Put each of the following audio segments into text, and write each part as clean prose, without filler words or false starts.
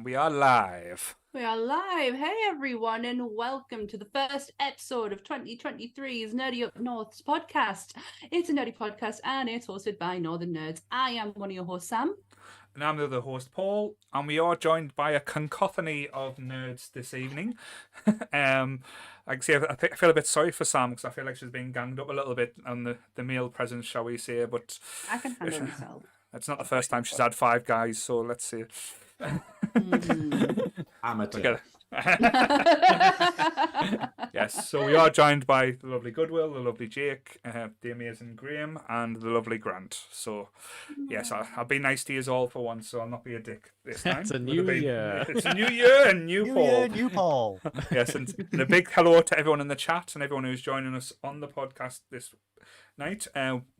We are live. We are live. Hey, everyone, and welcome to the first episode of 2023's Nerdy Up North's podcast. It's a nerdy podcast, and it's hosted by Northern Nerds. I am one of your hosts, Sam. And I'm the other host, Paul, and we are joined by a concophony of nerds this evening. Like I say, I feel a bit sorry for Sam because I feel like she's being ganged up a little bit on the meal presence, shall we say, but I can handle myself. It's not the first time she's had five guys, so let's see. Amateur. Yes, so we are joined by the lovely Goodwill, the lovely Jake, the amazing Graham, and the lovely Grant. So, yes, I'll be nice to you all for once, so I'll not be a dick this time. It's a new year. It's a new year and new Paul. Year, new Paul. Yes, and a big hello to everyone in the chat and everyone who's joining us on the podcast this night.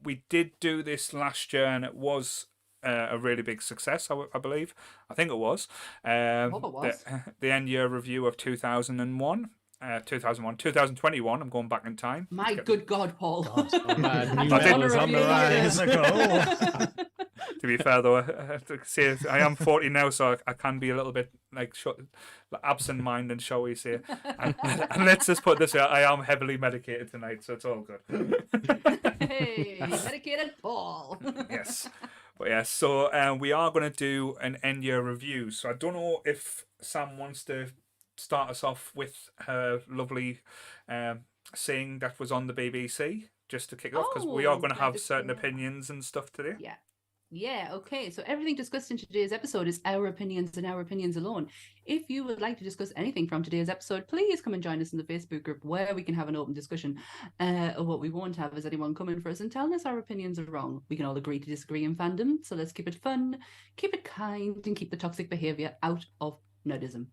We did do this last year, and it was a really big success, I believe. I think it was. The end year review of 2021. 2021. I'm going back in time. My good God, Paul. New year was on the rise. To be fair, though, I am 40 now, so I can be a little bit absent-minded, shall we say. And let's just put this out, I am heavily medicated tonight, so it's all good. Hey, medicated Paul. Yes. But yeah, so we are going to do an end-year review. So I don't know if Sam wants to start us off with her lovely saying that was on the BBC, just to kick off, because we are going to have certain opinions and stuff today. Yeah, okay. So everything discussed in today's episode is our opinions and our opinions alone. If you would like to discuss anything from today's episode, please come and join us in the Facebook group where we can have an open discussion. What we won't have is anyone coming for us and telling us our opinions are wrong. We can all agree to disagree in fandom, so let's keep it fun, keep it kind, and keep the toxic behaviour out of nerdism.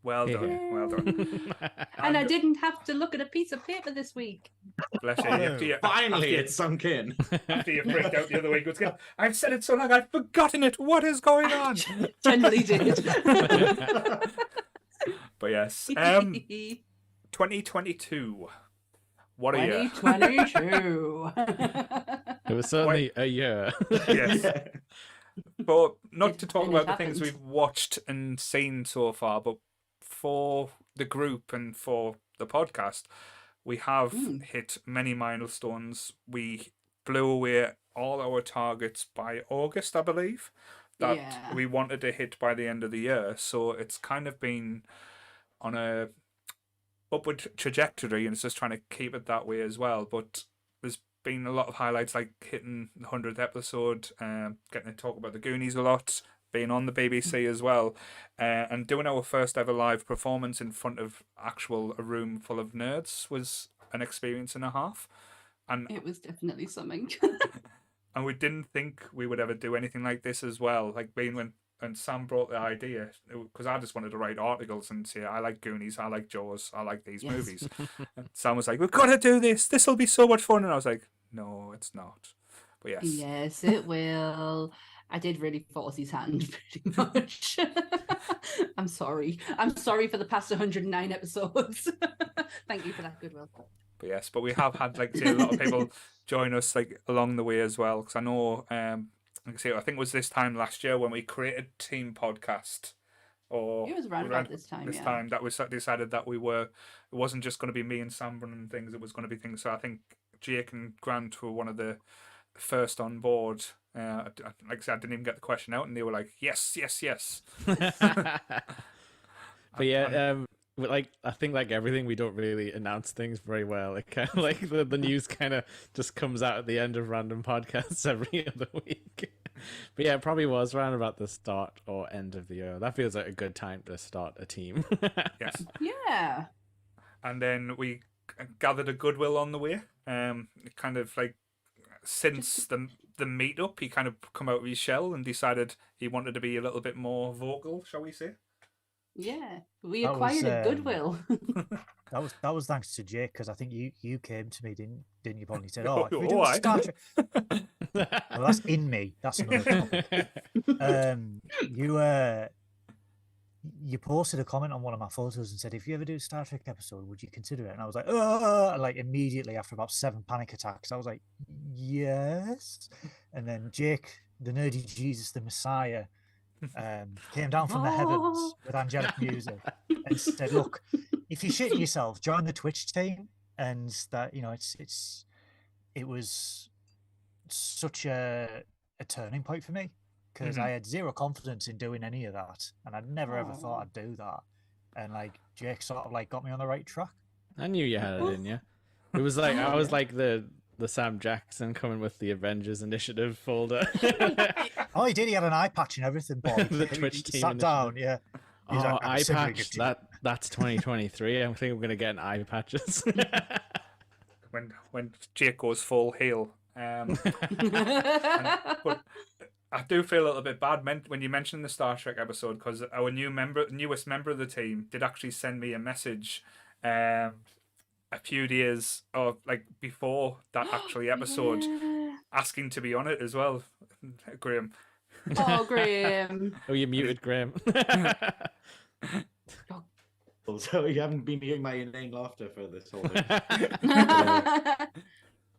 Well done, well done. And I didn't have to look at a piece of paper this week. Bless you. Finally, it's sunk in. After you freaked out the other week, I've said it so long, I've forgotten it. What is going on? Generally did. But yes, 2022. What a year. 2022. It was certainly a year. Yes. But not to talk And about it the things happened. we've watched and seen so far, but for the group and for the podcast, we have hit many milestones. We blew away all our targets by August, I believe, that we wanted to hit by the end of the year. So it's kind of been on a upward trajectory, and it's just trying to keep it that way as well. But there's been a lot of highlights, like hitting the 100th episode, getting to talk about the Goonies a lot, being on the BBC as well, and doing our first ever live performance in front of a room full of nerds was an experience and a half. And It was definitely something. and we didn't think we would ever do anything like this as well. Like when Sam brought the idea, because I just wanted to write articles and say, I like Goonies, I like Jaws, I like these movies. And Sam was like, we've got to do this. This will be so much fun. And I was like, no, it's not. But yes. Yes, it will. I did really force his hand, pretty much. I'm sorry. I'm sorry for the past 109 episodes. Thank you for that, Goodwill. But yes, but we have had a lot of people join us along the way as well. Because I know, I think it was this time last year when we created Team Podcast. Or It was around about this time, This yeah. time that we decided that it wasn't just going to be me and Sam running things. It was going to be things. So I think Jake and Grant were one of the first on board. Like I said, I didn't even get the question out, and they were like, "Yes, yes, yes." But yeah, I think like everything, we don't really announce things very well. It kind of like the news kind of just comes out at the end of random podcasts every other week. But yeah, it probably was around about the start or end of the year. That feels like a good time to start a team. Yes. Yeah. And then we gathered a Goodwill on the way. Kind of like since the meetup, he kind of come out of his shell and decided he wanted to be a little bit more vocal, shall we say? Yeah. We That acquired was, a Goodwill. That was thanks to Jake, because I think you came to me, didn't you, Paul? And you said, "Oh, if we do Oh, a I Star Trek." Well, that's in me. That's another topic. You posted a comment on one of my photos and said, "If you ever do a Star Trek episode, would you consider it?" And I was like, "Oh!" Like immediately after about 7 panic attacks, I was like, "Yes." And then Jake, the nerdy Jesus, the Messiah, came down from the heavens with angelic music and said, "Look, if you're shitting yourself, join the Twitch team." And that, you know, it was such a turning point for me, because I had zero confidence in doing any of that, and I'd never ever thought I'd do that. And like Jake sort of like got me on the right track. I knew you had it in you. It was like I was like the Sam Jackson coming with the Avengers Initiative folder. Oh, he did. He had an eye patch and everything, Bob. The Twitch He team sat down, yeah. He was Oh, like, "I'm eye sick of patch. you." That's 2023. I think I'm gonna get an eye patches. when Jake goes full heel. But I do feel a little bit bad when you mentioned the Star Trek episode, because our newest member of the team did actually send me a message a few days before that actually episode, asking to be on it as well. Graham. Oh, Graham. Oh, you muted Graham. So you haven't been hearing my inane laughter for this whole thing.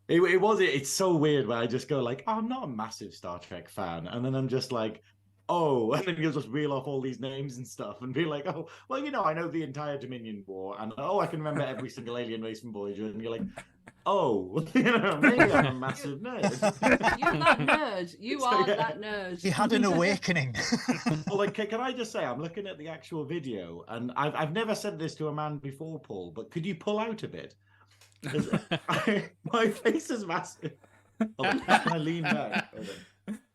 It's so weird when I just go like, oh, I'm not a massive Star Trek fan, and then I'm just like, oh, and then you'll just reel off all these names and stuff and be like, oh, well, you know, I know the entire Dominion War, and I can remember every single alien race from Voyager, and you're like, oh, you know, maybe I'm a massive nerd. You're that nerd. You are that nerd. He had an awakening. Well, like, can I just say, I'm looking at the actual video, and I've never said this to a man before, Paul, but could you pull out a bit? My face is massive. Can I lean back?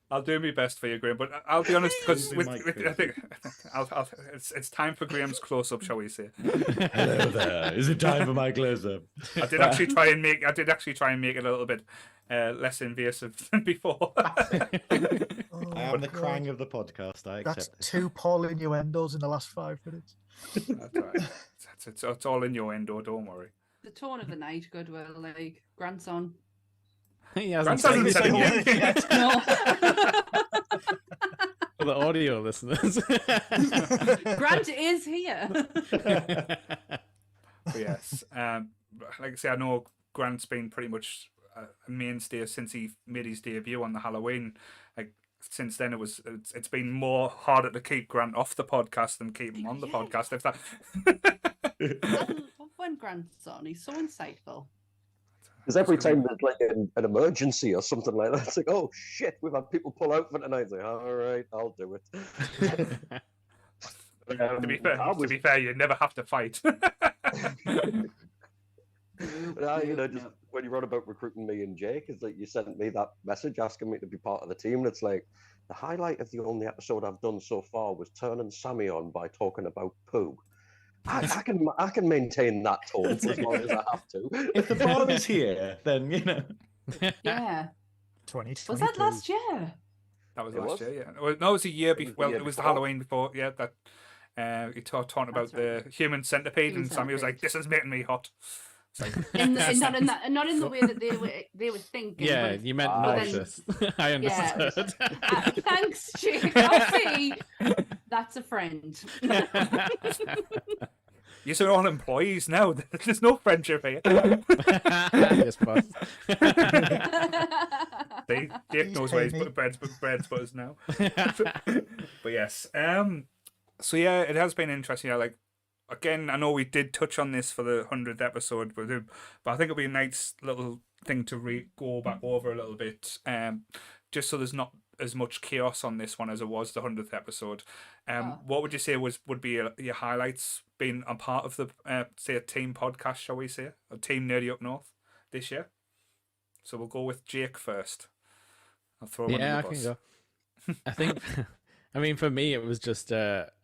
I'll do my best for you, Graham, but I'll be honest, because I think it's time for Graham's close-up, shall we say? Hello there. Is it time for my close-up? I did actually try and make it a little bit less invasive than before. I am the Krang of the podcast. I accept That's it. 2 Paul innuendos in the last 5 minutes. That's right. It's all in your endo, don't worry. The tone of the night, Goodwill, like grandson. He hasn't Grandson said hasn't anything said it yet. No. for the audio listeners. Grant is here. But yes, like I say, I know Grant's been pretty much a mainstay since he made his debut on the Halloween. Like since then, it's been more harder to keep Grant off the podcast than keep him on the podcast. If that. I love when Grant's on. He's so insightful. Because every time there's like an emergency or something like that, it's like, oh shit, we've had people pull out for tonight. It's like, all right, I'll do it. To be fair, you never have to fight. You know, just when you wrote about recruiting me and Jake, it's like you sent me that message asking me to be part of the team. And it's like the highlight of the only episode I've done so far was turning Sammy on by talking about poo. I can maintain that tone for as long as I have to. If the bar is here, then you know. Yeah. 2022. Was that last year? That was It last was? year, yeah. Well, no, it was a year before. Well, year it was the before. Halloween before, yeah. That you talking about the human centipede, Human and Sammy was like, centipede. "This is making me hot." It's like, Not in the way that they would think. Yeah, but- you meant but then- nauseous. I understood. Thanks, Jake. I see. That's a friend. You're all employees now. There's no friendship here. Yes, boss. See, Jake knows where he's put bread's butters now. But yes, so yeah, it has been interesting. Yeah, like again, I know we did touch on this for the 100th episode, but I think it'll be a nice little thing to go back over a little bit, just so there's not as much chaos on this one as it was the 100th episode. What would you say would be your highlights being a part of the say a team podcast, shall we say, a team Nerdy Up North this year? So we'll go with Jake first. I'll throw him Yeah, I under the can bus. go. I think, I mean, for me, it was just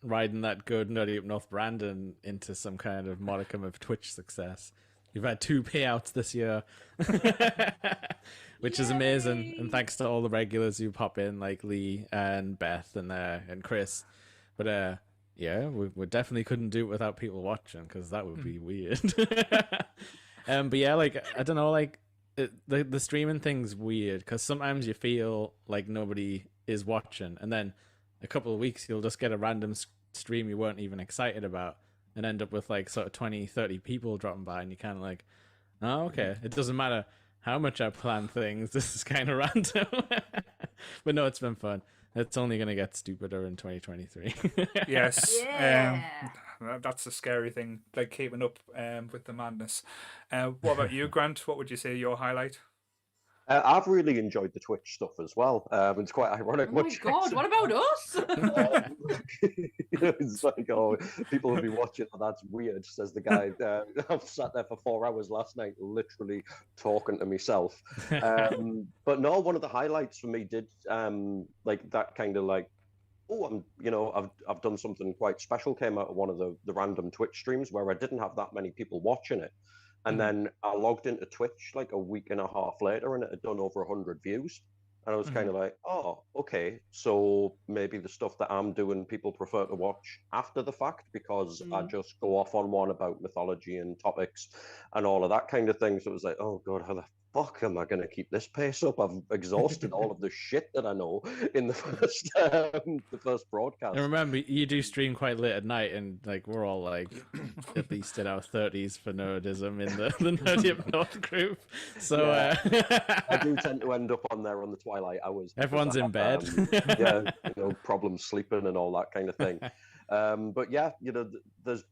riding that good Nerdy Up North Brandon into some kind of modicum of Twitch success. You've had 2 payouts this year, which is amazing. And thanks to all the regulars who pop in, like Lee and Beth and Chris. But yeah, we definitely couldn't do it without people watching, because that would be weird. But yeah, like I don't know, like the streaming thing's weird, because sometimes you feel like nobody is watching, and then a couple of weeks you'll just get a random stream you weren't even excited about, and end up with like sort of 20-30 people dropping by, and you're kind of like, oh, okay, it doesn't matter how much I plan things, this is kind of random. But no, it's been fun. It's only going to get stupider in 2023. Yes. Yeah. That's the scary thing, like keeping up with the madness. What about you, Grant? What would you say your highlight? I've really enjoyed the Twitch stuff as well. It's quite ironic. Oh my God, what about us? It's like, oh, people will be watching. Oh, that's weird, says the guy. I've sat there for 4 hours last night, literally talking to myself. But no, one of the highlights for me did like that kind of like, oh, I've done something quite special. Came out of one of the random Twitch streams where I didn't have that many people watching it. And then I logged into Twitch like a week and a half later, and it had done over 100 views. And I was kind of like, oh, okay, so maybe the stuff that I'm doing, people prefer to watch after the fact because I just go off on one about mythology and topics and all of that kind of thing. So it was like, oh God, how the fuck am I going to keep this pace up? I've exhausted all of the shit that I know in the first broadcast. And remember, you do stream quite late at night, and like we're all like at least in our 30s for nerdism in the Nerdy Up North group. So I do tend to end up on there on the twilight hours. Everyone's in bed. Problems sleeping and all that kind of thing. But yeah, there's,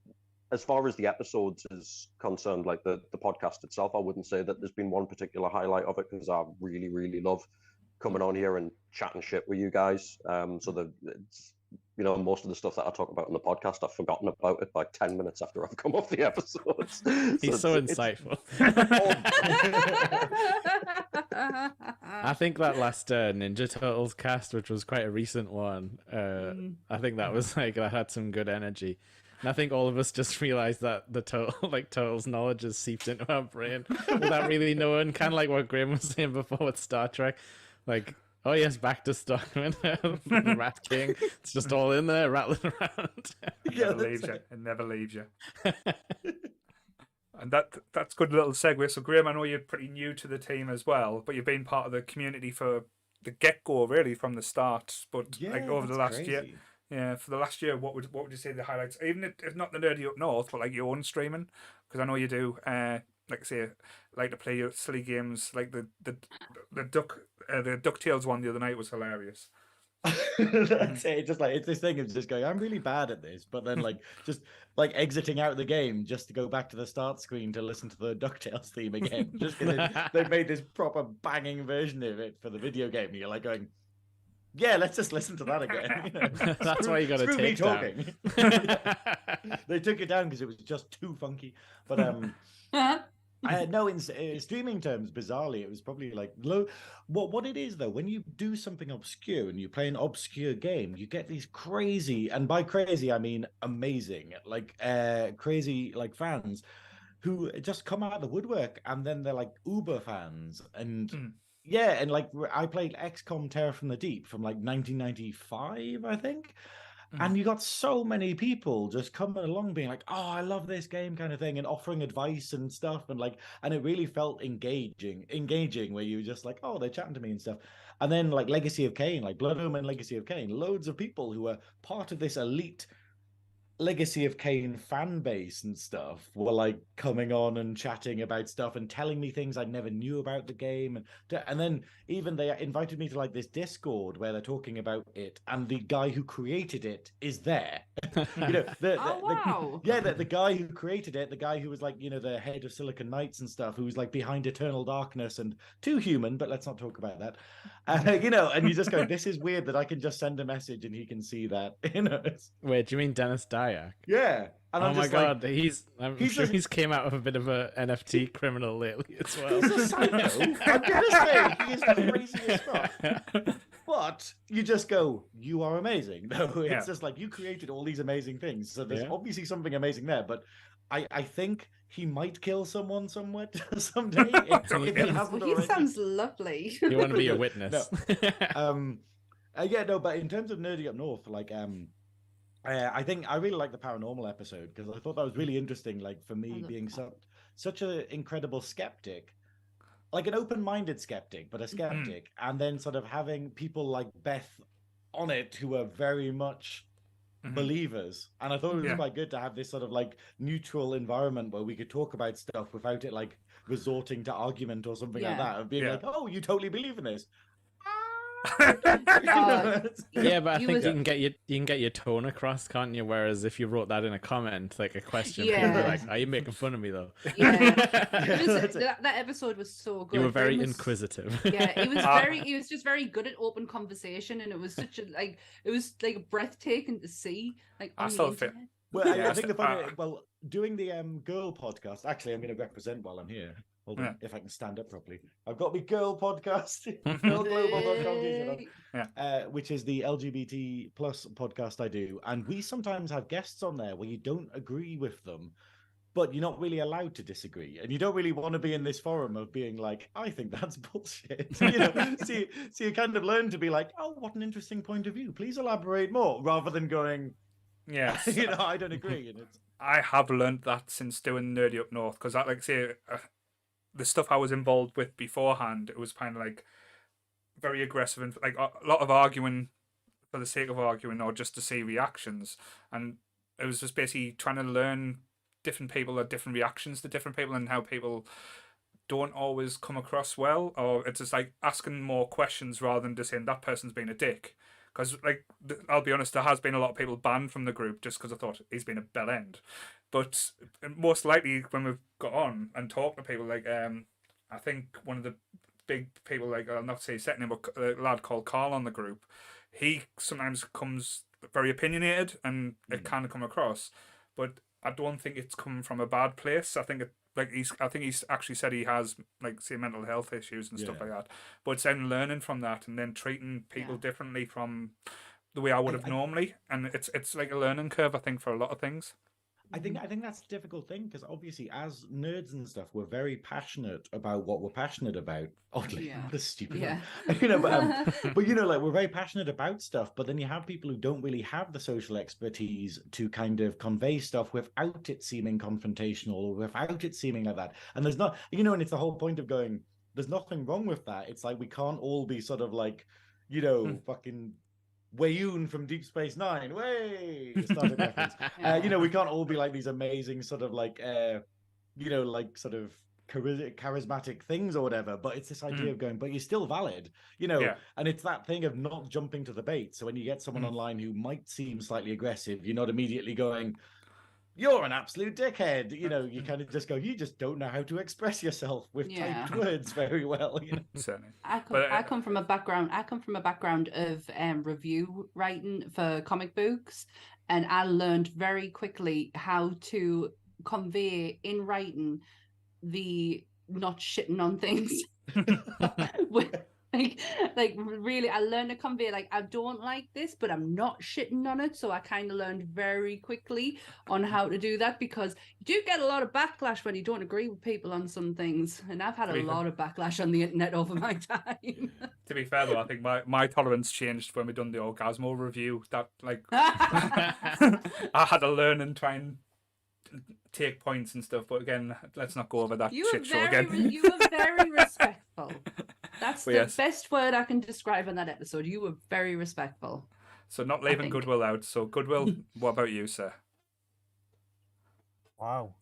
as far as the episodes is concerned, like the podcast itself, I wouldn't say that there's been one particular highlight of it because I really, really love coming on here and chatting shit with you guys. Most of the stuff that I talk about in the podcast, I've forgotten about it by 10 minutes after I've come off the episodes. He's so insightful. I think that last Ninja Turtles cast, which was quite a recent one, I think that was like, that had some good energy. And I think all of us just realized that the Turtles knowledge has seeped into our brain without really knowing, kind of like what Graham was saying before with Star Trek. Like, oh yes, back to Stockman, the Rat King. It's just all in there, rattling around. It never leaves you. And that's good little segue. So Graham, I know you're pretty new to the team as well, but you've been part of the community for the get-go, really, from the start. But over the last year. Yeah, for the last year, what would you say the highlights? Even if not the Nerdy Up North, but like your own streaming, because I know you do. Like to play your silly games, like the DuckTales one the other night was hilarious. That's it. Just like it's this thing of just going, I'm really bad at this, but then like just like exiting out the game just to go back to the start screen to listen to the DuckTales theme again. Just because they've made this proper banging version of it for the video game. And you're like going, yeah, let's just listen to that again. That's why you got to take talking. They took it down because it was just too funky. But in streaming terms, bizarrely, it was probably like low. What it is though, when you do something obscure and you play an obscure game, you get these crazy, and by crazy I mean amazing, like crazy like fans who just come out of the woodwork, and then they're like uber fans and. Yeah, and like I played XCOM Terror from the Deep from like 1995, I think. And you got so many people just coming along being like, oh, I love this game kind of thing, and offering advice and stuff. And it really felt engaging where you were just like, oh, they're chatting to me and stuff. And then like Legacy of Kain, like Blood Omen Legacy of Kain, loads of people who are part of this elite Legacy of Kain fan base and stuff were like coming on and chatting about stuff and telling me things I never knew about the game, and then even they invited me to like this Discord where they're talking about it, and the guy who created it is there. The guy who created it, the guy who was like the head of Silicon Knights and stuff, who's like behind Eternal Darkness and Too Human, but let's not talk about that. And you just go, this is weird that I can just send a message and he can see that. Wait, do you mean Dennis Dyack? Yeah. And oh my god, he's came out of a bit of a NFT criminal lately as well. He's a psycho. I'm gonna say he is crazy as fuck. But you just go, you are amazing. No, it's just like you created all these amazing things. So there's obviously something amazing there, but I think he might kill someone someday. He sounds lovely. You want to be a witness. But in terms of Nerdy Up North, like I think I really like the paranormal episode because I thought that was really interesting. Like for me, being such an incredible skeptic, like an open-minded skeptic, but a skeptic, and then sort of having people like Beth on it who are very much believers. And I thought it was quite good to have this sort of like neutral environment where we could talk about stuff without it like resorting to argument or something like that. Of being like, oh, you totally believe in this. Yeah, but I He think was- you can get your tone across, can't you? Whereas if you wrote that in a comment, like a question, people would be Yeah. like, "Are you making fun of me, though?" Yeah. It was- that's it. that episode was so good. You were very much- inquisitive. Yeah, he was Ah. he was just very good at open conversation, and it was such a it was like breathtaking to see. Like I on the still feel- internet. Well, I Yeah, think the funny, uh, well, doing the girl podcast. Actually, I'm going to represent while I'm here. Hold on, Yeah. if I can stand up properly. I've got my girl podcast, girlglobal.com, Yay. which is the LGBT plus podcast I do, and we sometimes have guests on there where you don't agree with them, but you're not really allowed to disagree, and you don't really want to be in this forum of being like, I think that's bullshit. So you kind of learn to be like, oh, what an interesting point of view. Please elaborate more, rather than going, Yes. I don't agree. And it's I have learned that since doing Nerdy Up North, because like I say, the stuff I was involved with beforehand, it was kind of like very aggressive and like a lot of arguing for the sake of arguing or just to see reactions. And it was just basically trying to learn different people or different reactions to different people and how people don't always come across well, or it's just like asking more questions rather than just saying that person's being a dick. Because, like, I'll be honest, there has been a lot of people banned from the group just because I thought he's been a bell end. But most likely, when we've got on and talked to people, like, I think one of the big people, like, I'll not say his second name, but a lad called Carl on the group, he sometimes comes very opinionated and it can come across. But I don't think it's coming from a bad place. I think I think he's actually said he has, like, say, mental health issues and stuff Yeah. like that. But it's then learning from that and then treating people Yeah. differently from the way I would have normally. And it's like a learning curve, I think, for a lot of things. I think that's a difficult thing, because obviously as nerds and stuff, we're very passionate about what we're passionate about. Oddly, Yeah. what a stupid Yeah. one. But like we're very passionate about stuff, but then you have people who don't really have the social expertise to kind of convey stuff without it seeming confrontational or without it seeming like that. And there's not, and it's the whole point of going, there's nothing wrong with that. It's like we can't all be sort of like, fucking Wayoon from Deep Space Nine, way Star Trek reference. We can't all be like these amazing sort of like, like sort of charismatic things or whatever. But it's this idea of going, but you're still valid, Yeah. And it's that thing of not jumping to the bait. So when you get someone online who might seem slightly aggressive, you're not immediately going, you're an absolute dickhead. You kind of just go, you just don't know how to express yourself with typed words very well. Certainly. I come from a background. I come from a background of review writing for comic books, and I learned very quickly how to convey in writing the not shitting on things. like really, I learned to convey, like, I don't like this, but I'm not shitting on it. So I kind of learned very quickly on how to do that, because you do get a lot of backlash when you don't agree with people on some things, and I've had a lot of backlash on the internet over my time. To be fair, though, I think my tolerance changed when we done the Orgasmo review. That, like, I had to learn and try and take points and stuff. But again, let's not go over that shit show again. You were very respectful. That's But the yes. best word I can describe on that episode. You were very respectful. So not leaving think. Goodwill out. So Goodwill, what about you, sir? Wow.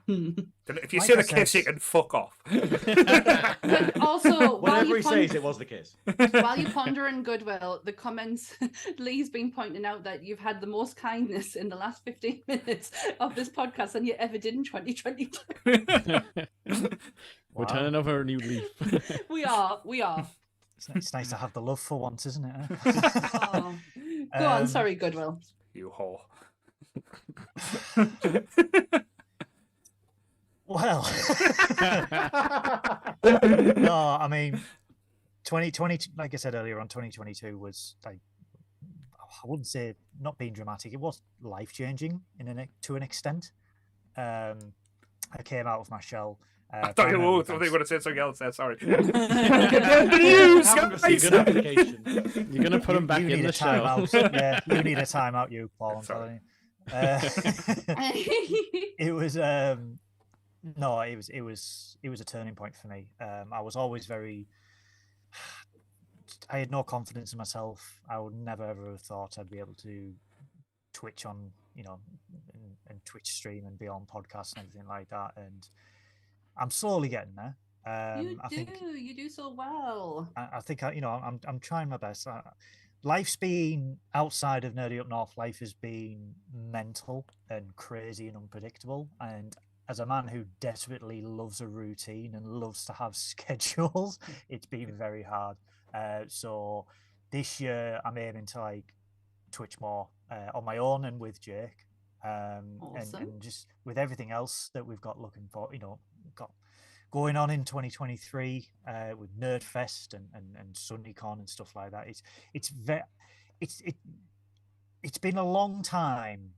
If you Like see I the kiss, said- you can fuck off. But also, while Whatever you he says, it was the kiss. while you ponder in Goodwill, the comments, Lee's been pointing out that you've had the most kindness in the last 15 minutes of this podcast than you ever did in 2022. We're turning over a new leaf. We are. It's nice to have the love for once, isn't it? Oh. Go on, Um, sorry, Goodwill. You whore. Well, no, I mean, 2020, like I said earlier on, 2022 was like, I wouldn't say not being dramatic. It was life changing to an extent. I came out of my shell. I thought you primarily were thanks- going to say something else there. Sorry. You haven't received an application. You're gonna put him back you in need the a timeout. show. Yeah, you need a timeout, you, Paul. I'm Sorry. telling you. It was no, it was a turning point for me. I was always I had no confidence in myself. I would never ever have thought I'd be able to Twitch on, and Twitch stream and be on podcasts and everything like that. And I'm slowly getting there. You do so well. I think I'm trying my best. Life's been outside of Nerdy Up North. Life has been mental and crazy and unpredictable. And as a man who desperately loves a routine and loves to have schedules, it's been very hard. So this year I'm aiming to like Twitch more on my own and with Jake, Awesome. and just with everything else that we've got looking for. Got going on in 2023 with Nerdfest and SunnyCon and stuff like that. It's been a long time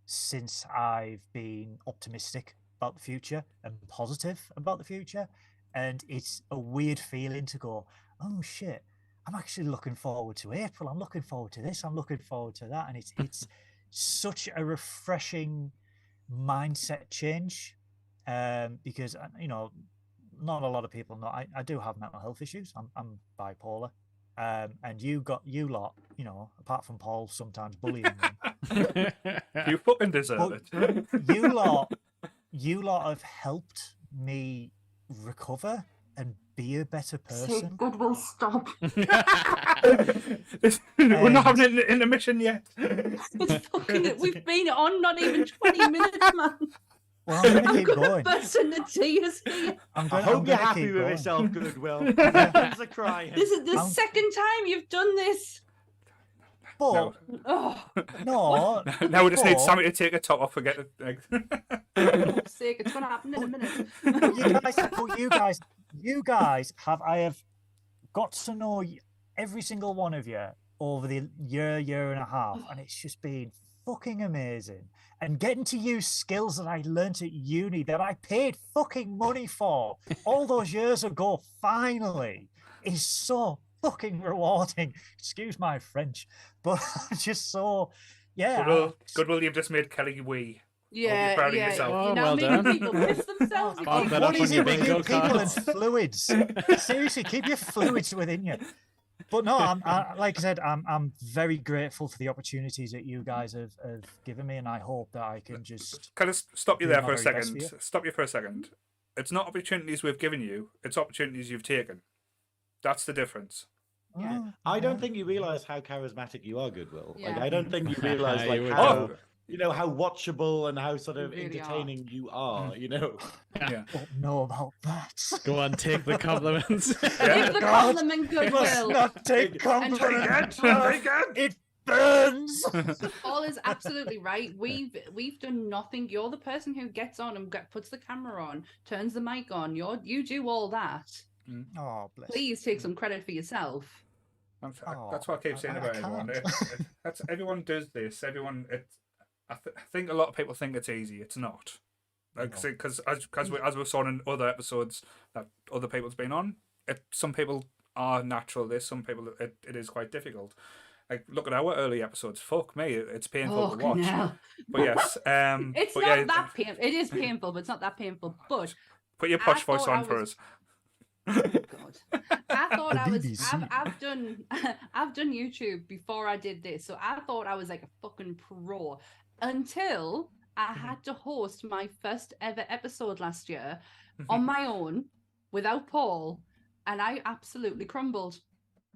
since I've been optimistic about the future and positive about the future, and it's a weird feeling to go, oh shit, I'm actually looking forward to April. I'm looking forward to this. I'm looking forward to that, and it's such a refreshing mindset change. Because not a lot of people know I do have mental health issues. I'm bipolar, and you lot, apart from Paul sometimes bullying me. You fucking deserve it. you lot have helped me recover and be a better person. Goodwill, stop. We're not having an intermission yet. It's fucking. We've been on not even 20 minutes, man. Well, I'm going to keep gonna going. burst into tears here. I hope you're happy with yourself, Goodwill. Yeah. a crying. This is the second time you've done this. But Oh, no. Now we just need Sammy to take a top off and get it. for God's sake, it's gonna happen in a minute. you guys have. I have got to know every single one of you over the year and a half, and it's just been fucking amazing. And getting to use skills that I learned at uni that I paid fucking money for all those years ago, finally, is so fucking rewarding. Excuse my French, but just so, yeah. Goodwill, you've just made Kelly wee. Yeah, proud of yeah. yourself. You're Oh, now well making done. people piss themselves. Mark that What up is on your it with bingo you people and cards. fluids? Seriously, keep your fluids within you. But no, like I said, I'm very grateful for the opportunities that you guys have given me, and I hope that I can just. Can I stop you doing there my for a very best second? for you. Stop you for a second. It's not opportunities we've given you, it's opportunities you've taken. That's the difference. Yeah. Oh, I don't think you realise how charismatic you are, Goodwill. Like, Yeah. I don't think you realise You like would how Oh, how watchable and how sort of You really are. entertaining you are. yeah. don't know about that. Go on, take the compliments. Give the God. compliment, You must Goodwill. not take And- compliments. Take It burns. Paul is absolutely right. We've done nothing. You're the person who gets on and puts the camera on, turns the mic on. You do all that. Oh, bless. Please take some credit for yourself. That's what I keep saying I about everyone. can't. That's everyone does this. Everyone. I think a lot of people think it's easy. It's not. Like, No. because as we saw in other episodes that other people's been on, some people are natural. This, some people it is quite difficult. Like, look at our early episodes. Fuck me, it's painful to watch. No. But yes, It's but not yeah, that painful. It is painful, but it's not that painful. But put your I posh voice thought I on for was- us. God, I thought The I was. BBC. I've done. I've done YouTube before I did this, so I thought I was like a fucking pro until I had to host my first ever episode last year on my own without Paul, and I absolutely crumbled.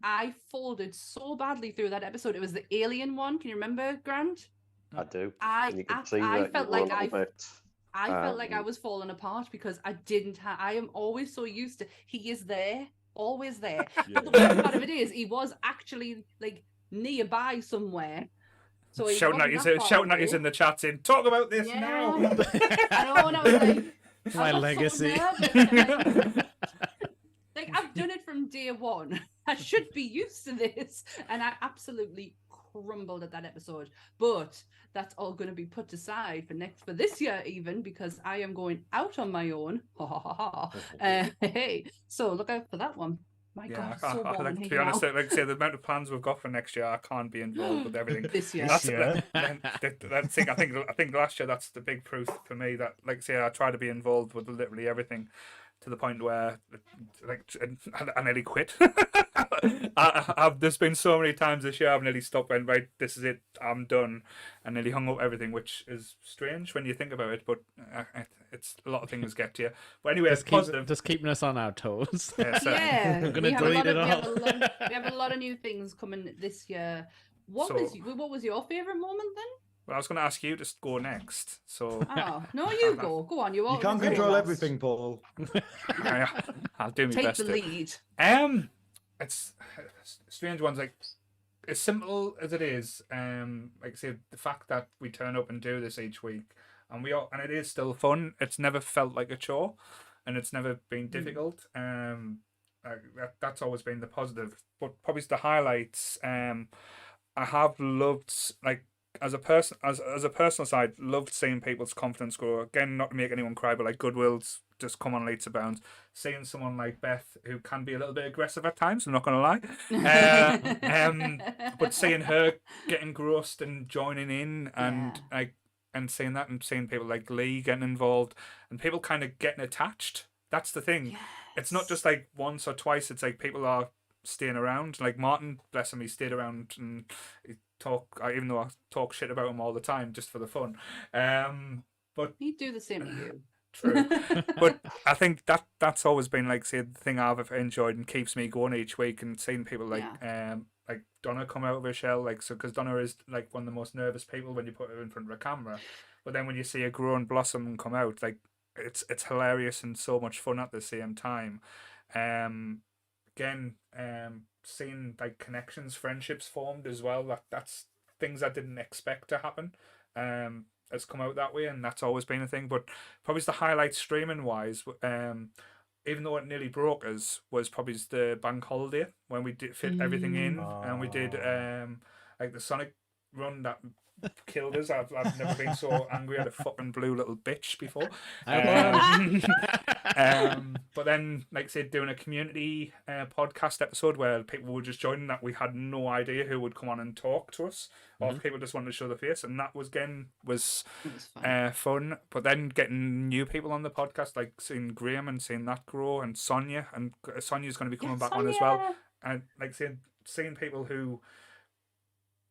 I folded so badly through that episode. It was the alien one. Can you remember, Grant? I do. I And you can I- see I that felt you were like a little bit. I felt like I Um, was falling apart because I didn't have. I am always so used to. He is there, always there. But the worst part of it is, he was actually like nearby somewhere. So he Shouting at wasn't you, that far shouting at you away. in the chat, saying, "Talk about this Yeah. now." I know, and I was like, My I was legacy. So nervous. Like, I've done it from day one. I should be used to this, and I absolutely crumbled at that episode. But that's all going to be put aside for this year, even because I am going out on my own. Ha ha ha ha. Hey, so look out for that one. My God, it's so warm in to here be honest, now. like I say, the amount of plans we've got for next year, I can't be involved with everything. This year. This year. I think last year that's the big proof for me that, like I say, I try to be involved with literally everything, to the point where, like, I nearly quit. There's been so many times this year I've nearly stopped and right, this is it, I'm done, and nearly hung up everything, which is strange when you think about it. But it's a lot of things get to you. But anyway, it's positive. Just keeping us on our toes. Yeah, I'm gonna delete it all. We have a lot of new things coming this year. What was your favorite moment then? Well, I was going to ask you to go next. So. Oh no, you go. Go on. You can't control everything, Paul. I'll do my Take best. the lead. It's strange ones. Like as simple as it is. Like I said, the fact that we turn up and do this each week, and it is still fun. It's never felt like a chore, and it's never been difficult. That's always been the positive. But probably the highlights. I have loved, like, as a person, as a personal side, loved seeing people's confidence grow. Again, not to make anyone cry, but like goodwill's just come on leaps and bounds. Seeing someone like Beth, who can be a little bit aggressive at times, I'm not going to lie, but seeing her getting engrossed and joining in, and and seeing that, and seeing people like Lee getting involved, and people kind of getting attached. That's the thing. Yes. It's not just like once or twice. It's like people are staying around. Like Martin, bless him, he stayed around and even though I talk shit about him all the time just for the fun. But he'd do the same to you. True. But I think that's always been, like, say, the thing I've enjoyed and keeps me going each week, and seeing people like Donna come out of her shell, like, so, because Donna is like one of the most nervous people when you put her in front of a camera, but then when you see her grow and blossom and come out, like, it's hilarious and so much fun at the same time. Again, seeing like connections, friendships formed as well. That's things I didn't expect to happen. Has come out that way, and that's always been a thing. But probably the highlight streaming wise, even though it nearly broke us, was probably the bank holiday when we did fit everything in, and we did like the Sonic run that killed us. I've never been so angry at a fucking blue little bitch before. But then, like I said, doing a community podcast episode where people were just joining that we had no idea who would come on and talk to us, or if people just wanted to show their face, and that was fun. But then getting new people on the podcast, like seeing Graham and seeing that grow, and Sonia, and Sonia's going to be coming back on as well, and like seeing people who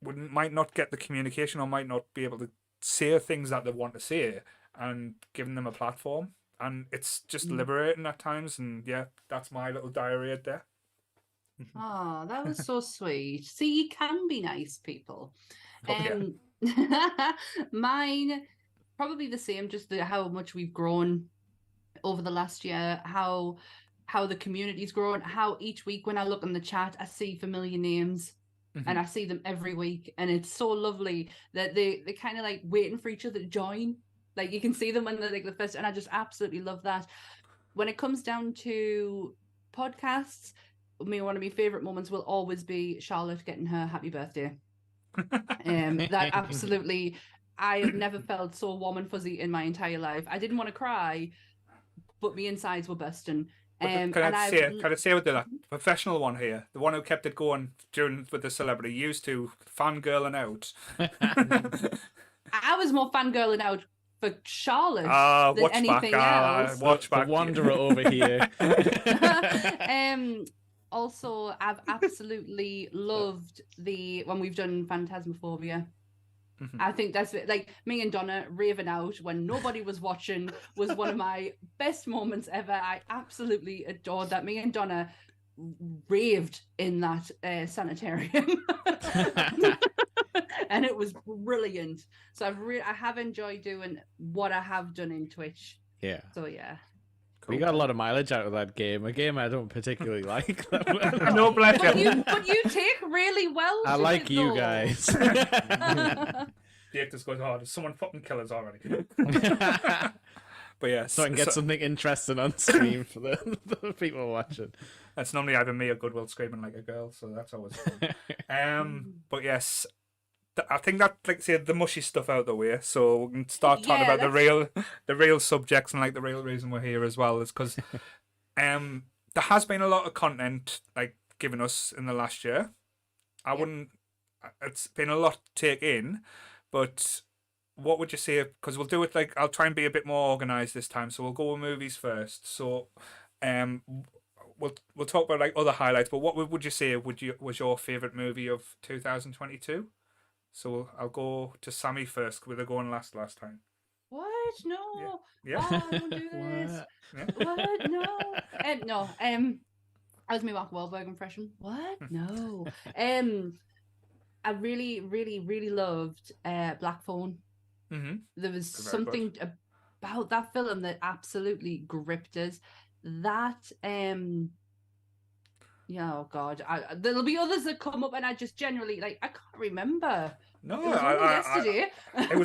might not get the communication or might not be able to say things that they want to say, and giving them a platform, and it's just liberating at times. And yeah, that's my little diary right there. Oh, that was so sweet. See, you can be nice people. Mine probably the same, just how much we've grown over the last year, how the community's grown, how each week when I look in the chat I see familiar names. And I see them every week, and it's so lovely that they kind of like waiting for each other to join. Like you can see them when they're like the first, and I just absolutely love that. When it comes down to podcasts, one of my favorite moments will always be Charlotte getting her happy birthday. That absolutely, I have never felt so warm and fuzzy in my entire life. I didn't want to cry, but my insides were bursting. Can I say with the professional one here, the one who kept it going with the celebrity, used to fangirling out. I was more fangirling out for Charlotte than anything else. Watch back, the wanderer over here. Also, I've absolutely loved when we've done Phantasmophobia. I think that's it. Like me and Donna raving out when nobody was watching was one of my best moments ever. I absolutely adored that. Me and Donna raved in that sanitarium. And it was brilliant. So I have enjoyed doing what I have done in Twitch. Yeah. So yeah. We got a lot of mileage out of that game. A game I don't particularly like. No, bless you. But you take really well. I like you guys. Jake just goes, oh, there's someone fucking kill us already. But yeah, so I can get something interesting on stream for the people watching. That's normally either me or Goodwill screaming like a girl, so that's always fun. But yes, I think that, like, say, the mushy stuff out of the way, so we can start talking about the real subjects and like the real reason we're here as well, is because there has been a lot of content like given us in the last year. It's been a lot to take in, but what would you say? Because we'll do it like, I'll try and be a bit more organised this time, so we'll go with movies first. So, we'll talk about like other highlights. But what would you say was your favorite movie of 2022? So I'll go to Sammy first. We're going last time. What? No. Yeah. Oh, don't do this. What? No. No. As me Mark Wahlberg impression. What? No. I really, really, really loved Black Phone. Mm-hmm. There was something about that film that absolutely gripped us. That yeah, oh God, there'll be others that come up, and I just generally like I can't remember. No, it was only yesterday. It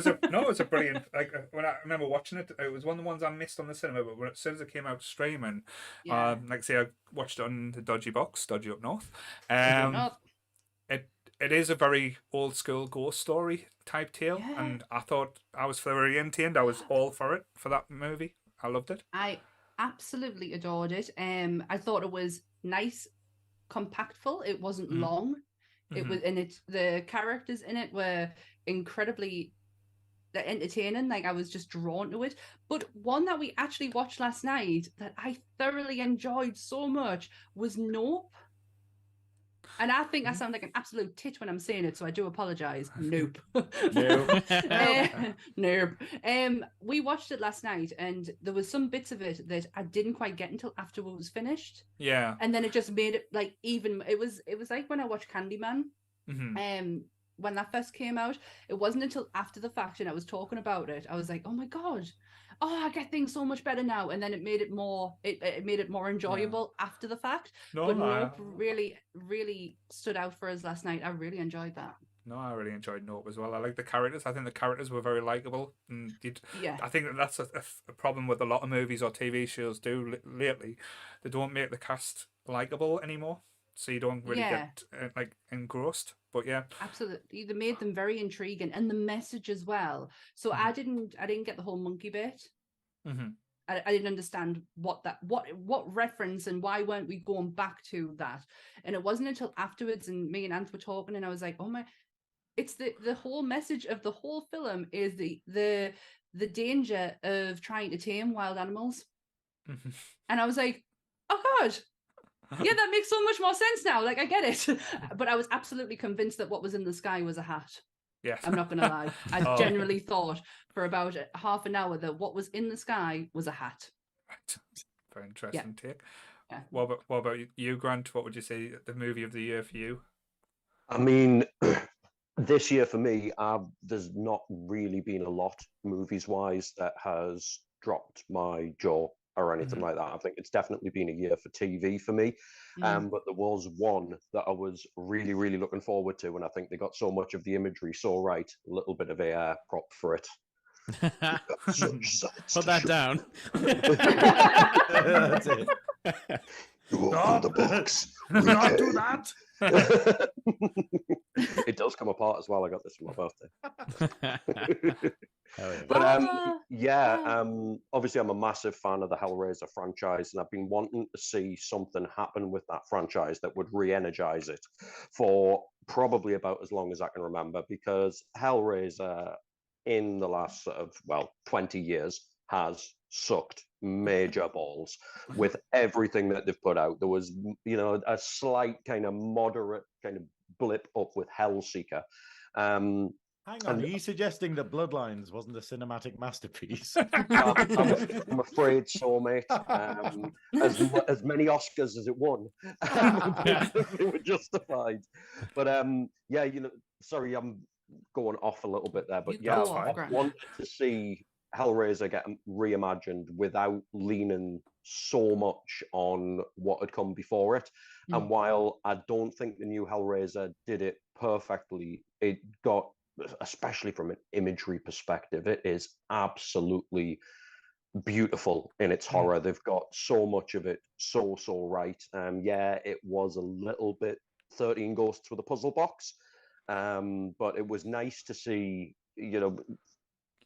was a brilliant. Like when I remember watching it, it was one of the ones I missed on the cinema. But as soon as it came out streaming, like say I watched it on the Dodgy Box, Dodgy Up North. It is a very old school ghost story type tale, and I thought I was very entertained. I was all for it for that movie. I loved it. I absolutely adored it. I thought it was nice, compactful. It wasn't long. It was, and the characters in it were incredibly entertaining. Like I was just drawn to it. But one that we actually watched last night that I thoroughly enjoyed so much was Nope. And I think I sound like an absolute tit when I'm saying it, so I do apologise. Nope. Nope. We watched it last night, and there was some bits of it that I didn't quite get until after it was finished. Yeah. And then it just made it like even. It was like when I watched Candyman. When that first came out, it wasn't until after the fact, and I was talking about it, I was like, oh my God. Oh, I get things so much better now, and then it made it more. It made it more enjoyable after the fact. But Nope really, really stood out for us last night. I really enjoyed that. No, I really enjoyed Nope as well. I like the characters. I think the characters were very likable, and I think that's a problem with a lot of movies or TV shows lately. They don't make the cast likable anymore, so you don't really get like engrossed. But yeah, absolutely, they made them very intriguing, and the message as well. So I didn't get the whole monkey bit. I didn't understand what reference and why weren't we going back to that. And it wasn't until afterwards, and me and Ant were talking, and I was like, oh my, it's the whole message of the whole film is the danger of trying to tame wild animals. And I was like, oh God. Yeah, that makes so much more sense now. Like, I get it. But I was absolutely convinced that what was in the sky was a hat. Yeah. I'm not going to lie. I genuinely thought for about half an hour that what was in the sky was a hat. Right. Very interesting take. Yeah. What about you, Grant? What would you say the movie of the year for you? I mean, this year for me, there's not really been a lot movies-wise that has dropped my jaw or anything like that. I think it's definitely been a year for TV for me. But there was one that I was really, really looking forward to, and I think they got so much of the imagery so right. A little bit of a prop for it. Put that down. That's it. You open the box. Not do that. It does come apart as well. I got this for my birthday. Yeah. But obviously I'm a massive fan of the Hellraiser franchise, and I've been wanting to see something happen with that franchise that would re-energize it for probably about as long as I can remember, because Hellraiser in the last 20 years has sucked major balls with everything that they've put out. There was, a slight kind of moderate kind of blip up with Hellseeker. Hang on, are you suggesting that Bloodlines wasn't a cinematic masterpiece? I'm afraid so, mate. As many Oscars as it won, they were justified. But sorry, I'm going off a little bit there. But I wanted to see Hellraiser get reimagined without leaning so much on what had come before it. And while I don't think the new Hellraiser did it perfectly, it got, especially from an imagery perspective, it is absolutely beautiful in its horror. They've got so much of it so right. It was a little bit 13 Ghosts with a puzzle box, but it was nice to see,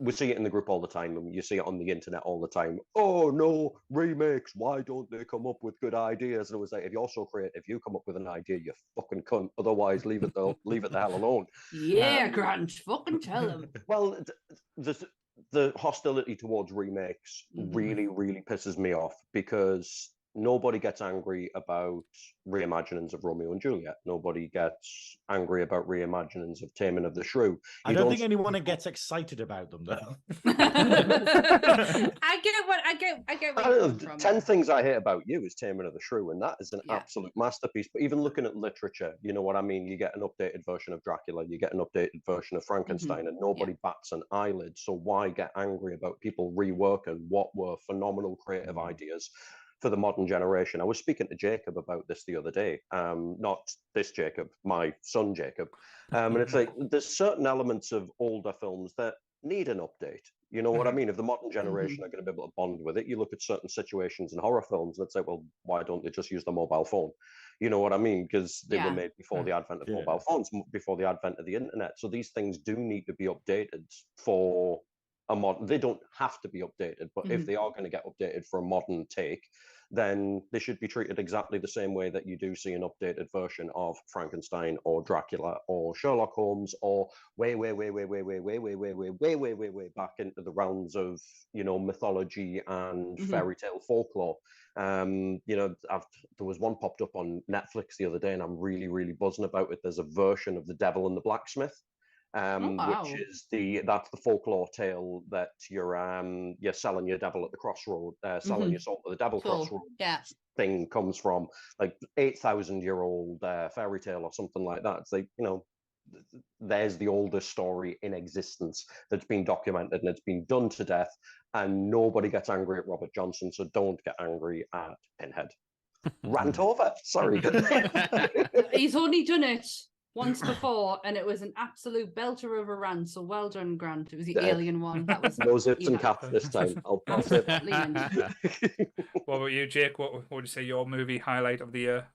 we see it in the group all the time, and you see it on the internet all the time. Oh no, remakes, why don't they come up with good ideas? And it was like, if you're so creative, you come up with an idea, you fucking cunt. Otherwise, leave it the hell alone. Yeah, Grant, fucking tell them. Well, the hostility towards remakes really, really pisses me off, because nobody gets angry about reimaginings of Romeo and Juliet. Nobody gets angry about reimaginings of Taming of the Shrew. I don't think anyone gets excited about them though. I get where you're coming from. 10 Things I Hate About You is Taming of the Shrew, and that is an absolute masterpiece. But even looking at literature, you know what I mean? You get an updated version of Dracula, you get an updated version of Frankenstein, and nobody bats an eyelid. So why get angry about people reworking what were phenomenal creative ideas for the modern generation? I was speaking to Jacob about this the other day. Not this Jacob, my son Jacob. And it's like there's certain elements of older films that need an update. You know what I mean? If the modern generation are going to be able to bond with it, you look at certain situations in horror films and say, well, why don't they just use the mobile phone? You know what I mean? Because they were made before the advent of mobile phones, before the advent of the internet. So these things do need to be updated for a modern. They don't have to be updated, but if they are going to get updated for a modern take, then they should be treated exactly the same way that you do see an updated version of Frankenstein or Dracula or Sherlock Holmes, or way back into the realms of, you know, mythology and fairy tale folklore. You know, there was one popped up on Netflix the other day, and I'm really buzzing about it. There's a version of The Devil and the Blacksmith. Which is that's the folklore tale that you're selling your devil at the crossroad, selling your soul to the devil crossroad thing comes from, like 8,000-year-old fairy tale or something like that. It's like, you know, there's the oldest story in existence that's been documented and it's been done to death, and nobody gets angry at Robert Johnson, so don't get angry at Pinhead. Rant over. Sorry. He's only done it once before, and it was an absolute belter of a rant. So well done, Grant. It was the alien one. That was no zips and caps this time. I'll say. What about you, Jake? What would you say your movie highlight of the year?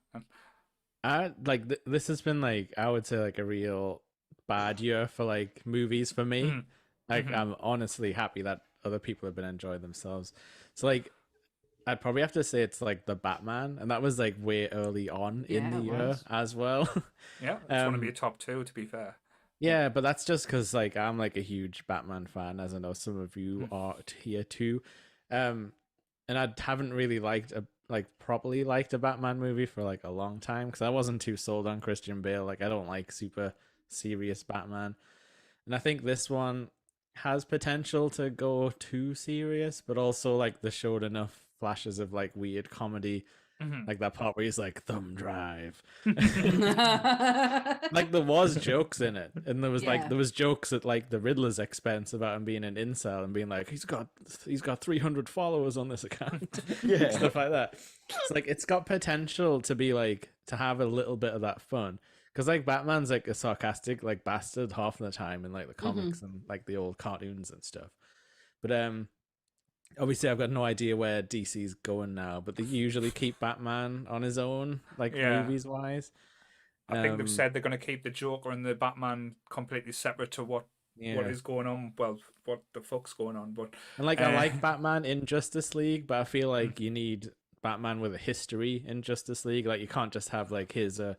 This has been like, I would say, like a real bad year for like movies for me. I'm honestly happy that other people have been enjoying themselves. So like, I'd probably have to say it's like the Batman, and that was like way early on in the year as well. Yeah, it's one of your top two, to be fair. Yeah, but that's just because like I'm like a huge Batman fan, as I know some of you are here too. And I haven't really properly liked a Batman movie for like a long time, because I wasn't too sold on Christian Bale. Like, I don't like super serious Batman, and I think this one has potential to go too serious, but also like they showed enough flashes of like weird comedy, like that part where he's like thumb drive. Like there was jokes in it, and there was like there was jokes at like the Riddler's expense about him being an incel and being like he's got 300 followers on this account. Stuff like that. It's like it's got potential to be like to have a little bit of that fun, because like Batman's like a sarcastic like bastard half the time in like the comics and like the old cartoons and stuff. But obviously I've got no idea where DC's going now, but they usually keep Batman on his own, like movies wise. I think they've said they're going to keep the Joker and the Batman completely separate to what is going on. Well, what the fuck's going on? But and like I like Batman in Justice League, but I feel like you need Batman with a history in Justice League. Like you can't just have like his a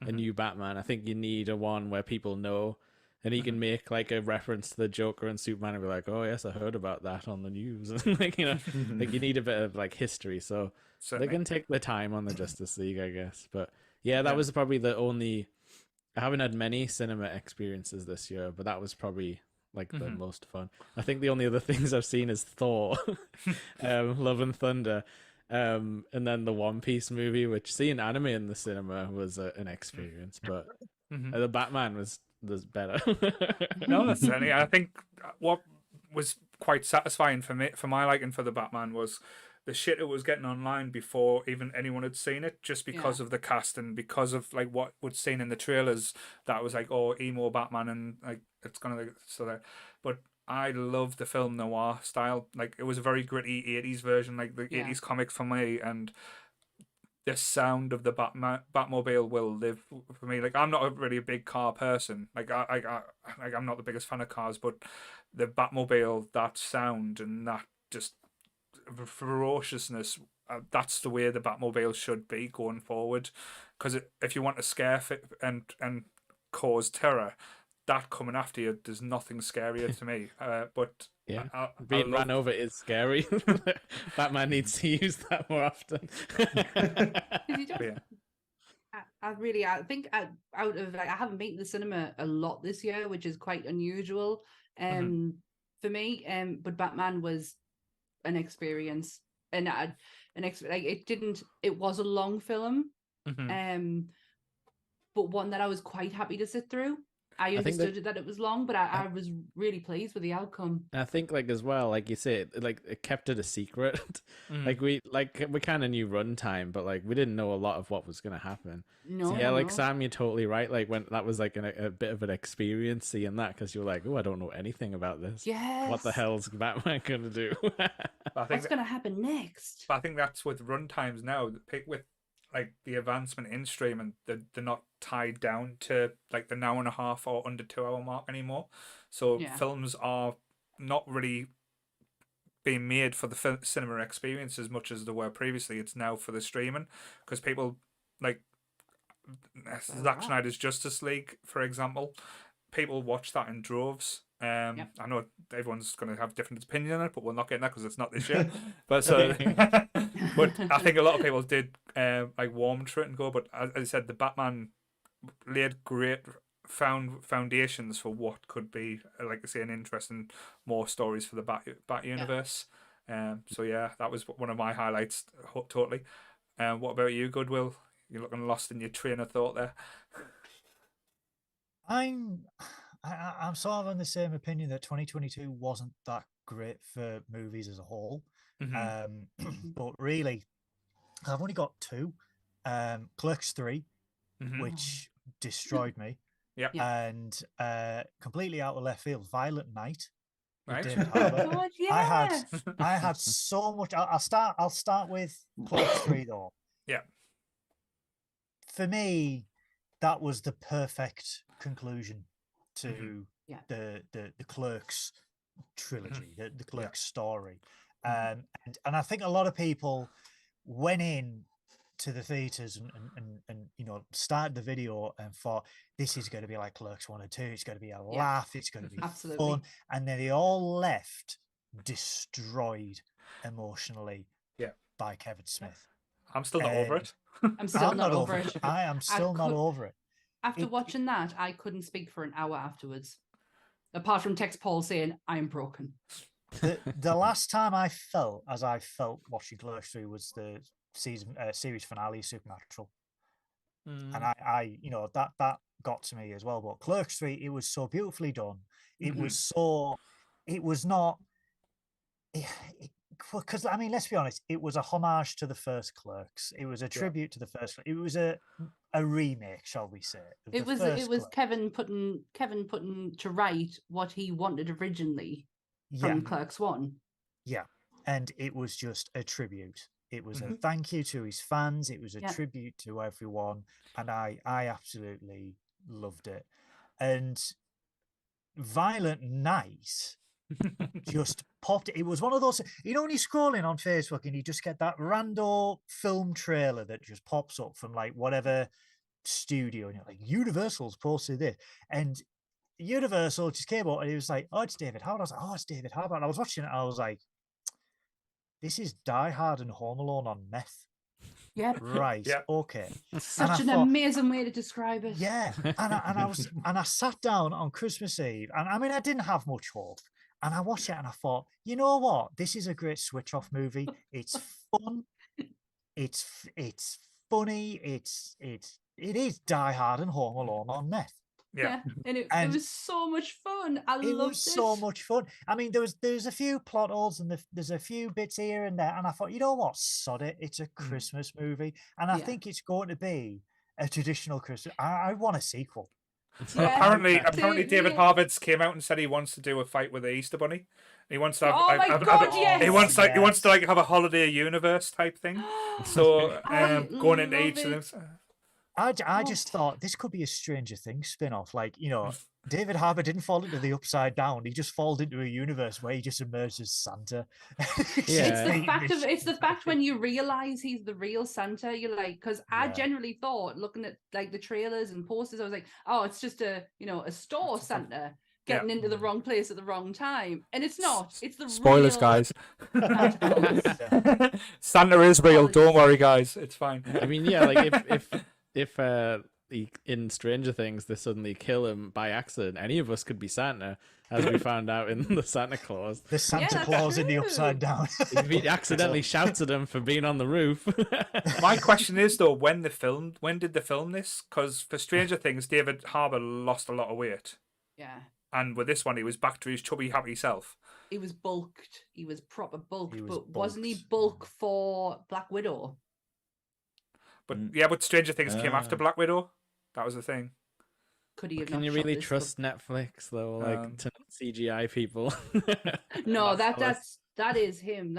new Batman. I think you need a one where people know, and he can make like a reference to the Joker and Superman and be like, oh yes, I heard about that on the news. Like, you know, like you need a bit of like history. So they can take the time on the Justice League, I guess. But yeah, that was probably the only, I haven't had many cinema experiences this year, but that was probably like the most fun. I think the only other things I've seen is Thor, Love and Thunder, and then the One Piece movie, which seeing anime in the cinema was an experience, but the Batman was better. No, that's certainly. I think what was quite satisfying for me, for my liking for the Batman, was the shit it was getting online before even anyone had seen it, just because of the cast and because of like what was seen in the trailers. That was like, oh, emo Batman, and like it's gonna like, so that. But I love the film noir style. Like it was a very gritty 80s version, like the 80s comic for me, and the sound of the Batmobile will live for me. Like I'm not really a big car person. Like I'm not the biggest fan of cars, but the Batmobile, that sound and that just ferociousness, that's the way the Batmobile should be going forward. Because if you want to scare and cause terror, that coming after you, there's nothing scarier to me. But Yeah, I being love- ran over is scary. Batman needs to use that more often. 'Cause you don't- Yeah. I think out of like I haven't been to the cinema a lot this year, which is quite unusual for me. But Batman was an experience, and it was a long film, but one that I was quite happy to sit through. I understood that it was long, but I was really pleased with the outcome. I think like as well, like you say, like it kept it a secret. Like we kind of knew runtime, but like we didn't know a lot of what was gonna happen. No, So, yeah, like no. Sam, you're totally right. Like when that was like a bit of an experience seeing that, because you're like, oh, I don't know anything about this. Yes. What the hell's Batman gonna do? I think What's going to happen next? But I think that's with runtimes now. With like the advancement in streaming, they're not tied down to like the 1.5 or under 2 hour mark anymore. So Yeah. films are not really being made for the cinema experience as much as they were previously. It's now for the streaming, because people like Zack Snyder's Justice League, for example. People watch that in droves. I know everyone's going to have different opinion on it, but we're not getting that because it's not this year. But but I think a lot of people did like warm to it and go. But as I said, the Batman laid great foundations for what could be, like I say, an interesting more stories for the Bat universe. So yeah, that was one of my highlights. Totally. What about you, Goodwill? You're looking lost in your train of thought there. I'm sort of on the same opinion that 2022 wasn't that great for movies as a whole. But really, I've only got two. Clerks 3, which destroyed me. Yep. And completely out of left field, Violent Night. with Right. David Harbour. God, yeah. I had so much. I'll start with Clerks 3 though. Yeah. For me, that was the perfect conclusion to the Clerks trilogy, the Clerks story. And I think a lot of people went in to the theaters and you know, started the video and thought this is going to be like Clerks 1 and 2. It's going to be a laugh. It's going to be fun. And then they all left destroyed emotionally by Kevin Smith. I'm still not over it. I'm still not over it. I am still not over it. After watching that, I couldn't speak for an hour afterwards. Apart from text Paul saying, I am broken. The last time I felt as I felt watching Clerks 3 was the series finale, Supernatural. And I you know, that got to me as well. But Clerks 3, it was so beautifully done. It was not, because I mean, let's be honest, it was a homage to the first Clerks. It was a tribute to the first. It was a remake, shall we say? It was Kevin putting to right what he wanted originally from Clerks 1. Yeah, and it was just a tribute. It was a thank you to his fans. It was a tribute to everyone, and I absolutely loved it. And Violent Night just popped. It was one of those, you know, when you're scrolling on Facebook and you just get that rando film trailer that just pops up from like whatever studio, and you're like, Universal's posted this, and Universal just came out and it was like, oh, it's David Harbour. I was like, oh, it's David Harbour. And I was watching it and I was like, this is Die Hard and Home Alone on meth. Yeah. Right. Yeah. Okay. Such an amazing way to describe it. Yeah. And I sat down on Christmas Eve, and I mean, I didn't have much hope. And I watched it and I thought, you know what? This is a great switch off movie. It's fun. It's funny. It is Die Hard and Home Alone on meth. Yeah. And it was so much fun. I loved it. It was so much fun. I mean, there's a few plot holes and there's a few bits here and there. And I thought, you know what? Sod it. It's a Christmas movie. And I think it's going to be a traditional Christmas. I want a sequel. Well, apparently David Harbour's came out and said he wants to do a fight with the Easter Bunny. He wants to have, he wants to like have a holiday universe type thing. So going into each of them. I just thought this could be a Stranger Things spin-off. Like, you know, David Harbour didn't fall into the upside down. He just falls into a universe where he just emerges as Santa. It's the fact when you realize he's the real Santa, you're like, because I generally thought, looking at like the trailers and posters, I was like, oh, it's just a store Santa. getting into the wrong place at the wrong time. And it's not. It's the Spoilers, real guys. Santa Claus. Santa is real. Apologies. Don't worry, guys. It's fine. I mean, yeah, like if in Stranger Things they suddenly kill him by accident, any of us could be Santa, as we found out in the Santa Claus. The Santa that's Claus in the true. Upside Down. If he accidentally shouts at him for being on the roof. My question is though, when did they film this? Because for Stranger Things, David Harbour lost a lot of weight, Yeah. and with this one, he was back to his chubby, happy self. He was bulked. He was proper bulked. He was but wasn't he bulked. bulk for Black Widow? But yeah, but Stranger Things came after Ah. Black Widow. That was the thing. Could he have Can not you shot really this trust Netflix though, like to not CGI people? No, That's- that is him.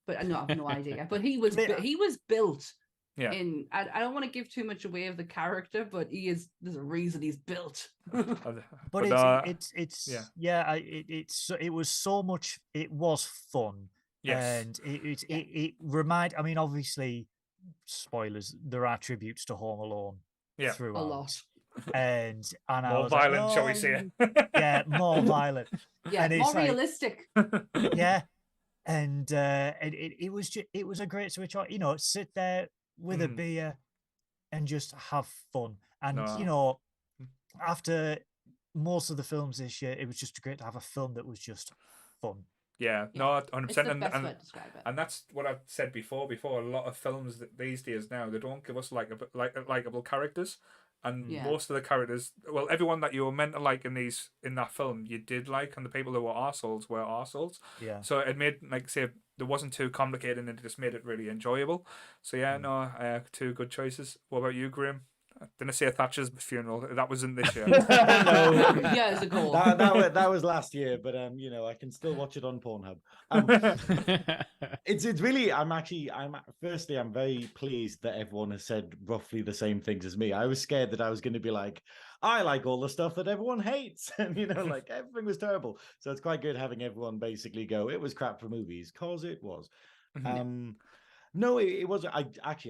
But no, I have no idea. But he was They- he was built Yeah. in. I don't want to give too much away of the character, but he is. There's a reason he's built. But it was so much. It was fun, yes. and it remind. I mean, obviously, spoilers. There are tributes to Home Alone Yeah. throughout, A lot. and I More was like, violent, shall we say? "Oh, yeah, more violent. Yeah, And it's more like- realistic. Yeah, and it was it was a great switch on. You know, sit there with a Mm. beer and just have fun. And No. you know, after most of the films this year, it was just great to have a film that was just fun. Yeah, Yeah. no, It's 100%. the best way And to describe it. that's what I've said before. A lot of films these days now, they don't give us likable characters, and Yeah. most of the characters, well, everyone that you were meant to like in that film, you did like, and the people who were arseholes were arseholes. Yeah. So it made, like, say, it wasn't too complicated, and it just made it really enjoyable. So yeah, no, two good choices. What about you, Graham? I didn't say Thatcher's funeral. That wasn't this year. No. Yeah, it's a goal. That was last year, but you know, I can still watch it on Pornhub. It's really I'm very pleased that everyone has said roughly the same things as me. I was scared that I was going to be like, I like all the stuff that everyone hates, and you know, like everything was terrible. So it's quite good having everyone basically go, it was crap for movies, cause it was. No, it wasn't. I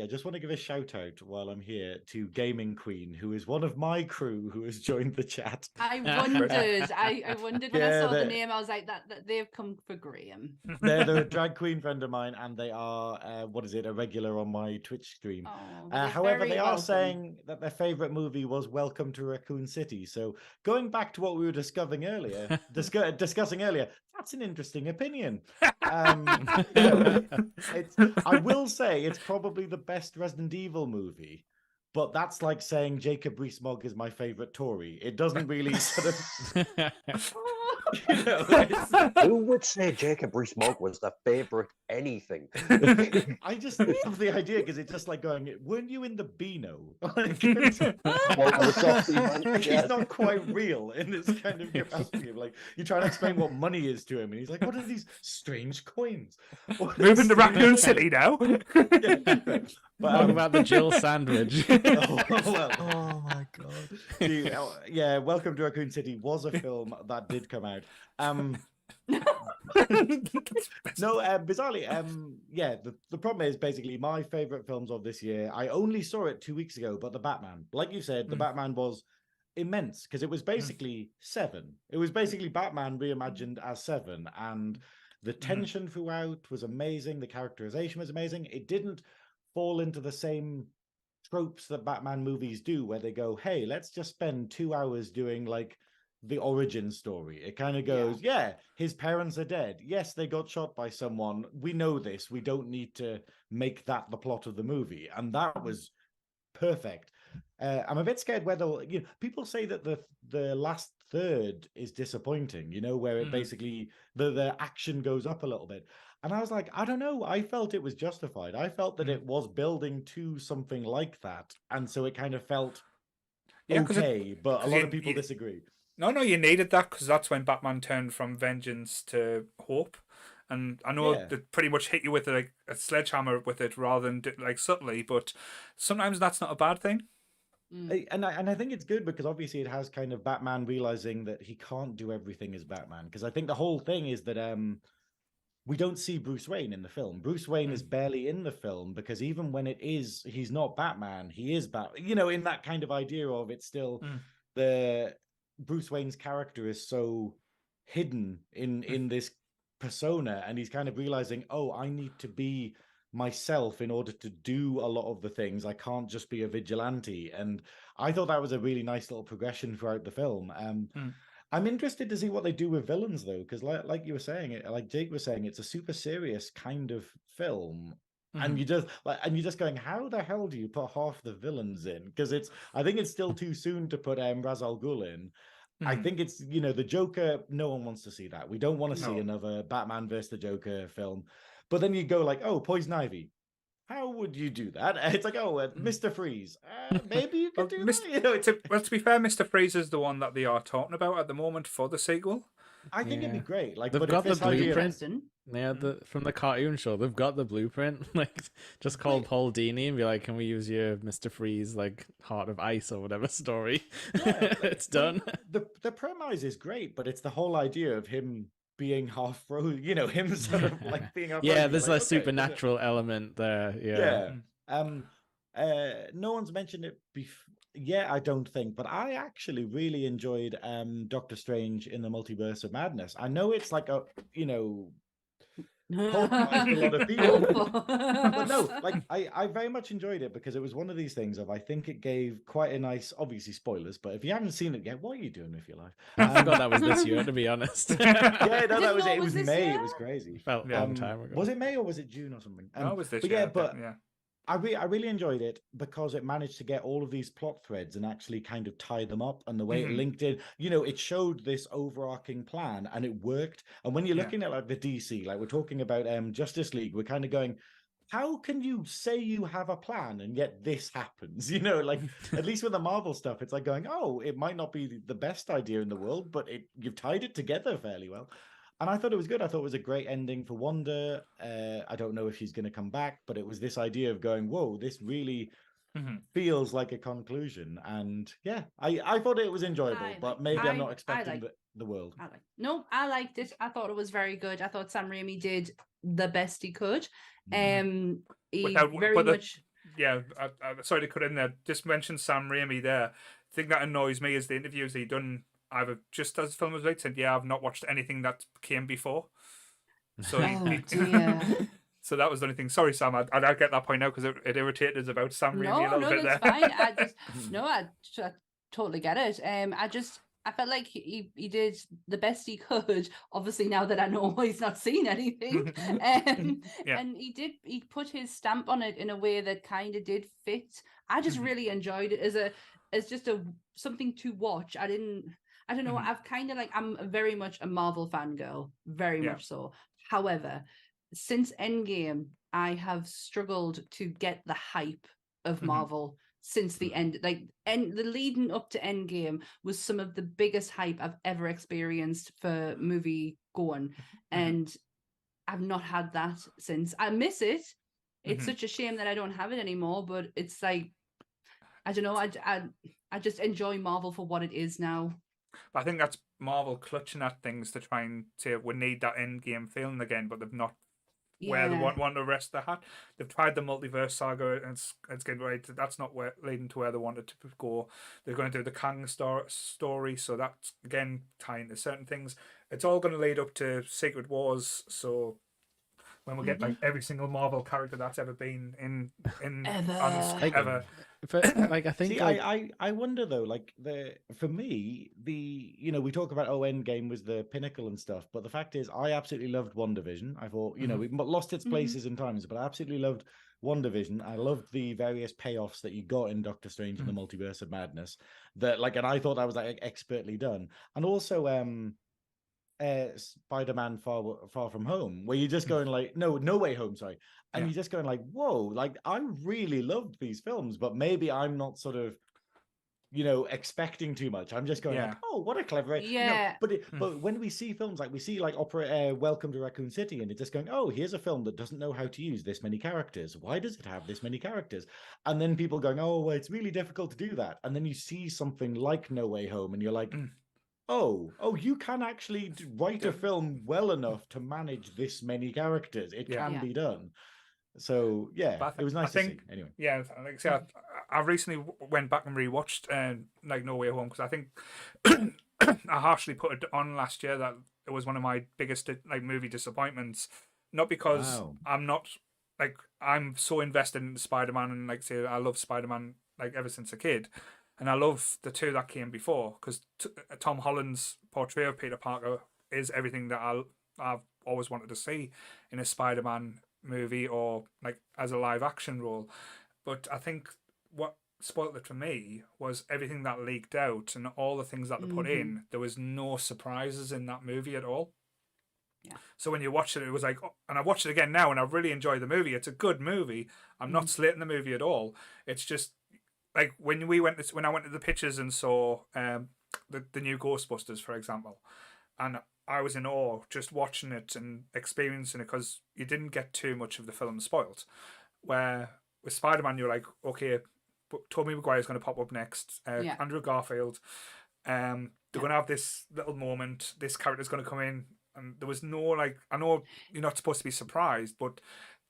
just want to give a shout out while I'm here to Gaming Queen, who is one of my crew who has joined the chat. I wondered. I wondered when I Yeah, saw the they- name. I was like, that they've come for Graham. They're a drag queen friend of mine, and they are a regular on my Twitch stream. Oh, they're However, very they are welcome. saying that their favorite movie was Welcome to Raccoon City. So going back to what we were discussing earlier, that's an interesting opinion. I will say it's probably the best Resident Evil movie, but that's like saying Jacob Rees-Mogg is my favorite Tory. It doesn't really sort of. You know, Who would say Jacob Rees-Mogg was their favourite anything? I just love the idea because it's just like going, weren't you in the Beano? Like, he's not quite real in this kind of capacity of like, you're trying to explain what money is to him, and he's like, what are these strange coins? Moving to Raccoon City now. But, What about the Jill sandwich? oh, well, Oh my god. see, yeah, Welcome to Raccoon City was a film that did come out. No, bizarrely, yeah, the problem is basically my favorite films of this year. I only saw it 2 weeks ago, but the Batman, like you said, the Batman was immense because it was basically Seven. It was basically Batman reimagined as Seven, and the tension throughout was amazing. The characterization was amazing. It didn't fall into the same tropes that Batman movies do, where they go, "Hey, let's just spend 2 hours doing like the origin story." It kind of goes, yeah, his parents are dead. Yes, they got shot by someone. We know this. We don't need to make that the plot of the movie. And that was perfect. I'm a bit scared whether, you know, people say that the last third is disappointing, you know, where it basically the action goes up a little bit. And I was like, I don't know. I felt it was justified. I felt that it was building to something like that. And so it kind of felt okay, but a lot of people disagree. No, you needed that because that's when Batman turned from vengeance to hope. And I know they pretty much hit you with like a sledgehammer with it rather than like subtly, but sometimes that's not a bad thing. And I think it's good because obviously it has kind of Batman realizing that he can't do everything as Batman. Because I think the whole thing is that we don't see Bruce Wayne in the film. Bruce Wayne is barely in the film because even when he's not Batman, he is Batman. You know, in that kind of idea of it's still Bruce Wayne's character is so hidden in this persona, and he's kind of realizing, oh, I need to be myself in order to do a lot of the things. I can't just be a vigilante. And I thought that was a really nice little progression throughout the film. I'm interested to see what they do with villains, though, because like you were saying, like Jake was saying, it's a super serious kind of film. And you're just going, how the hell do you put half the villains in? Because I think it's still too soon to put Ra's al Ghul in. I think it's, the Joker, no one wants to see that. We don't want to see another Batman versus the Joker film. But then you go like, oh, Poison Ivy. How would you do that? It's like, oh, Mr. Freeze. Maybe you could do that. Well, to be fair, Mr. Freeze is the one that they are talking about at the moment for the sequel. I think it'd be great. Like, they've but got the blueprint. Idea... Yeah, from the cartoon show, they've got the blueprint. Like, just call Paul Dini and be like, "Can we use your Mr. Freeze, like Heart of Ice or whatever story?" Yeah, it's done. The premise is great, but it's the whole idea of him being half frozen. Him sort of like being half. Yeah, there's a supernatural element there. Yeah. No one's mentioned it before. Yeah, I don't think, but I actually really enjoyed Doctor Strange in the Multiverse of Madness. I know it's like a polarized a lot of people, but no, like I very much enjoyed it because it was one of these things of I think it gave quite a nice, obviously spoilers, but if you haven't seen it yet, what are you doing with your life? I forgot that was this year, to be honest. Yeah, no, that was it. It was May. Year? It was crazy. Felt a long time ago. Was it May or was it June or something? No, it was this year. Yeah, but I really enjoyed it because it managed to get all of these plot threads and actually kind of tie them up, and the way it linked in, it showed this overarching plan and it worked. And when you're looking at like the DC, like we're talking about Justice League, we're kind of going, how can you say you have a plan and yet this happens? Like at least with the Marvel stuff, it's like going, oh, it might not be the best idea in the world, but you've tied it together fairly well. And I thought it was good. I thought it was a great ending for Wanda. I don't know if she's going to come back, but it was this idea of going, whoa, this really feels like a conclusion. And yeah, I thought it was enjoyable, but maybe I'm not expecting the world. I liked it. I thought it was very good. I thought Sam Raimi did the best he could. Sorry to cut in there. Just mention Sam Raimi there. The thing that annoys me is the interviews he done either just as the film was released, said, I've not watched anything that came before. So so that was the only thing. Sorry, Sam, I get that point now because it irritated us about Sam Raimi a little bit there. I totally get it. I felt like he did the best he could. Obviously, now that I know he's not seen anything, and he put his stamp on it in a way that kind of did fit. I just really enjoyed it as just something to watch. I don't know. I've kind of I'm very much a Marvel fangirl, very much so. However, since Endgame, I have struggled to get the hype of Marvel since the end. The leading up to Endgame was some of the biggest hype I've ever experienced for movie going, and I've not had that since. I miss it. It's such a shame that I don't have it anymore. But it's like, I don't know. I just enjoy Marvel for what it is now. I think that's Marvel clutching at things to try and say we need that Endgame feeling again, but they've not where they want to rest their hat. They've tried the multiverse saga and it's getting right. That's not leading to where they wanted to go. They're going to do the Kang story, so that's again tying to certain things. It's all going to lead up to Secret Wars. So when we get every single Marvel character that's ever been in ever. I think See, I wonder though, for me, we talk about Endgame was the pinnacle and stuff, but the fact is I absolutely loved WandaVision. I thought, we've lost its places in times, but I absolutely loved WandaVision. I loved the various payoffs that you got in Doctor Strange and the Multiverse of Madness. And I thought that was expertly done. And also Spider-Man Far From Home, where you're just going No Way Home, sorry. And you're just going whoa, I really loved these films, but maybe I'm not sort of, expecting too much. I'm just going oh, what a clever... Yeah. But when we see films we see Opera Welcome to Raccoon City, and it's just going, oh, here's a film that doesn't know how to use this many characters. Why does it have this many characters? And then people going, oh, well, it's really difficult to do that. And then you see something like No Way Home, and you're like... Oh, you can actually write a film well enough to manage this many characters. It can be done. So, it was nice to see. Anyway. Yeah, like I said, I recently went back and rewatched No Way Home because I think I harshly put it on last year that it was one of my biggest like movie disappointments. Not because Wow. I'm not like I'm so invested in Spider-Man and like say I love Spider-Man like ever since a kid, and I love the two that came before because Tom Holland's portrayal of Peter Parker is everything that I've always wanted to see in a Spider-Man movie or like as a live action role. But I think what spoiled it for me was everything that leaked out and all the things that they put in. There was no surprises in that movie at all. Yeah. So when you watch it, it was like, and I watched it again now, and I really enjoyed the movie. It's a good movie. I'm not slating the movie at all. It's just like when I went to the pictures and saw the new Ghostbusters, for example, and I was in awe just watching it and experiencing it because you didn't get too much of the film spoiled. Where with Spider-Man, you're like, okay, Tobey Maguire's going to pop up next. Andrew Garfield. They're going to have this little moment. This character's going to come in. And there was no like, I know you're not supposed to be surprised, but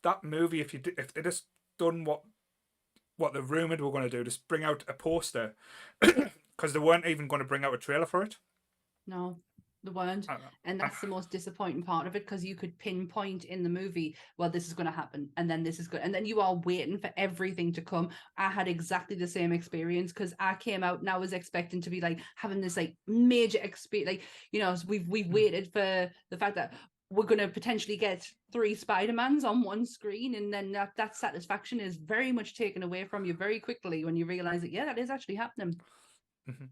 that movie, if they just done what the rumored were going to do, just bring out a poster, because they weren't even going to bring out a trailer for it. No, they weren't, and that's the most disappointing part of it because you could pinpoint in the movie, well, this is going to happen, and then this is good, and then you are waiting for everything to come. I had exactly the same experience because I came out and I was expecting to be like having this like major experience, like we've waited for the fact that we're going to potentially get 3 Spider-Mans on one screen, and then that satisfaction is very much taken away from you very quickly when you realize that that is actually happening.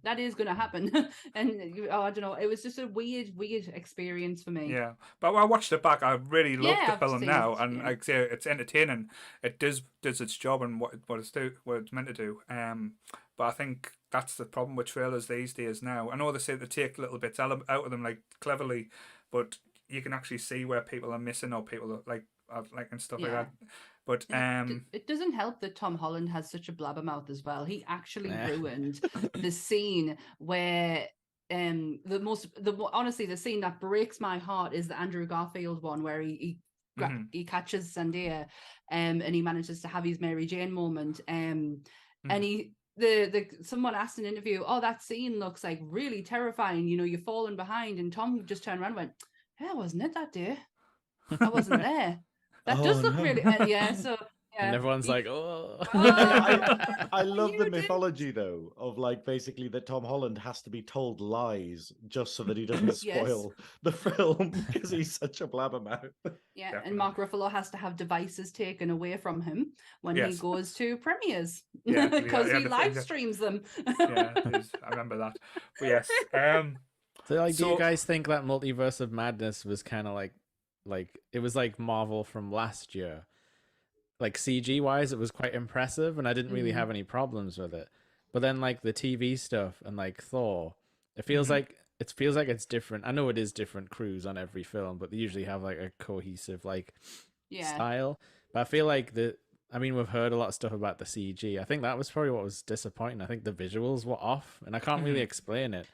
That is going to happen. And I don't know, it was just a weird experience for me. Yeah, but when I watched it back, I really love the I've film seen now, it, and like I say, it's entertaining. It does its job and what it's meant to do. But I think that's the problem with trailers these days now. I know they say they take little bits out of them like cleverly, but you can actually see where people are missing or people are like and stuff like that. But it doesn't help that Tom Holland has such a blabbermouth as well. He actually ruined the scene where honestly the scene that breaks my heart is the Andrew Garfield one where he catches Zendaya and he manages to have his Mary Jane moment and he someone asked in an interview, oh, that scene looks like really terrifying, you're falling behind, and Tom just turned around and went, yeah, wasn't it that day? I wasn't there. That does look really so and everyone's like, oh. I love the mythology though of like basically that Tom Holland has to be told lies just so that he doesn't spoil the film because he's such a blabbermouth. And Mark Ruffalo has to have devices taken away from him when he goes to premieres because he live streams them. I remember that. But yes. So do you guys think that Multiverse of Madness was kind of like it was like Marvel from last year? Like CG wise, it was quite impressive, and I didn't really have any problems with it. But then like the TV stuff and like Thor, it feels like it's different. I know it is different crews on every film, but they usually have like a cohesive style. But I feel like we've heard a lot of stuff about the CG. I think that was probably what was disappointing. I think the visuals were off, and I can't really explain it.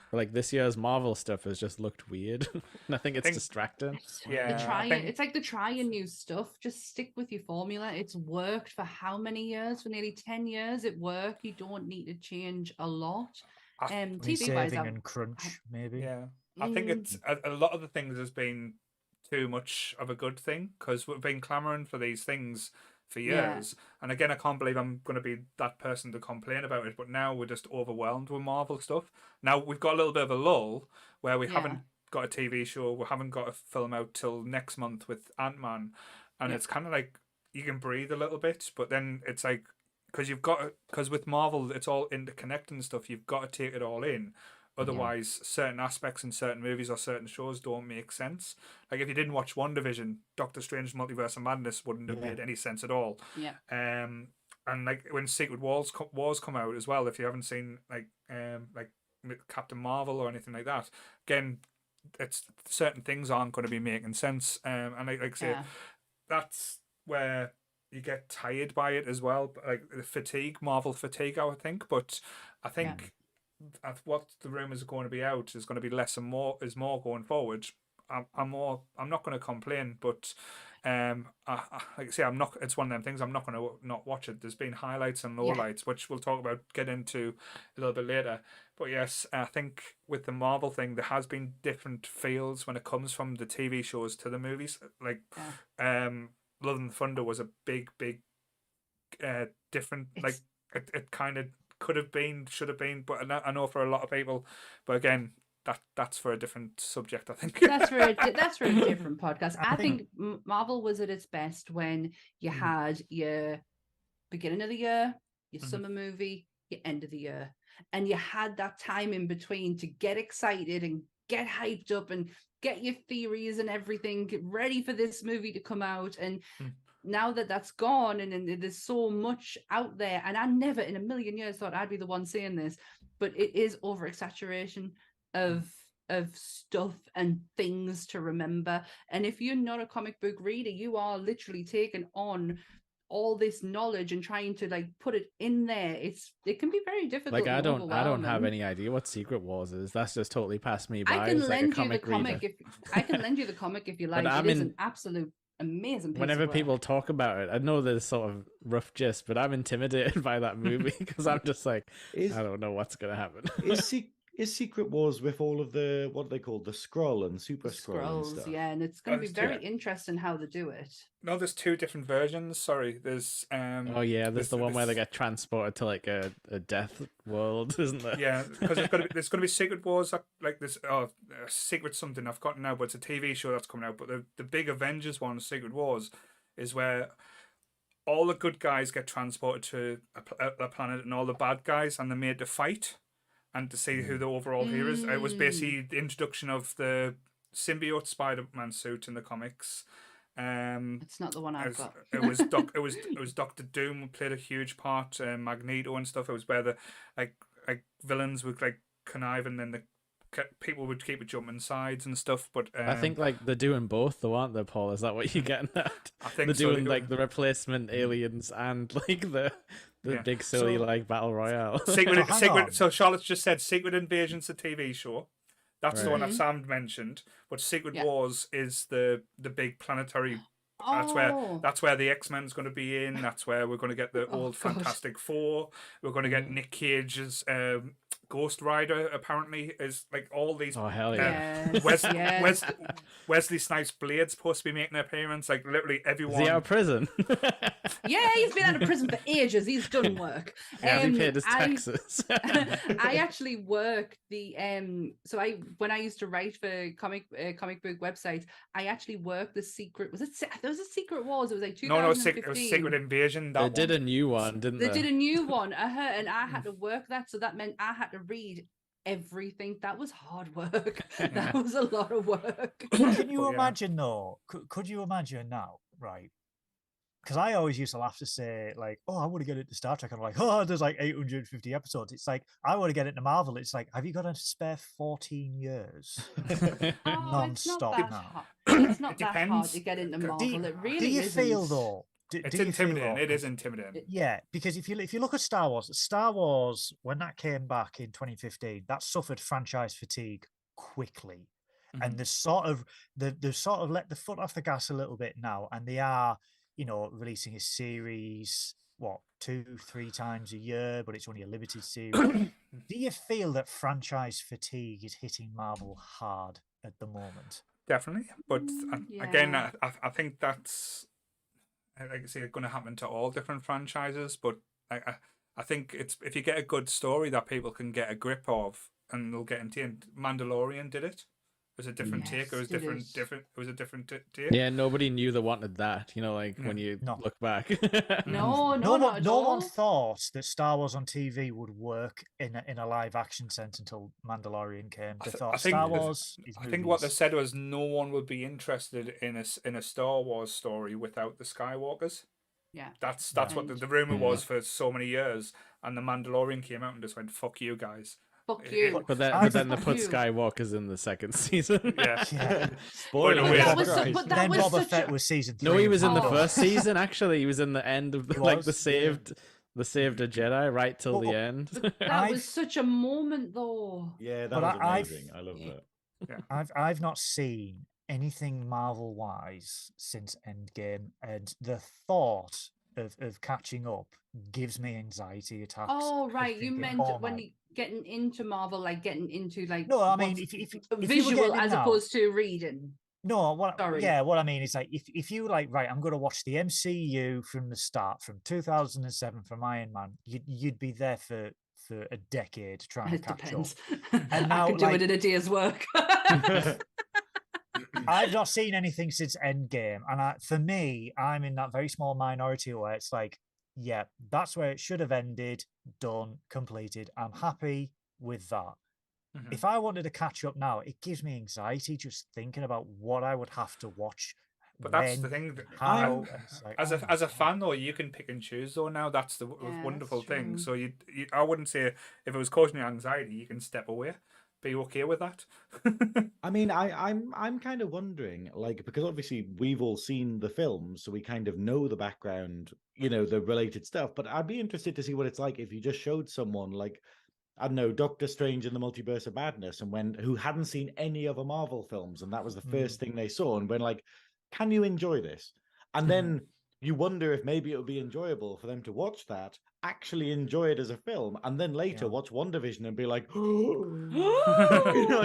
But like this year's Marvel stuff has just looked weird, and I think it's distracting. It's like the trying new stuff. Just stick with your formula. It's worked for how many years? For nearly 10 years, it worked. You don't need to change a lot. TV wise, and crunch maybe. Yeah, I think it's a lot of the things has been too much of a good thing because we've been clamoring for these things for years. And again, I can't believe I'm going to be that person to complain about it, but now we're just overwhelmed with Marvel stuff. Now we've got a little bit of a lull where we haven't got a TV show, we haven't got a film out till next month with Ant-Man, and it's kind of like you can breathe a little bit, but then it's like because with Marvel it's all interconnected and stuff, you've got to take it all in. Otherwise, certain aspects in certain movies or certain shows don't make sense. Like if you didn't watch WandaVision, Doctor Strange Multiverse of Madness wouldn't have made any sense at all. And like when Secret Wars come out as well, if you haven't seen like Captain Marvel or anything like that, again, it's certain things aren't going to be making sense. And like I say, that's where you get tired by it as well. Like the Marvel fatigue, I would think. But I think. What the rumors are going to be out is going to be less and more going forward. I'm not going to complain, but like I say, I'm not. It's one of them things. I'm not going to not watch it. There's been highlights and lowlights, which we'll get into a little bit later. But yes, I think with the Marvel thing, there has been different feels when it comes from the TV shows to the movies. Like, Love and Thunder was a big, different. Like, it kind of could have been, should have been, but I know for a lot of people. But again, that's for a different subject, I think. That's for a different podcast. I think Marvel was at its best when you had your beginning of the year, your summer movie, your end of the year, and you had that time in between to get excited and get hyped up and get your theories and everything, get ready for this movie to come out. And now that that's gone, and there's so much out there, and I never in a million years thought I'd be the one saying this, but it is over exaggeration of stuff and things to remember. And if you're not a comic book reader, you are literally taking on all this knowledge and trying to like put it in there. It can be very difficult. Like I don't have any idea what Secret Wars is. That's just totally passed me by. I can as, lend like, a you the comic reader. I can lend you the comic if you like. It is an absolute amazing piece Whenever of work. people talk about it, I know there's sort of rough gist, but I'm intimidated by that movie because I'm just like, I don't know what's gonna happen. Is Secret Wars with all of the, what are they called, the Skrull and Super Skrull and Skrulls, stuff? yeah, and it's going to be very interesting how they do it. No, there's two different versions. Sorry, there's oh yeah, there's the one where they get transported to like a death world, isn't there? Yeah, because there's going to be Secret Wars, like this Secret something I've forgotten now, but it's a TV show that's coming out. But the big Avengers one, Secret Wars, is where all the good guys get transported to a planet, and all the bad guys, and they're made to fight and to see who the overall hero is. It was basically the introduction of the symbiote Spider-Man suit in the comics. It's not the one I've got. It was Doctor Doom who played a huge part, Magneto and stuff. It was where the like villains would like connive, and then the people would keep it jumping sides and stuff. But I think like they're doing both, though, aren't they, Paul? Is that what you're getting at? I think they're so. doing like the replacement aliens and like the big silly like battle royale. So Charlotte's just said Secret Invasion's the TV show. That's the one that Sam mentioned. But Secret Wars is the big planetary. That's where the X-Men's going to be in. That's where we're going to get the old Fantastic Four. We're going to get Nick Cage's Ghost Rider. Apparently, is like all these. Oh hell yeah! Wesley Snipes' Blade's supposed to be making an appearance. Like literally everyone. Is he out of prison? Yeah, he's been out of prison for ages. He's done work. Yeah, he paid his taxes. I actually work the when I used to write for comic book websites, I actually worked the Secret. There was a Secret Wars. It was like 2015. No, it was Secret Invasion. They did a new one, didn't they? They did a new one. And I had to work that, so that meant I had to read everything. That was hard work. That was a lot of work. Can you imagine though? Could you imagine now, right? Because I always used to laugh to say, like, oh, I want to get into Star Trek. And I'm like, oh, there's like 850 episodes. It's like, I want to get into Marvel. It's like, have you got a spare 14 years non-stop now? It's not that hard to get into Marvel. It really do you isn't. feel, though? It's intimidating. It is intimidating. Yeah, because if you look at Star Wars, when that came back in 2015, that suffered franchise fatigue quickly. And they've sort of let the foot off the gas a little bit now, and they are, releasing a series, 2-3 times a year, but it's only a limited series. Do you feel that franchise fatigue is hitting Marvel hard at the moment? Definitely, but again, I think that's, like I say, going to happen to all different franchises. But I think it's, if you get a good story that people can get a grip of, and they'll get into it. Mandalorian did it. It was a different take. It was different. It was a different take. Yeah, nobody knew they wanted that. When you look back. No one thought that Star Wars on TV would work in a live action sense until Mandalorian came. They thought Star Wars. I think what they said was no one would be interested in a Star Wars story without the Skywalkers. Yeah, that's what the rumor was for so many years, and the Mandalorian came out and just went, "Fuck you guys." Fuck you. But then they put Skywalkers in the second season. Yeah. Spoiler. Then Boba Fett was season 3. No, he was in the first season. Actually, he was in the end of the saved a Jedi right till the end. That was such a moment, though. Yeah, that was amazing. I love that. Yeah. I've not seen anything Marvel wise since Endgame, and the thought of catching up gives me anxiety attacks. Oh of right, you thinking, meant "Oh when my-" you getting into Marvel, like getting into like No, I mean, what's if you were visual getting in as now, opposed to reading. no, what Sorry. what I mean is like if you like, right, I'm going to watch the MCU from the start, from 2007 from Iron Man, you'd be there for a decade trying to It catch depends. up. And I now, could do like, it in a day's work. I've not seen anything since Endgame, and for me, I'm in that very small minority where it's like, yeah, that's where it should have ended, done, completed. I'm happy with that. If I wanted to catch up now, it gives me anxiety just thinking about what I would have to watch. But that's the thing. How, like, as a fan, though, you can pick and choose. Though now, that's the wonderful thing. true. So you, I wouldn't say if it was causing you anxiety, you can step away. Be okay with that. I mean, I'm kind of wondering, like, because obviously we've all seen the films, so we kind of know the background, the related stuff. But I'd be interested to see what it's like if you just showed someone, like, I don't know, Doctor Strange in the Multiverse of Madness, and who hadn't seen any other Marvel films, and that was the first thing they saw, and when like, can you enjoy this? And then you wonder if maybe it would be enjoyable for them to watch that, actually enjoy it as a film, and then later watch WandaVision and be like, and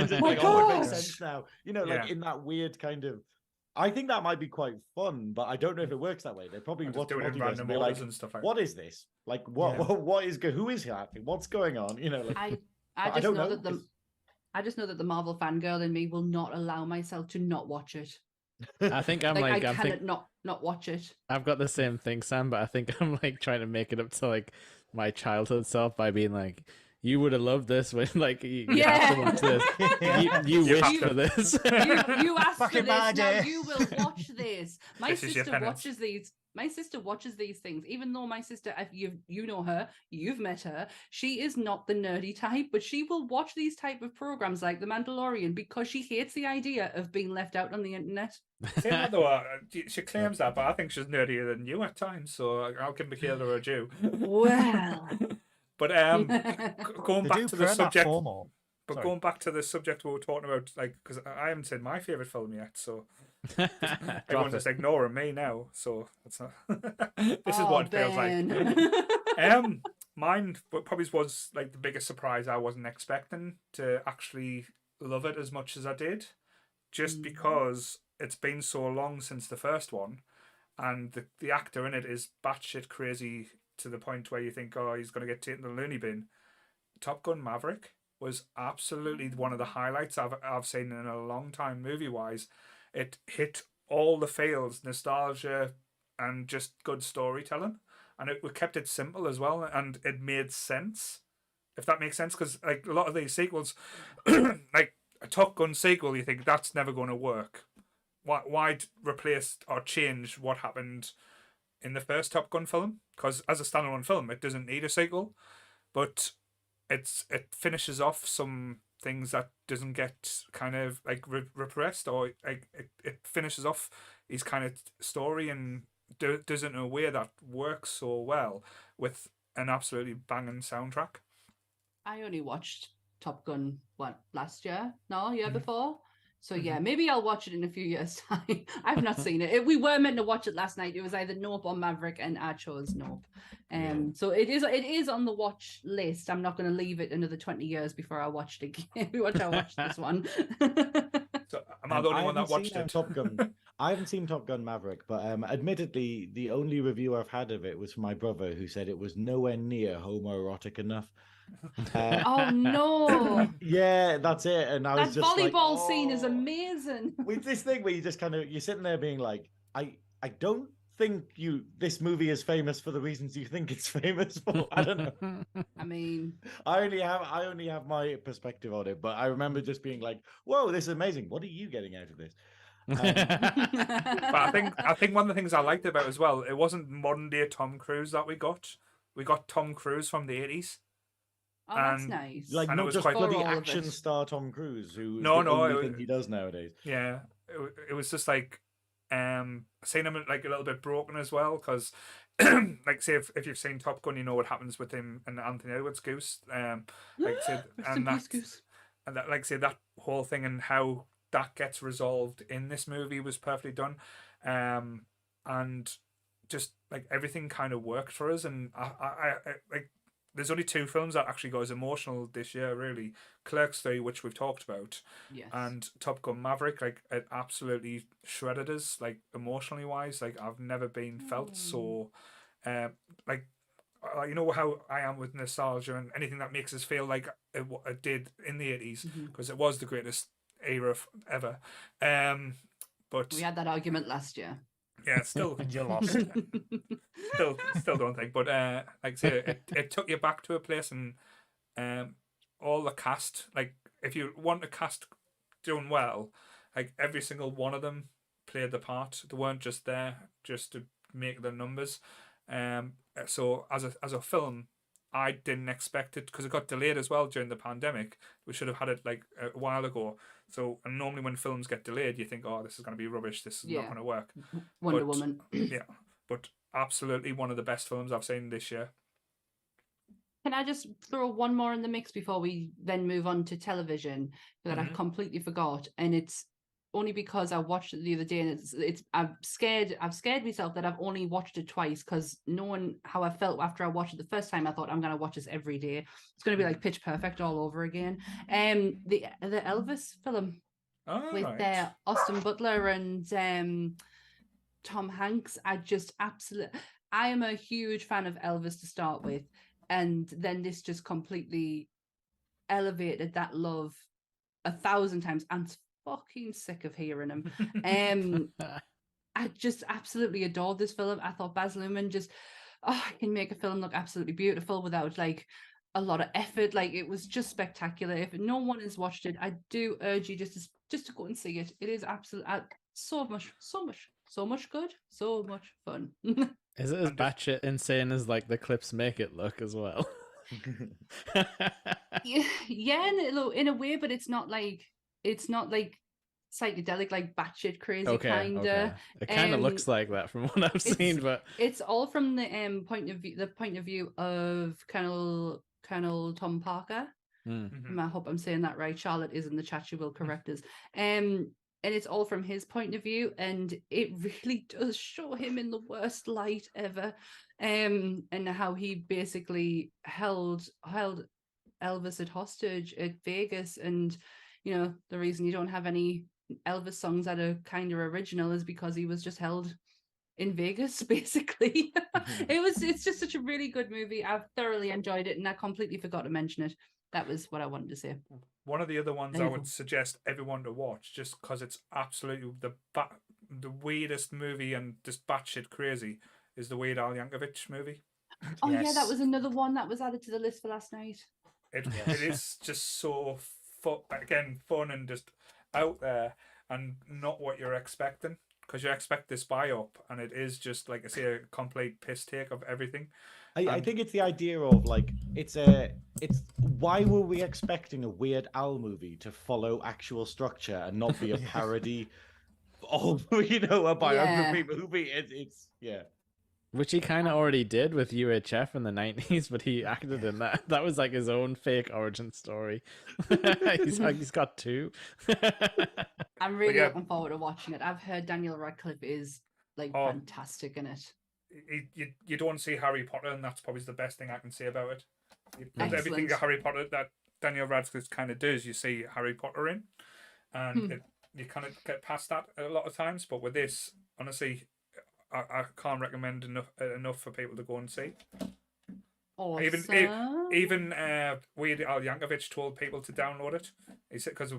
just My like, oh, it makes gosh. sense now. Like in that weird kind of. I think that might be quite fun, but I don't know if it works that way. They probably Just watch do it in Multiverse random and be orders like, and stuff like what is this? Like, what is who is happening? What's going on? Like, I I just don't know know, that the Marvel fangirl in me will not allow myself to not watch it. I think I'm Like, like, I cannot not watch it. I've got the same thing, Sam, but I think I'm like trying to make it up to like my childhood self by being like, you would have loved this when like you have to watch this. You wished for this. You asked Back for in my this, now day. you will watch this. My This is your sister penance. watches these. My sister watches these things, even though my sister, if you know her, you've met her. She is not the nerdy type, but she will watch these type of programs like The Mandalorian because she hates the idea of being left out on the internet. Saying that though, she claims that, but I think she's nerdier than you at times. So I'll give Michaela her due. Well, but going They back do to the print that subject. formal. But Sorry. going back to the subject we were talking about, like, because I haven't said my favorite film yet, so everyone's just ignoring me now. So it's not. This is what it feels like. Mine probably was like the biggest surprise. I wasn't expecting to actually love it as much as I did, just because it's been so long since the first one, and the actor in it is batshit crazy to the point where you think, oh, he's going to get taken to the loony bin. Top Gun Maverick was absolutely one of the highlights I've seen in a long time movie wise. It hit all the feels, nostalgia and just good storytelling, and it kept it simple as well, and it made sense, if that makes sense, because like a lot of these sequels, like a Top Gun sequel, you think that's never going to work. Why replace or change what happened in the first Top Gun film? Because as a standalone film, it doesn't need a sequel, but it finishes off some things that doesn't get kind of like repressed, or like it finishes off his kind of story and does it in a way that works so well with an absolutely banging soundtrack. I only watched Top Gun last year? No, year before. So yeah, maybe I'll watch it in a few years' time. I've not seen it. We were meant to watch it last night. It was either Nope or Maverick, and I chose Nope. So it is on the watch list. I'm not going to leave it another 20 years before I watch it again. I watched this one. So am I the only one that watched it? Top Gun. I haven't seen Top Gun Maverick, but admittedly, the only review I've had of it was from my brother, who said it was nowhere near homoerotic enough. Oh no! Yeah, that's it. And I was that just volleyball like, scene is amazing. With this thing where you just you're sitting there being like, I don't think this movie is famous for the reasons you think it's famous for. I don't know. I mean, I only have my perspective on it, but I remember just being like, whoa, this is amazing. What are you getting out of this? But I think one of the things I liked about it as well, it wasn't modern day Tom Cruise that we got. We got Tom Cruise from the 80s. oh, that's nice. Like, And it not was just quite- bloody For all of action it. star Tom Cruise, who is No, the no, only thing he does nowadays. Yeah, it was just like seeing him like a little bit broken as well, because like say if you've seen Top Gun, you know what happens with him and Anthony Edwards Goose. Like say, and that like say that whole thing and how that gets resolved in this movie was perfectly done. And just like everything kind of worked for us, and I like. There's only 2 films that actually got as emotional this year, really. Clerks 3, which we've talked about, Yes. and Top Gun Maverick. Like, it absolutely shredded us, like, emotionally wise. Like, I've never been felt so, like, you know how I am with nostalgia and anything that makes us feel like it did in the 80s, because it was the greatest era ever. But We had that argument last year. yeah, it's still And you lost. still don't think, but like I say, it took you back to a place, and all the cast, like if you want a cast doing well, like every single one of them played the part. They weren't just there just to make the numbers. So as a film, I didn't expect it, because it got delayed as well during the pandemic. We should have had it like a while ago. So, and normally when films get delayed, you think, oh, this is going to be rubbish. This is not going to work. Wonder Woman. Yeah, but absolutely one of the best films I've seen this year. Can I just throw one more in the mix before we then move on to television that I completely forgot? And it's only because I watched it the other day, and I've scared myself that I've only watched it twice, because knowing how I felt after I watched it the first time, I thought I'm gonna watch this every day. It's gonna be like Pitch Perfect all over again. The Elvis film with Austin Butler and Tom Hanks. I am a huge fan of Elvis to start with, and then this just completely elevated that love 1,000 times. And fucking sick of hearing him. I just absolutely adored this film. I thought Baz Luhrmann can make a film look absolutely beautiful without like a lot of effort. Like, it was just spectacular. If no one has watched it, I do urge you just to go and see it. It is absolutely so much good, so much fun. Is it as batshit insane as like the clips make it look as well? yeah, in a way, but it's not like psychedelic, like batshit crazy kind of. Okay. It kind of looks like that from what I've seen, but it's all from the point of view of Colonel Tom Parker. I hope I'm saying that right. Charlotte is in the chat; she will correct us. And it's all from his point of view, and it really does show him in the worst light ever. And how he basically held Elvis at hostage at Vegas, and you know, the reason you don't have any Elvis songs that are kind of original is because he was just held in Vegas, basically. It's just such a really good movie. I've thoroughly enjoyed it, and I completely forgot to mention it. That was what I wanted to say. One of the other ones I would suggest everyone to watch, just because it's absolutely the weirdest movie and just batshit crazy, is the Weird Al Yankovic movie. Oh yeah, that was another one that was added to the list for last night. It is just so fun and just out there, and not what you're expecting, because you expect this buy-up, and it is just, like I say, a complete piss take of everything. I think it's the idea of like it's why were we expecting a Weird Al movie to follow actual structure and not be a parody of a biography movie? It's which he kind of already did with UHF in the 90s, but he acted in that. That was like his own fake origin story. he's got 2. I'm really looking forward to watching it. I've heard Daniel Radcliffe is like fantastic in it. You don't see Harry Potter, and that's probably the best thing I can say about it. Everything that Harry Potter that Daniel Radcliffe kind of does, you see Harry Potter in, and you kind of get past that a lot of times. But with this, honestly, I can't recommend enough for people to go and see. Awesome. Even Weird Al Yankovic told people to download it. He said, because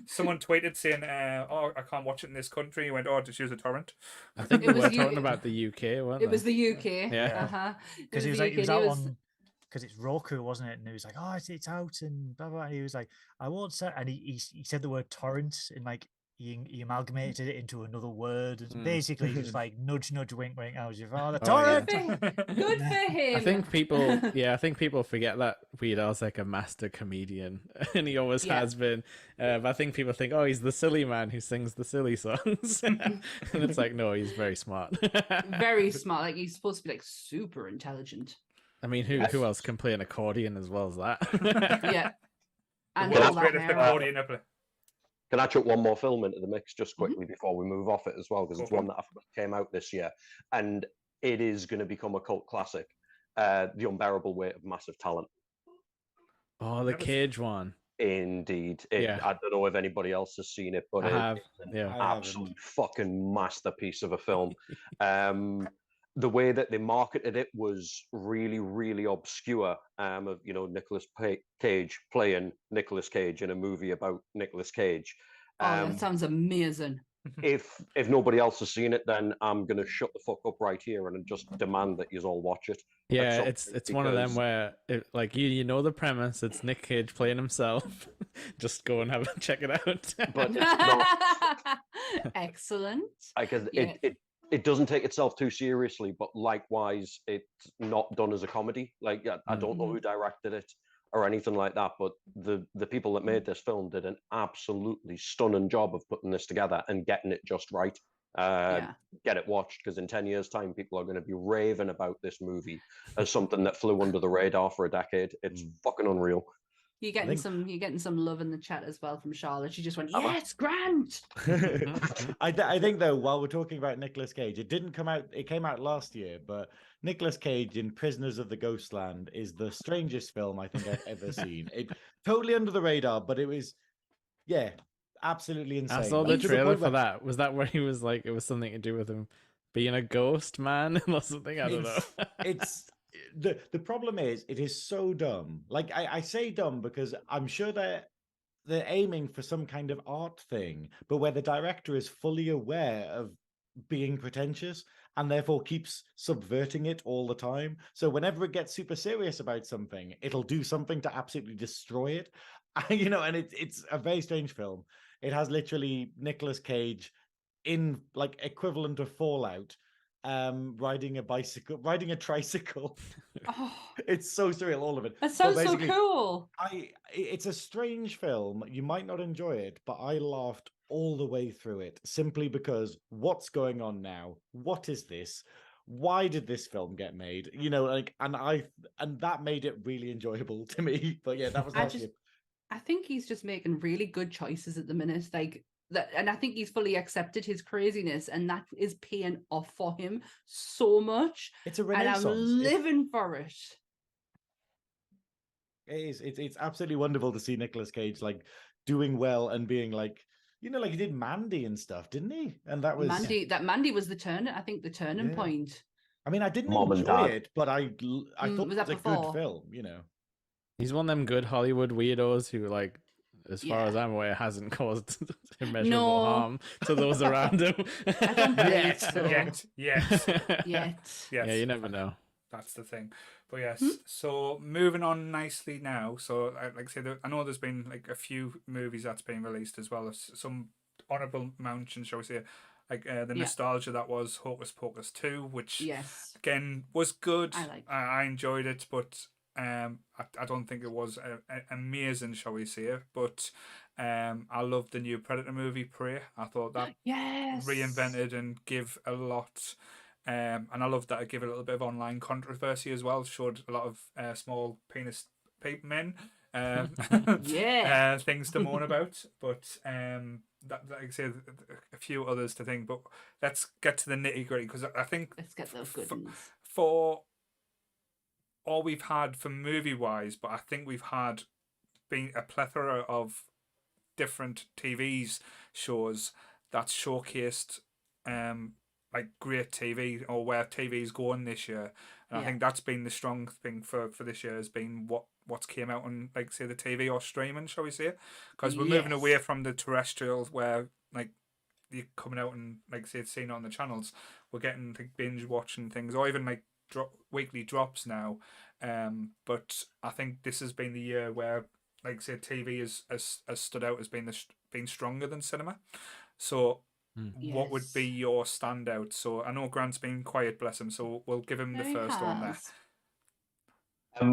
someone tweeted saying, "Oh, I can't watch it in this country." He went, "Oh, just use a torrent." I think we were talking about the UK, weren't it was the UK. Yeah. Because he was out on, because it's Roku, wasn't it? And he was like, "Oh, it's out," and blah blah. And he was like, "I won't say," and he said the word torrent, and like he amalgamated it into another word. And basically, just like nudge, nudge, wink, wink. How's your father? Torrent. Good for him. I think people forget that Weird Al's like a master comedian, and he always has been. But I think people think, oh, he's the silly man who sings the silly songs, and it's like, no, he's very smart. Very smart. Like, he's supposed to be like super intelligent. I mean, who else can play an accordion as well as that? Yeah. And the greatest accordion ever. Can I chuck one more film into the mix just quickly before we move off it as well? Because it's one that came out this year, and it is going to become a cult classic. The Unbearable Weight of Massive Talent. Oh, the Cage one. Indeed. Yeah. I don't know if anybody else has seen it, but it's an absolute fucking masterpiece of a film. The way that they marketed it was really, really obscure. Of Nicolas Cage playing Nicolas Cage in a movie about Nicolas Cage. That sounds amazing. If nobody else has seen it, then I'm gonna shut the fuck up right here and just demand that you all watch it. Yeah, it's one of them where you know the premise. It's Nick Cage playing himself. Just go and check it out. But it's not excellent. Because it doesn't take itself too seriously, but likewise, it's not done as a comedy. Like I don't know who directed it or anything like that, but the people that made this film did an absolutely stunning job of putting this together and getting it just right. Get it watched, because in 10 years' time, people are going to be raving about this movie as something that flew under the radar for a decade. It's fucking unreal. You're getting some love in the chat as well from Charlotte. She just went, "Yes, Grant." I think though, while we're talking about Nicolas Cage, it didn't come out. It came out last year, but Nicolas Cage in Prisoners of the Ghostland is the strangest film I think I've ever seen. It totally under the radar, but it was, absolutely insane. I saw the trailer for that. Was that where he was like, it was something to do with him being a ghost man or something? I don't know. It's. The problem is it is so dumb. Like I say dumb because I'm sure they're aiming for some kind of art thing, but where the director is fully aware of being pretentious and therefore keeps subverting it all the time. So whenever it gets super serious about something, it'll do something to absolutely destroy it. And it's a very strange film. It has literally Nicolas Cage in like equivalent of Fallout, riding a tricycle. It's so surreal, all of it. That sounds so cool. It's a strange film. You might not enjoy it, but I laughed all the way through it simply because what's going on now? What is this? Why did this film get made? And that made it really enjoyable to me. But yeah, that was last year. I think he's just making really good choices at the minute. Like that, and I think he's fully accepted his craziness, and that is paying off for him so much. It's a renaissance. And I'm living for it. It is. It's absolutely wonderful to see Nicolas Cage like doing well and being like, like he did Mandy and stuff, didn't he? And that was Mandy. That Mandy was the turning point. I mean, I didn't enjoy it, but I thought it was a before? good film. He's one of them good Hollywood weirdos who, like, as far as I'm aware, hasn't caused immeasurable harm to those around him. I don't believe so. Yet. Yeah, you never know. That's the thing. But yes, so moving on nicely now. So, like I said, I know there's been like a few movies that's been released as well as some honourable mentions, shall we say, like the nostalgia that was Hocus Pocus 2, which again was good. I enjoyed it, but I don't think it was amazing, shall we say. But I loved the new Predator movie, Prey. I thought that reinvented and give a lot. And I love that it gave a little bit of online controversy as well. Showed a lot of small penis men things to moan about. But that, like I said, a few others to think. But let's get to the nitty gritty, because I think let's get those good ones. For all we've had for movie wise, but I think we've had been a plethora of different TV shows that showcased like great TV, or where TV's going this year. And I think that's been the strong thing for this year, has been what's came out on, like, say, the TV or streaming, shall we say, because we're moving away from the terrestrial where like you're coming out and, like, say, seeing it on the channels. We're getting like binge watching things, or even like weekly drops now. But I think this has been the year where, like, say, TV has stood out as being stronger than cinema. So what would be your standout? So I know Grant's been quiet, bless him, so we'll give him the first one there.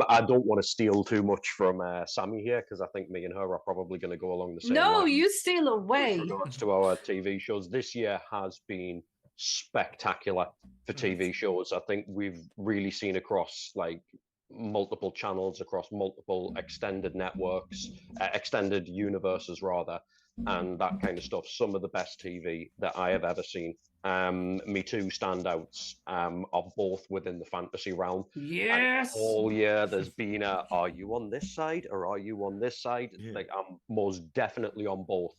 I don't want to steal too much from Sammy here, because I think me and her are probably going to go along the same No, line. you steal away. With regards to our TV shows, this year has been spectacular for TV shows. I think we've really seen across like multiple channels, across multiple extended networks, extended universes rather. and that kind of stuff, some of the best TV that I have ever seen. Me two standouts are both within the fantasy realm. Yes. All year there's been are you on this side or are you on this side? Yeah. Like I'm most definitely on both.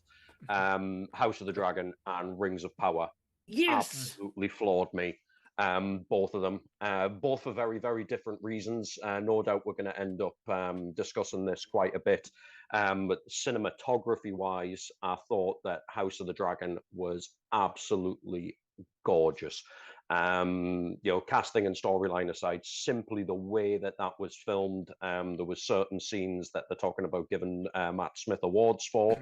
House of the Dragon and Rings of Power Yes. absolutely floored me. Both of them, both for very, very different reasons. No doubt we're going to end up discussing this quite a bit. But cinematography-wise, I thought that House of the Dragon was absolutely gorgeous. Casting and storyline aside, simply the way that was filmed, there was certain scenes that they're talking about giving Matt Smith awards for,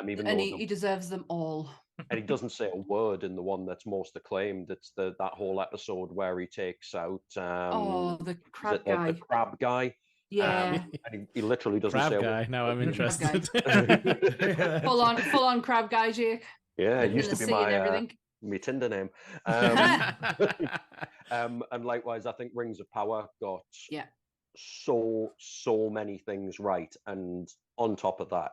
even And though he deserves them all. and he doesn't say a word in the one that's most acclaimed. It's that whole episode where he takes out The crab the guy. crab guy. Yeah. And he literally doesn't Crab say a guy. word. Now I'm interested. full on crab guy, Jake. Yeah, it In used the to be sea and my everything. Tinder name. And likewise, I think Rings of Power got Yeah. so many things right, and on top of that,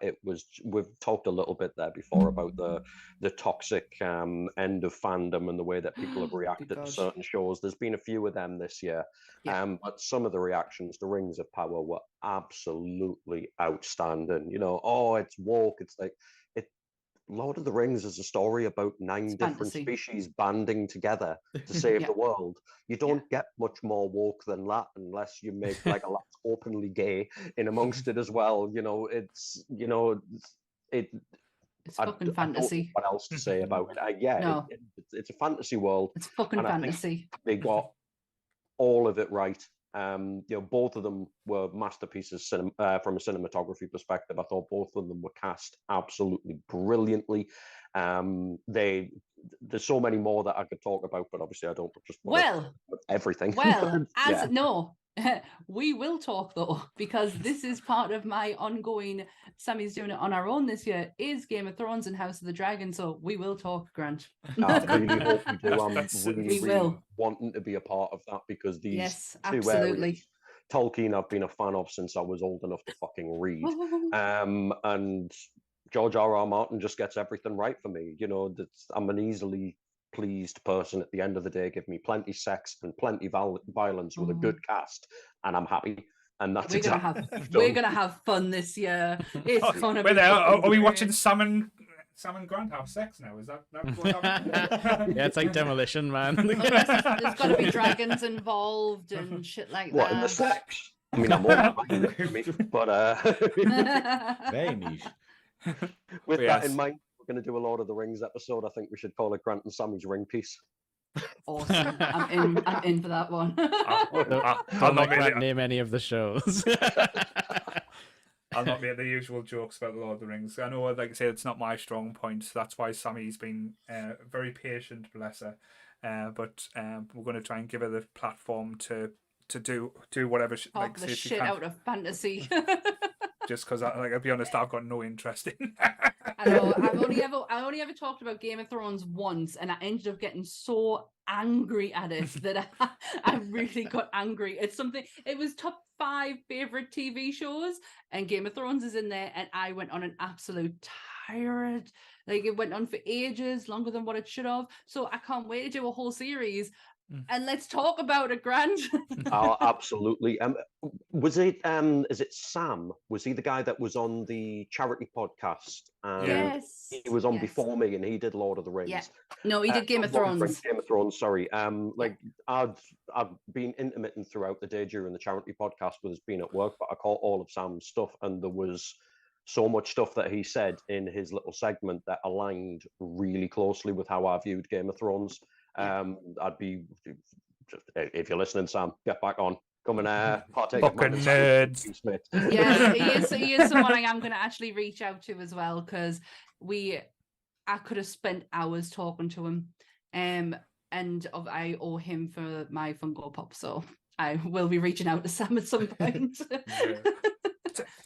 we've talked a little bit there before about the toxic end of fandom and the way that people have reacted to God. certain shows. There's been a few of them this year, Yeah. but some of the reactions to Rings of Power were absolutely outstanding. Oh, it's woke. It's like Lord of the Rings is a story about 9 different fantasy. species banding together to save Yeah. the world. You don't get much more woke than that unless you make like a lot openly gay in amongst it as well. It's I fucking don't know fantasy. what else to say about it. No. It's a fantasy world. It's fucking and I think fantasy. they got all of it right. Both of them were masterpieces from a cinematography perspective. I thought both of them were cast absolutely brilliantly. There's so many more that I could talk about, but obviously I don't just want everything. We will talk though, because this is part of my ongoing. Sammy's doing it on our own this year. Is Game of Thrones and House of the Dragon? So we will talk, Grant. I really hope we do. I'm We will. wanting to be a part of that because these Yes, two absolutely. areas, Tolkien, I've been a fan of since I was old enough to fucking read. And George R.R. Martin just gets everything right for me. I'm an easily pleased person at the end of the day. Give me plenty sex and plenty violence with a good cast, and I'm happy. And that's we're gonna have fun this year. It's gonna be. Are we watching Sam and Grant have sex now? Is that what happened? Yeah, it's like Demolition Man. There's got to be dragons involved and shit like what that. in the sex? I mean, I'm all but Very niche. with Yes. that in mind, we're going to do a Lord of the Rings episode. I think we should call it Grant and Sammy's Ring Piece. Awesome. I'm in for that one. Don't let Grant name any of the shows. I'll not make the usual jokes about the Lord of the Rings. I know, like I said, it's not my strong point. That's why Sammy's been very patient, bless her. But we're going to try and give her the platform to do whatever Talk the she shit can. out of fantasy. just because, I'll be honest, I've got no interest in. I know. I only ever talked about Game of Thrones once, and I ended up getting so angry at it that I really got angry. It's something. It was top 5 favorite TV shows, and Game of Thrones is in there, and I went on an absolute tirade. Like, it went on for ages, longer than what it should have. So I can't wait to do a whole series. And let's talk about it, Grant. Oh, absolutely. Was it is it Sam? Was he the guy that was on the charity podcast? Yes. He was on before me, and he did Lord of the Rings. Yeah. No, he did Game of Thrones. Game of Thrones, sorry. I've been intermittent throughout the day during the charity podcast with us being at work, but I caught all of Sam's stuff, and there was so much stuff that he said in his little segment that aligned really closely with how I viewed Game of Thrones. I'd be, if you're listening, Sam, get back on. Come and partake. Fucking nerds. Yes, he is someone I am going to actually reach out to as well, because I could have spent hours talking to him, and I owe him for my Funko Pop, so I will be reaching out to Sam at some point.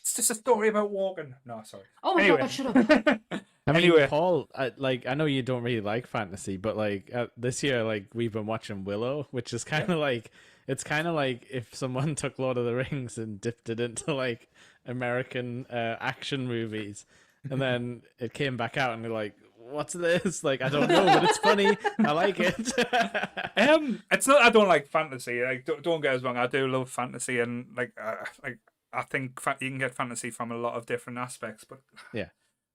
It's just a story about walking. No, sorry. Oh my God, shut up. I mean, Anyway. Paul, I know you don't really like fantasy, but this year, we've been watching Willow, which is kind of it's kind of like if someone took Lord of the Rings and dipped it into American action movies. and then it came back out, and they're like, "What's this?" Like, I don't know, but it's funny. I like it. It's not. I don't like fantasy. Like, don't get us wrong. I do love fantasy, and like I think you can get fantasy from a lot of different aspects. But yeah,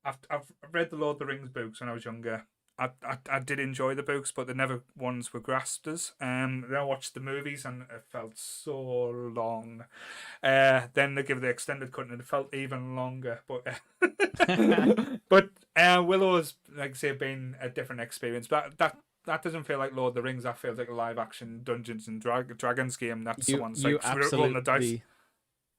I've read the Lord of the Rings books when I was younger. I did enjoy the books, but the never ones were grasped us. Then I watched the movies and it felt so long. Then they give the extended cut and it felt even longer. But Willow's, like I say, been a different experience. But that doesn't feel like Lord of the Rings. That feels like a live action Dungeons and Dragons game. That's someone's like rolling the dice.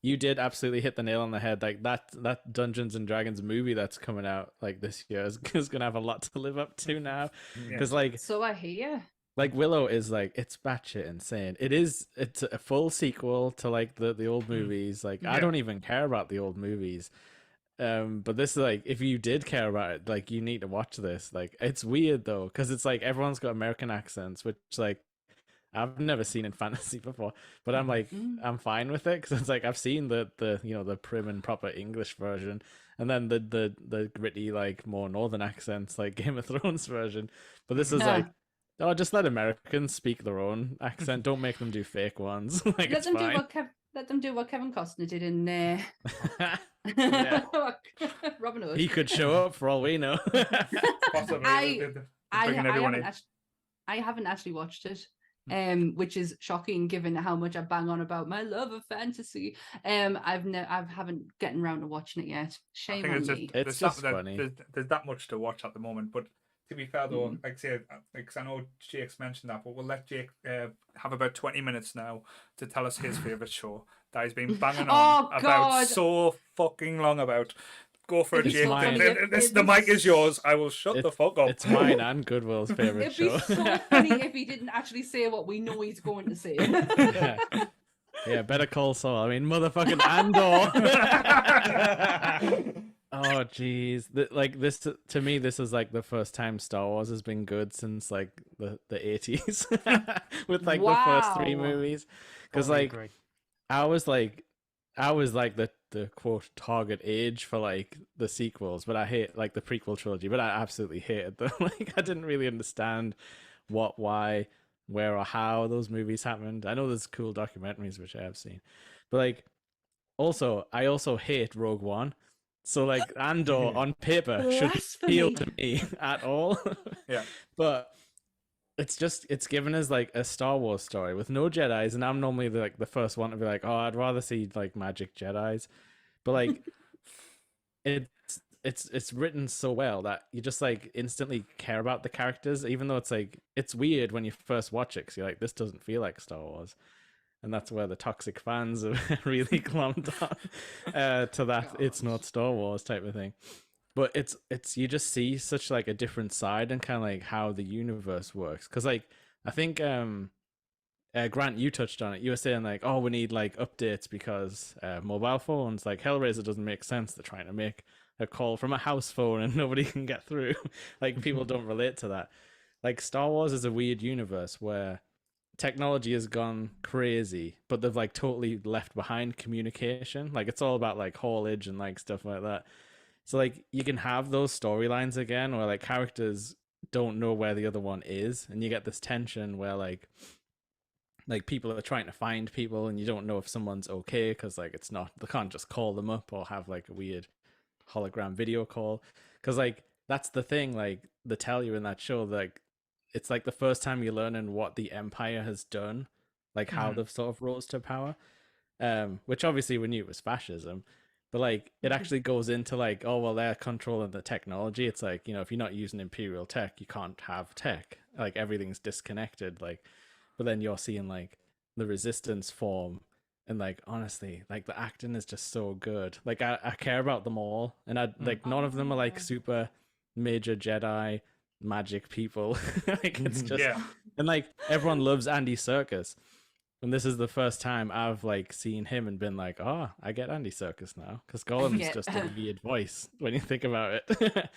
You did absolutely hit the nail on the head. Like that Dungeons and Dragons movie that's coming out like this year is gonna have a lot to live up to now. Because so I hear. Like Willow is like, it's batshit insane. It's a full sequel to like the old movies. Like I don't even care about the old movies. But this is like, if you did care about it, like you need to watch this. Like it's weird though, because it's like everyone's got American accents, which like I've never seen in fantasy before, but I'm like, I'm fine with it because it's like I've seen the the prim and proper English version, and then the gritty like more northern accents like Game of Thrones version. But this is like, oh, just let Americans speak their own accent. Don't make them do fake ones. Like let them do what Kevin Costner did in Robin Hood. He could show up for all we know. Possibly. I haven't actually watched it. Which is shocking given how much I bang on about my love of fantasy. I haven't gotten around to watching it yet. Shame on me. It's just funny. There's that much to watch at the moment, but to be fair though, like I say, because I know Jake's mentioned that, but we'll let Jake have about 20 minutes now to tell us his favourite show that he's been banging on about so fucking long about. Go for it, Jake. The mic is yours. I will shut the fuck up. It's mine and Goodwill's favourite show. It'd be so funny if he didn't actually say what we know he's going to say. Yeah, Better Call Saul. I mean, motherfucking Andor. Oh, jeez. Like this, to me, this is like the first time Star Wars has been good since like the 80s with like the first 3 movies. Because like, I was like the quote target age for like the sequels, but I hate like the prequel trilogy, but I absolutely hated them. Like I didn't really understand what, why, where or how those movies happened. I know there's cool documentaries which I have seen, but like I also hate Rogue One. So like Andor on paper shouldn't appeal to me at all. Yeah. But it's given as like a Star Wars story with no Jedis, and I'm normally the first one to be like, oh, I'd rather see like magic Jedis, but like it's written so well that you just like instantly care about the characters, even though it's like it's weird when you first watch it because you're like, this doesn't feel like Star Wars, and that's where the toxic fans have really clumped on to that it's not Star Wars type of thing. But it's you just see such like a different side and kind of like how the universe works. Because like I think Grant, you touched on it. You were saying like, oh, we need like updates because mobile phones, like Hellraiser doesn't make sense. They're trying to make a call from a house phone and nobody can get through. Like people don't relate to that. Like Star Wars is a weird universe where technology has gone crazy, but they've like totally left behind communication. Like it's all about like haulage and like stuff like that. So like you can have those storylines again where like characters don't know where the other one is, and you get this tension where like people are trying to find people and you don't know if someone's okay because like it's not, they can't just call them up or have like a weird hologram video call, because like that's the thing, like they tell you in that show, like it's like the first time you're learning what the Empire has done, like how they've sort of rose to power, which obviously we knew it was fascism. But like it actually goes into like, oh well, they're controlling the technology. It's like, you know, if you're not using Imperial tech, you can't have tech. Like everything's disconnected. Like, but then you're seeing like the Resistance form, and like honestly, like the acting is just so good. Like I care about them all, and I like none of them are like super major Jedi magic people. Like it's just and like everyone loves Andy Serkis. And this is the first time I've like seen him and been like, oh, I get Andy Serkis now, because Gollum's just a weird voice when you think about it.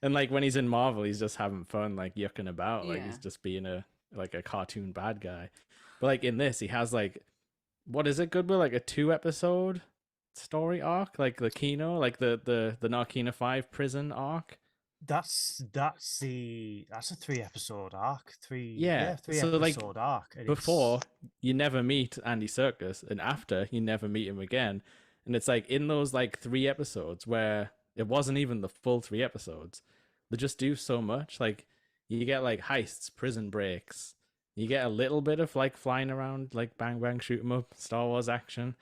And like when he's in Marvel, he's just having fun, like yucking about, like he's just being a cartoon bad guy. But like in this, he has like, what is it, Goodwill, like a 2-episode story arc, like the Kino, like the Narkina 5 prison arc. That's a 3-episode arc. Yeah, Three so like episode arc. And before you never meet Andy Serkis, and after you never meet him again, and it's like in those like 3 episodes where it wasn't even the full 3 episodes, they just do so much. Like you get like heists, prison breaks, you get a little bit of like flying around, like bang bang shoot 'em up, Star Wars action.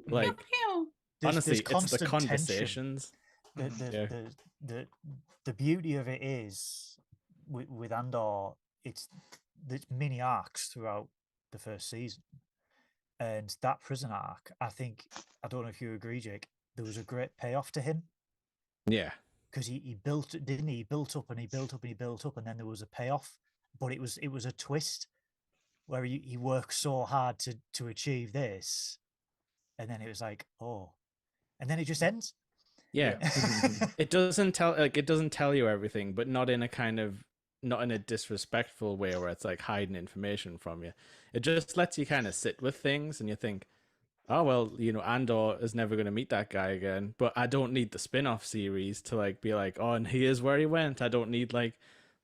Like honestly, it's the conversations. The beauty of it is with Andor, it's mini arcs throughout the first season, and that prison arc, I don't know if you agree, Jake, there was a great payoff to him. Yeah, because he built, didn't he? He built up and he built up and he built up, and then there was a payoff, but it was a twist where he worked so hard to achieve this, and then it was like, oh, and then it just ends. Yeah. it doesn't tell you everything, but not in a disrespectful way where it's like hiding information from you. It just lets you kind of sit with things, and you think, oh well, Andor is never going to meet that guy again, but I don't need the spin-off series to like be like, oh, and here's where he went. I don't need like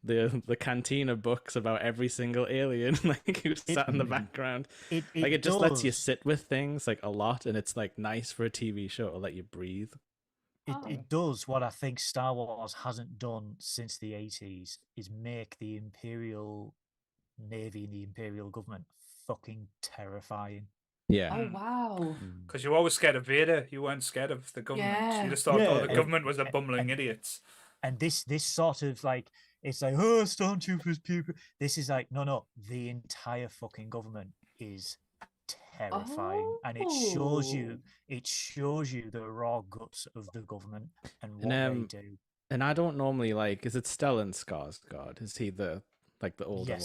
the cantina books about every single alien like who sat in the background. It just lets you sit with things like a lot, and it's like nice for a TV show to let you breathe. It does what I think Star Wars hasn't done since the 80s, is make the Imperial Navy and the Imperial government fucking terrifying. Yeah. Oh, wow. Because you were always scared of Vader. You weren't scared of the government. Yeah. You just thought, oh, the government was the bumbling idiots. And this sort of like, it's like, oh, stormtroopers, people. This is like, no, the entire fucking government is terrifying, and it shows you the raw guts of the government and what they do. And I don't normally like, is it Stellan Skarsgård? Is he the older one?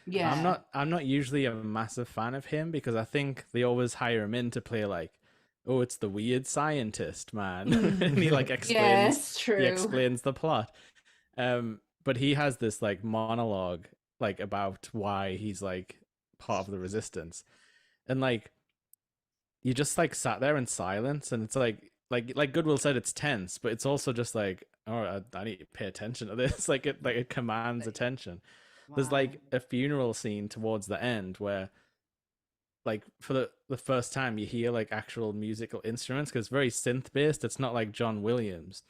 Yeah. I'm not usually a massive fan of him, because I think they always hire him in to play like, oh, it's the weird scientist, man. And he like explains he explains the plot. But he has this like monologue like about why he's like part of the resistance. And like you just like sat there in silence, and it's like Goodwill said, it's tense, but it's also just like, oh, I need to pay attention to this. Like it commands attention. Wow. There's like a funeral scene towards the end where like for the first time you hear like actual musical instruments, because it's very synth based. It's not like John Williams.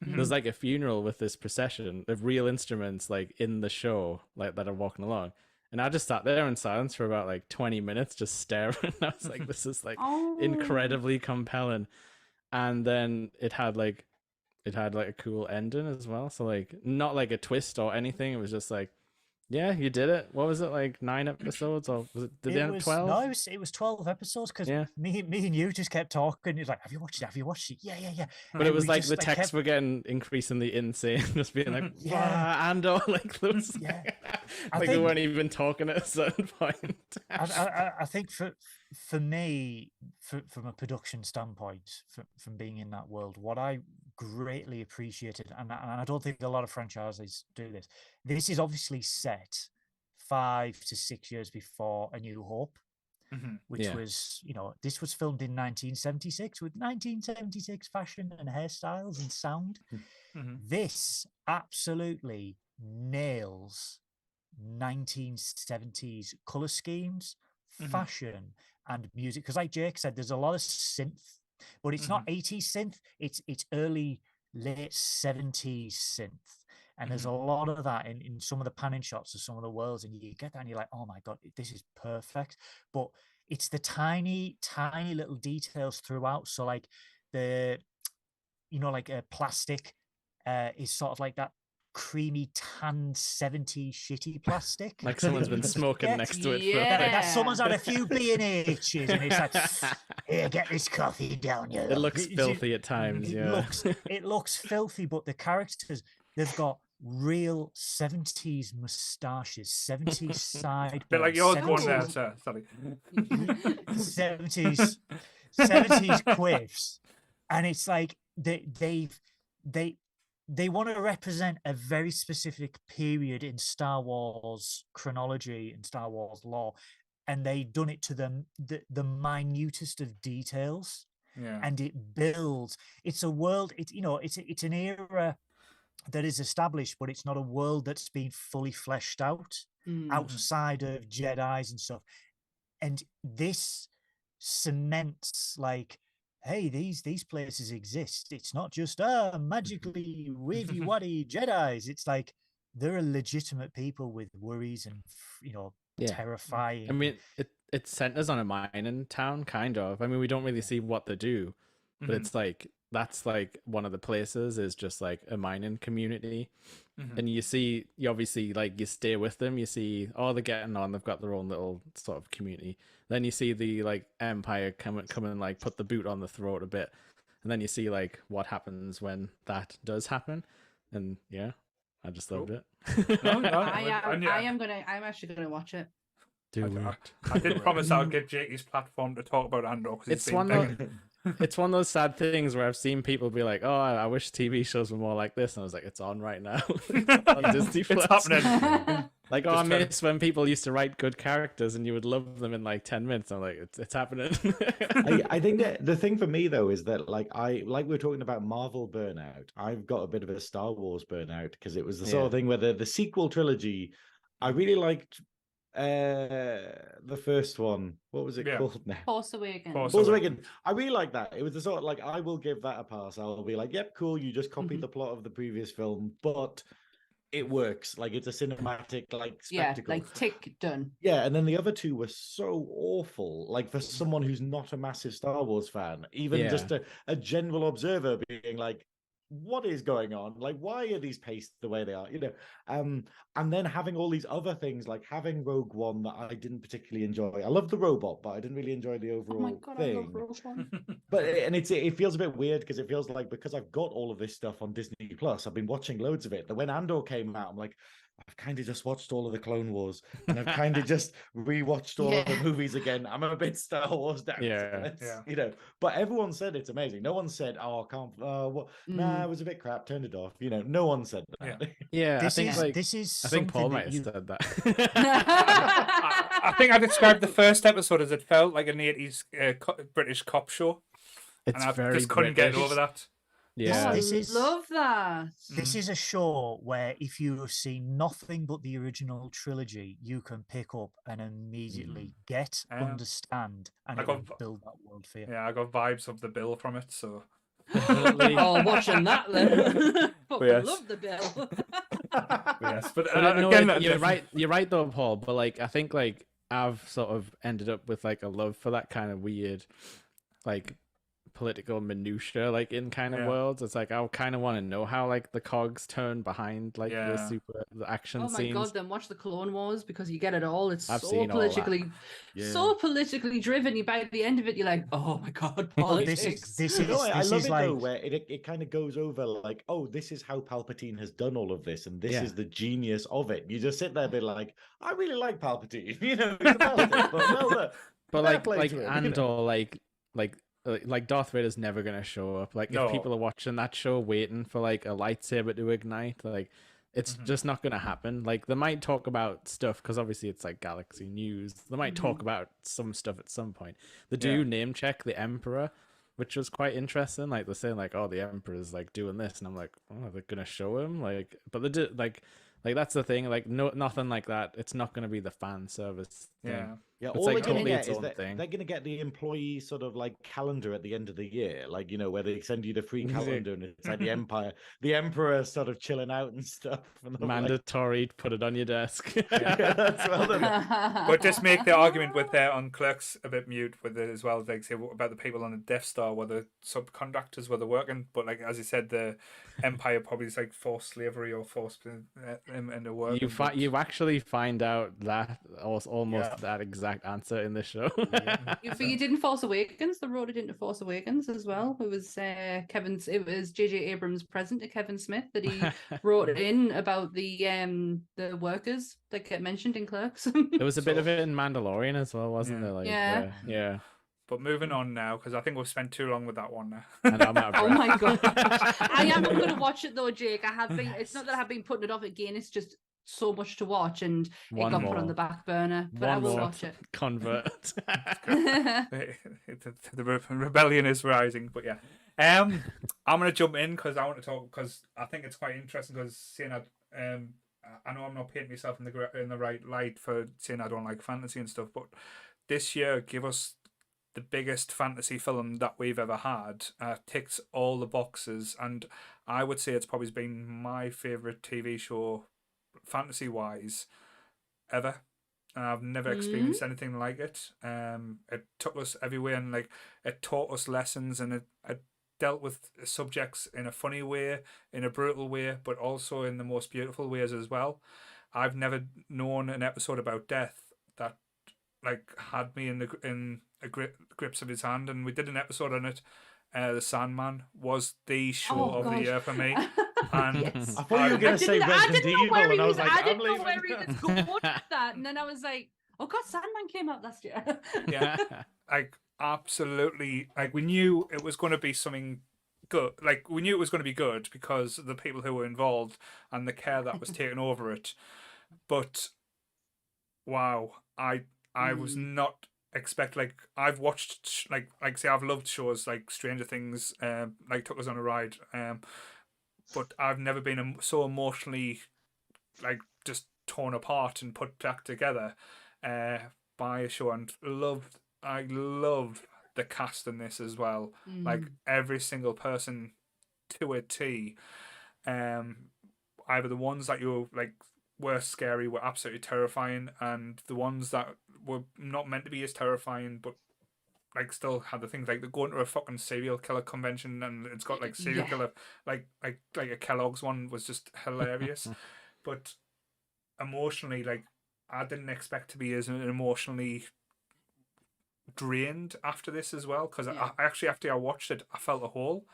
Mm-hmm. There's like a funeral with this procession of real instruments like in the show, like that are walking along. And I just sat there in silence for about like 20 minutes, just staring. I was like, this is like incredibly compelling. And then it had like a cool ending as well. So like not like a twist or anything. It was just like, yeah, you did it. What was it, like 9 episodes, or was it? Did they have 12? No, it was 12 episodes, because me and you just kept talking. He was like, "Have you watched it? Have you watched it?" Yeah. But it was like the texts were getting increasingly insane, just being like, Andor, like those. Yeah. Like they weren't even talking at a certain point. I think for me, from a production standpoint, from being in that world, what I greatly appreciated, and I don't think a lot of franchises do this. This is obviously set 5 to 6 years before A New Hope, which was, this was filmed in 1976 with 1976 fashion and hairstyles and sound. This absolutely nails 1970s color schemes, fashion, and music. Because like Jake said, there's a lot of synth, but it's not 80s synth. It's late 70s synth. And there's a lot of that in some of the panning shots of some of the worlds, and you get that and you're like, oh my God, this is perfect. But it's the tiny, tiny little details throughout. So like like a plastic is sort of like that creamy tan 70s shitty plastic. Like someone's been smoking next to it. That someone's had a few B&H's, and it's like, here, get this coffee down here. It looks filthy at times, It looks filthy, but the characters, they've got real 70s moustaches, 70s side. Bit like yours one there, sir. Sorry. 70s quiffs. And it's like they want to represent a very specific period in Star Wars chronology and Star Wars lore, and they done it to the minutest of details. Yeah. and it builds. It's a world. It's an era that is established, but it's not a world that's been fully fleshed out outside of Jedi's and stuff. And this cements like, hey, these places exist. It's not just magically wavy waddy Jedis. It's like there are legitimate people with worries and terrifying. I mean, it centers on a mining town, kind of. I mean, we don't really see what they do, but it's like that's like one of the places is just like a mining community. And you obviously like you stay with them, you see they're getting on, they've got their own little sort of community. Then you see the like Empire come and like put the boot on the throat a bit, and then you see like what happens when that does happen. And yeah, I just loved it. I'm actually gonna watch it. I did promise I'll give Jake his platform to talk about Andor because it's one of those sad things where I've seen people be like, "Oh, I wish TV shows were more like this," and I was like, "It's on right now on Disney Plus." It's happening. Like, I miss when people used to write good characters and you would love them in like 10 minutes. I'm like, it's happening. I think that the thing for me though is that like we're talking about Marvel burnout. I've got a bit of a Star Wars burnout because it was the sort of thing where the sequel trilogy. I really liked the first one. What was it called now? Force Awakens. Force Awakens. I really like that. It was the sort of like I will give that a pass. I'll be like, yep, cool. You just copied the plot of the previous film, but it works. Like it's a cinematic like spectacle. Yeah, like tick done. Yeah, and then the other two were so awful. Like for someone who's not a massive Star Wars fan, even just a general observer being like, what is going on? Like, why are these paced the way they are? And then having all these other things, like having Rogue One that I didn't particularly enjoy. I love the robot, but I didn't really enjoy the overall thing. I love Rogue One. But it feels a bit weird because it feels like because I've got all of this stuff on Disney Plus, I've been watching loads of it. That when Andor came out, I'm like, I've kind of just watched all of the Clone Wars, and I've kind of just rewatched all of the movies again. I'm a bit Star Wars down. But everyone said it's amazing. No one said, "Oh, I can't." Nah, it was a bit crap. Turned it off. No one said that. Yeah, I think Paul might have said that. I think I described the first episode as it felt like an 80s British cop show. It's and I very just couldn't get over that. Yeah, love that. This is a show where if you have seen nothing but the original trilogy, you can pick up and immediately get, understand, and build that world for you. Yeah, I got vibes of the Bill from it, so. Watching that then. I love the Bill. But again, you're right though, Paul. But like, I think like I've sort of ended up with like a love for that kind of weird, like political minutia, like in kind of worlds. It's like I kind of want to know how like the cogs turn behind like the action scenes. Oh my god! Then watch the Clone Wars because you get it all. It's I've so politically, driven. By the end of it, you're like, oh my god, politics. This is I love it though, where it kind of goes over like, oh, this is how Palpatine has done all of this, and this is the genius of it. You just sit there, a bit like, I really like Palpatine, he's a Palpatine, but like Andor, like Darth Vader's never gonna show up. Like if people are watching that show waiting for like a lightsaber to ignite, like it's just not gonna happen. Like they might talk about stuff because obviously it's like Galaxy News. They might talk about some stuff at some point. They do name check the Emperor, which was quite interesting. Like they're saying like, oh, the Emperor's like doing this, and I'm like, oh, are they gonna show him? Like, but they did like that's the thing. Like nothing like that. It's not gonna be the fan service thing. Yeah, it's all like they're going to totally get is that they're going to get the employee sort of like calendar at the end of the year, like where they send you the free calendar and it's like the Emperor sort of chilling out and stuff. And mandatory, like... put it on your desk. That's well done. But just make the argument with on Clerks a bit mute with it as well. Like say about the people on the Death Star, where the subcontractors where they're working, but like as you said, the Empire probably is like forced slavery or forced into work. You actually find out that almost that exact answer in this show. You did in Force Awakens. They wrote it into Force Awakens as well. It was it was J.J. Abrams' present to Kevin Smith that he wrote in about the workers that get mentioned in Clerks. There was a bit of it in Mandalorian as well, wasn't there? Like, yeah. But moving on now, because I think we've spent too long with that one now. And I'm out of oh my god! I am going to watch it though, Jake. I have been. It's not that I've been putting it off again. It's just so much to watch, and One it got put more. on the back burner. But I One will more watch it. Convert. The rebellion is rising, but yeah. I'm gonna jump in because I want to talk, because I think it's quite interesting, because seeing that I know I'm not painting myself in the right light for saying I don't like fantasy and stuff, but this year give us the biggest fantasy film that we've ever had. Ticks all the boxes, and I would say it's probably been my favorite TV show, fantasy wise, ever. And I've never experienced anything like it. It took us everywhere, and like it taught us lessons, and it dealt with subjects in a funny way, in a brutal way, but also in the most beautiful ways as well. I've never known an episode about death that like had me in the grips of his hand, and we did an episode on it. The Sandman was the show of the year for me. And Yes. I thought you were going to say Resident Evil, and I was like, I I'm didn't know leaving. where he was going with that, and then I was like, oh god, Sandman came out last year. Yeah. Like absolutely, like we knew it was going to be something good. Like we knew it was going to be good because of the people who were involved and the care that was taken over it. But wow, I was not expect, like I've watched like say I've loved shows like Stranger Things, like took us on a ride, but I've never been so emotionally like just torn apart and put back together by a show, and I loved the cast in this as well. Like every single person to a T. Either the ones that were scary, were absolutely terrifying, and the ones that were not meant to be as terrifying, but like still had the things like they're going to a fucking serial killer convention, and it's got like serial killer like a Kellogg's one was just hilarious. But emotionally, like I didn't expect to be as emotionally drained after this as well, because I actually, after I watched it, I felt a hole.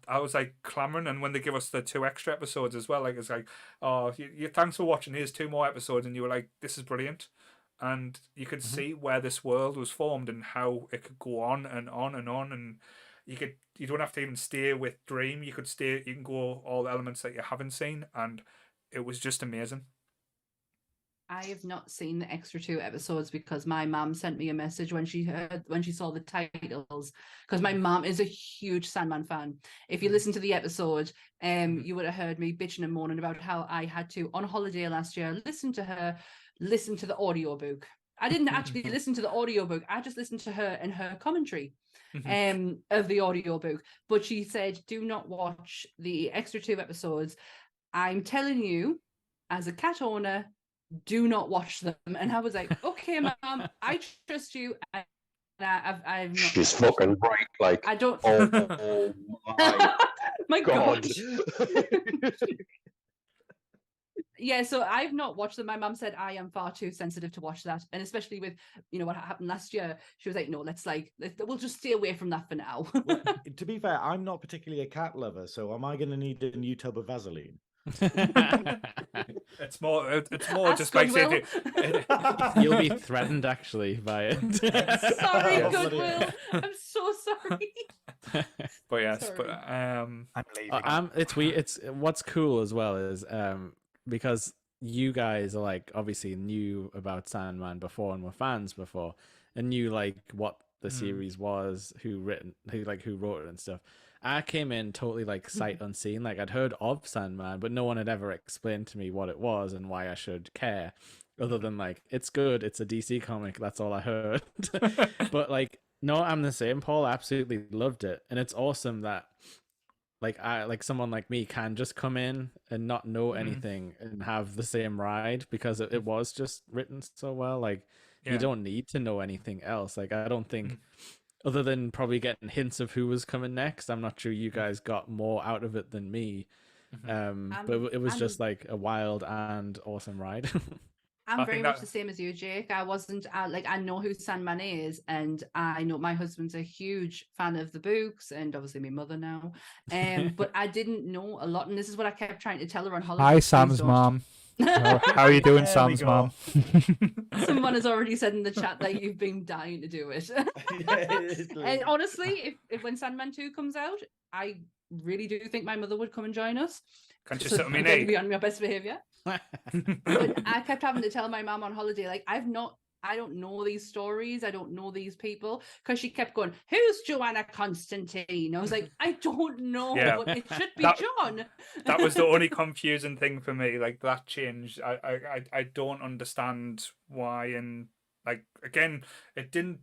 I was like clamoring, and when they give us the 2 extra episodes as well, like it's like, oh, you thanks for watching, here's 2 more episodes, and you were like, this is brilliant. And you could see where this world was formed and how it could go on and on and on, and you don't have to even stay with Dream, you can go all the elements that you haven't seen, and it was just amazing. I have not seen the extra 2 episodes because my mom sent me a message when she saw the titles, because my mom is a huge Sandman fan. If you listen to the episode, you would have heard me bitching and moaning about how I had to, on holiday last year, listen to the audiobook. I didn't actually listen to the audiobook. I just listened to her and her commentary of the audiobook. But she said, do not watch the extra 2 episodes. I'm telling you, as a cat owner, do not watch them. And I was like, okay, Mom, I trust you. I've not. She's fucking right. Like, I don't. Oh my God. God. Yeah, so I've not watched them. My mum said I am far too sensitive to watch that, and especially with what happened last year, she was like, "No, we'll just stay away from that for now." Well, to be fair, I'm not particularly a cat lover, so am I going to need a new tub of Vaseline? It's more Ask just like Goodwill. You'll be threatened actually by it. Sorry, Oh, Goodwill. I'm so sorry. But yes, Sorry. but I'm leaving. It's weird. It's what's cool as well is because you guys are like obviously knew about Sandman before and were fans before and knew like what the series was, who wrote it and stuff. I came in totally like sight unseen. Like I'd heard of Sandman, but no one had ever explained to me what it was and why I should care, other than like it's good, it's a DC comic. That's all I heard. But like, no, I'm the same. Paul absolutely loved it, and it's awesome that like someone like me can just come in and not know anything and have the same ride because it was just written so well. Like you don't need to know anything else. Like I don't think. Other than probably getting hints of who was coming next, I'm not sure you guys got more out of it than me. But it was just like a wild and awesome ride. I'm very much the same as you, Jake. I wasn't I know who Sandman is, and I know my husband's a huge fan of the books, and obviously my mother now. But I didn't know a lot, and this is what I kept trying to tell her on holiday. Hi, Sam's mom. How are you doing, There we Sam's go. mom? Someone has already said in the chat that you've been dying to do it. And honestly, if when Sandman 2 comes out, I really do think my mother would come and join us. Can't you sit on my I'm going to knee? be on my best behaviour. But I kept having to tell my mom on holiday, like, I don't know these stories. I don't know these people. Because she kept going, who's Joanna Constantine? I was like, I don't know. Yeah. It should be That- John. That was the only confusing thing for me. Like that change, I don't understand why. And like again, it didn't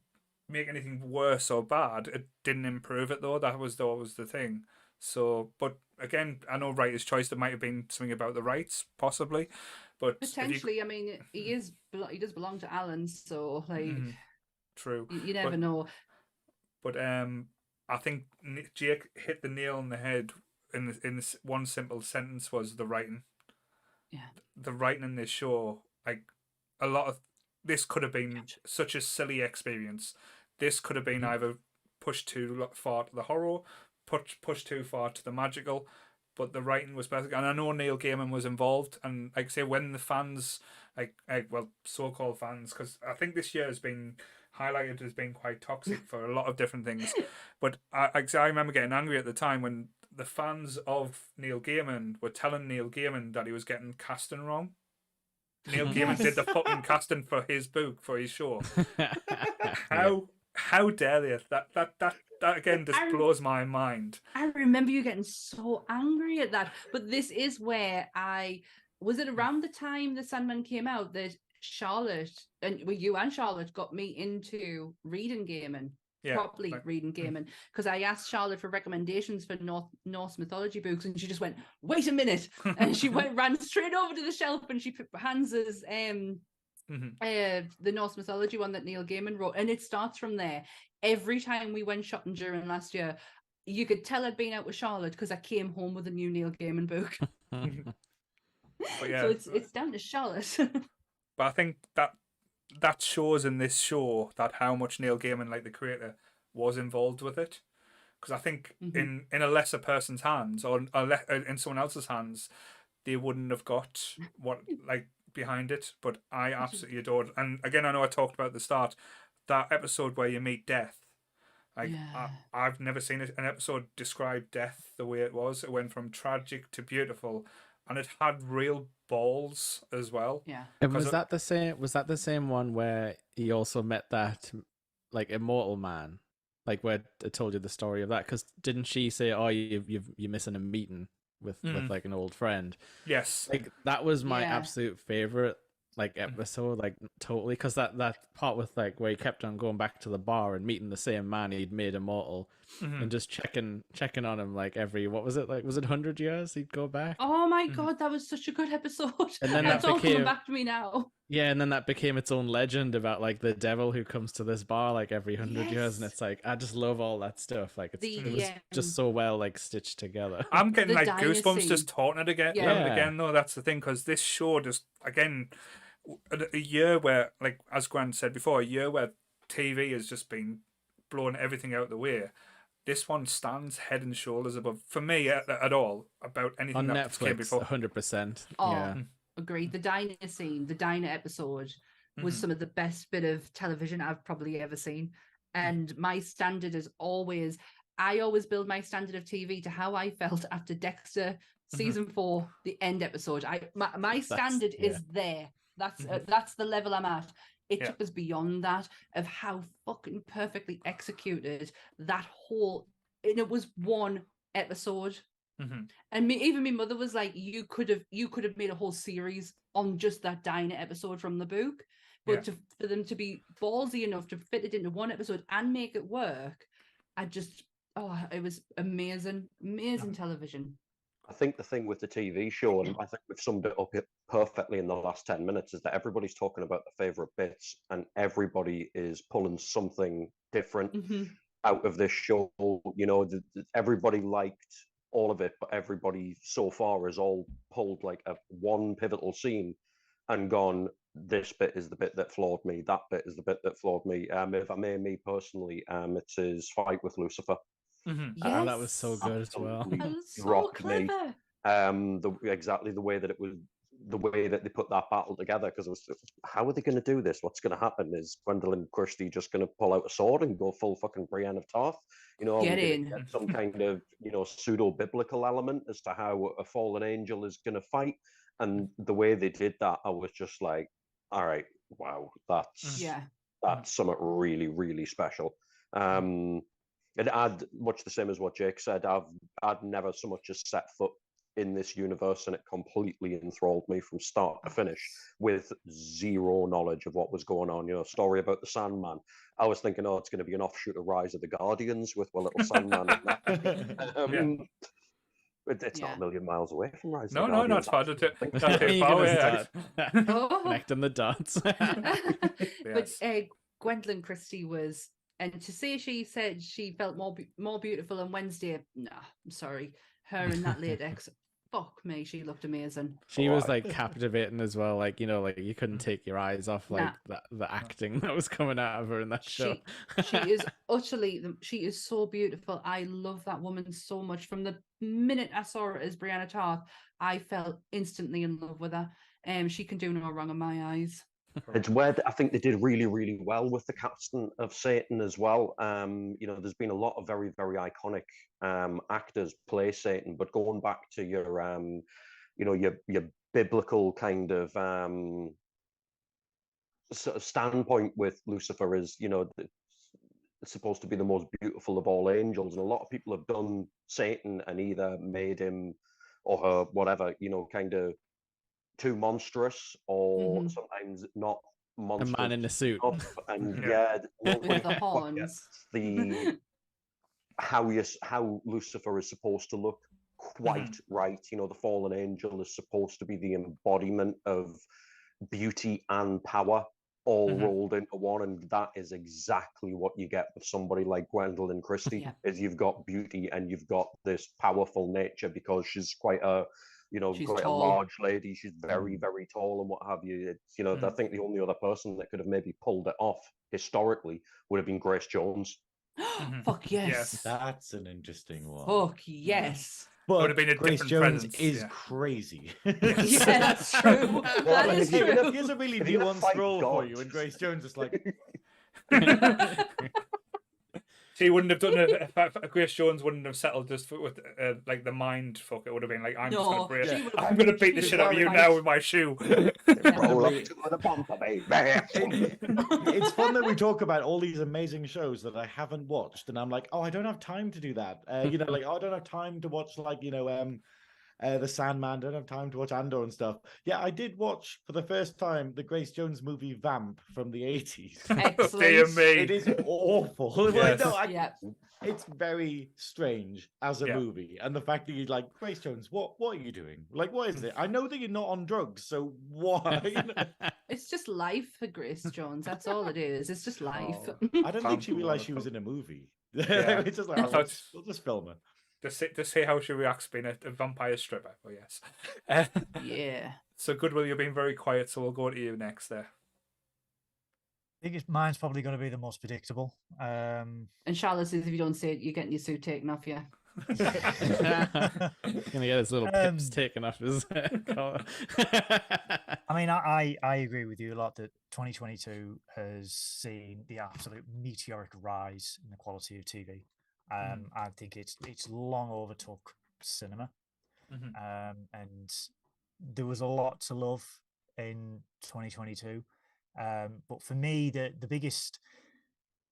make anything worse or bad. It didn't improve it though. That was always the thing. So, but again, I know writer's choice. There might have been something about the rights, possibly, but if you- Potentially, I mean, he does belong to Alan, so like, Mhm. True. you never But- know. But I think Jake hit the nail on the head in this one simple sentence was the writing. Yeah. The writing in this show, like a lot of this could have been such a silly experience. This could have been either pushed too far to the horror, pushed too far to the magical, but the writing was better. And I know Neil Gaiman was involved, and like I say, when the fans, well, so-called fans, because I think this year has been highlighted as being quite toxic for a lot of different things. But I remember getting angry at the time when the fans of Neil Gaiman were telling Neil Gaiman that he was getting casting wrong. Neil Gaiman did the fucking casting for his book, for his show. How dare they? That again just blows my mind. I remember you getting so angry at that. But this is where was it around the time the Sandman came out that Charlotte and you and Charlotte got me into reading Gaiman. Yeah, Properly reading Gaiman, because I asked Charlotte for recommendations for Norse mythology books, and she just went, "Wait a minute," and she ran straight over to the shelf, and she put Hans's the Norse mythology one that Neil Gaiman wrote, and it starts from there. Every time we went shopping during last year, you could tell I'd been out with Charlotte because I came home with a new Neil Gaiman book. But yeah, So it's down to Charlotte. but I think that shows in this show that how much Neil Gaiman, like the creator, was involved with it. Because I think in a lesser person's hands or in someone else's hands, they wouldn't have got what like behind it. But I absolutely adored. And again, I know I talked about at the start that episode where you meet death. Like I've never seen an episode describe death the way it was. It went from tragic to beautiful, and it had real balls as well. Yeah. And was that the same one where he also met that like immortal man, like where I told you the story of that? Because didn't she say, "Oh, you're missing a meeting with like an old friend"? Yes. Like that was my absolute favorite like episode, like totally, because that part with like where he kept on going back to the bar and meeting the same man he'd made immortal, and just checking on him like every, what was it, like was it 100 years he'd go back? Oh my god, that was such a good episode. And then that's that all coming became back to me now. Yeah, and then that became its own legend about like the devil who comes to this bar like every 100 years, and it's like I just love all that stuff. Like it was just so well like stitched together. I'm getting like dynasty. goosebumps just talking it again. Yeah. Again, though, that's the thing, because this show just again a year where, like as Grant said before, a year where TV has just been blowing everything out the way. This one stands head and shoulders above for me at all about anything On that came Netflix, before. 100%. Oh, Yeah. agreed. The diner scene, the diner episode was some of the best bit of television I've probably ever seen. And my standard is always, I always build my standard of TV to how I felt after Dexter season 4, the end episode. My standard is there. That's the level I'm at. It took us beyond that of how fucking perfectly executed that whole, and it was one episode. And even my mother was like, you could have made a whole series on just that diner episode from the book, but for them to be ballsy enough to fit it into one episode and make it work, it was amazing television. I think the thing with the TV show, and I think we've summed it up perfectly in the last 10 minutes, is that everybody's talking about the favorite bits, and everybody is pulling something different out of this show. You know, everybody liked all of it, but everybody so far has all pulled like one pivotal scene and gone, this bit is the bit that floored me, that bit is the bit that floored me. If I may, me personally, it's his fight with Lucifer. Oh, that was so good as well. That was so clever. Exactly the way that it was, the way that they put that battle together, because it was, how are they going to do this? What's going to happen? Is Gwendolyn Christie just going to pull out a sword and go full fucking Brienne of Tarth? You know, Get in. get some kind of, you know, pseudo biblical element as to how a fallen angel is going to fight. and the way they did that, I was just like, all right, wow, that's something really, really special. And I'd much the same as what Jake said. I'd never so much as set foot in this universe, and it completely enthralled me from start to finish with zero knowledge of what was going on. You know, story about the Sandman. I was thinking, oh, it's going to be an offshoot of Rise of the Guardians with my little Sandman. It's not a million miles away from Rise of the Guardians. No, not far. Not too far away. Connecting the dots. But Gwendolyn Christie was, and to say she said she felt more beautiful on Wednesday, nah, I'm sorry. Her in that latex, fuck me, she looked amazing. She was like captivating as well. Like, you know, like you couldn't take your eyes off like the acting that was coming out of her in that show. She is utterly, she is so beautiful. I love that woman so much. From the minute I saw her as Brianna Tarth, I fell instantly in love with her. She can do no wrong in my eyes. It's where I think they did really, really well with the casting of Satan as well. You know, there's been a lot of very, very iconic actors play Satan, but going back to your, you know, your biblical kind of sort of standpoint with Lucifer is, you know, it's supposed to be the most beautiful of all angels, and a lot of people have done Satan and either made him or her, whatever, you know, kind of too monstrous or sometimes not monstrous. A man in a suit. And with the horns. How Lucifer is supposed to look quite right. You know, the fallen angel is supposed to be the embodiment of beauty and power all rolled into one, and that is exactly what you get with somebody like Gwendolyn Christie. Is you've got beauty and you've got this powerful nature because she's quite a, you know, she's quite tall. a large lady. She's very, very tall and what have you. It's, you know, I think the only other person that could have maybe pulled it off historically would have been Grace Jones. Fuck yes. That's an interesting one. Fuck yes. But would have been a Grace different Jones presence, is crazy. Yeah, that's true. That is true. Here's a really nuanced role for you, and Grace Jones is like... She wouldn't have done it. Grace Jones wouldn't have settled just with like the mind fuck. It would have been like, I'm going to beat the shit out of you now with my shoe. Roll up to the bumper, baby. It's fun that we talk about all these amazing shows that I haven't watched, and I'm like, oh, I don't have time to do that. You know, like, oh, I don't have time to watch, like, you know, the Sandman. Don't have time to watch Andor and stuff. Yeah, I did watch for the first time the Grace Jones movie Vamp from the 80s. Excellent. Dear me. It is awful. Yes. It's very strange as a movie, and the fact that you're like, Grace Jones, what are you doing? Like, what is it? I know that you're not on drugs, so why? It's just life for Grace Jones. That's all it is. It's just life. I don't think she realized she was in a movie. Yeah. It's just like, we'll just film her. To see how she reacts being a vampire stripper. Oh, yes. Yeah. So, Goodwill, you've been very quiet, so we'll go to you next there. I think mine's probably going to be the most predictable. And Charlotte says if you don't say it, you're getting your suit taken off you. Gonna get his little pips taken off his collar. I mean, I agree with you a lot that 2022 has seen the absolute meteoric rise in the quality of TV. I think it's long overtook cinema, and there was a lot to love in 2022. But for me, the biggest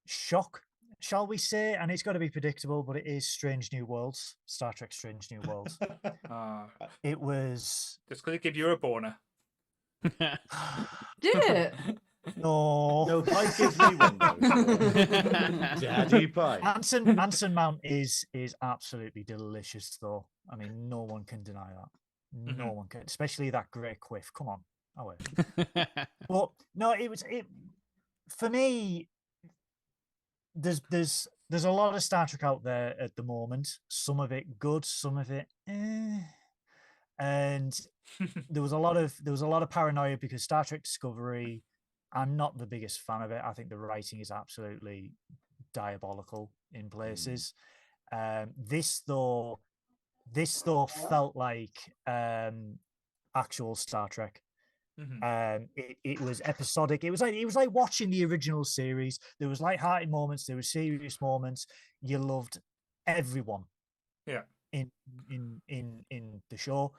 shock, shall we say, and it's got to be predictable, but it is Strange New Worlds, Star Trek Strange New Worlds. It was... Just because it give you a boner. Did it? No, Pike gives me one though. Daddy Pike. Anson Mount is absolutely delicious, though. I mean, no one can deny that. No one can, especially that great quiff. Come on, but no, it for me. There's a lot of Star Trek out there at the moment. Some of it good, some of it, and there was a lot of paranoia because Star Trek Discovery. I'm not the biggest fan of it. I think the writing is absolutely diabolical in places. This though felt like actual Star Trek. It was episodic. It was like watching the original series. There was light-hearted moments. There were serious moments. You loved everyone. Yeah. in the show.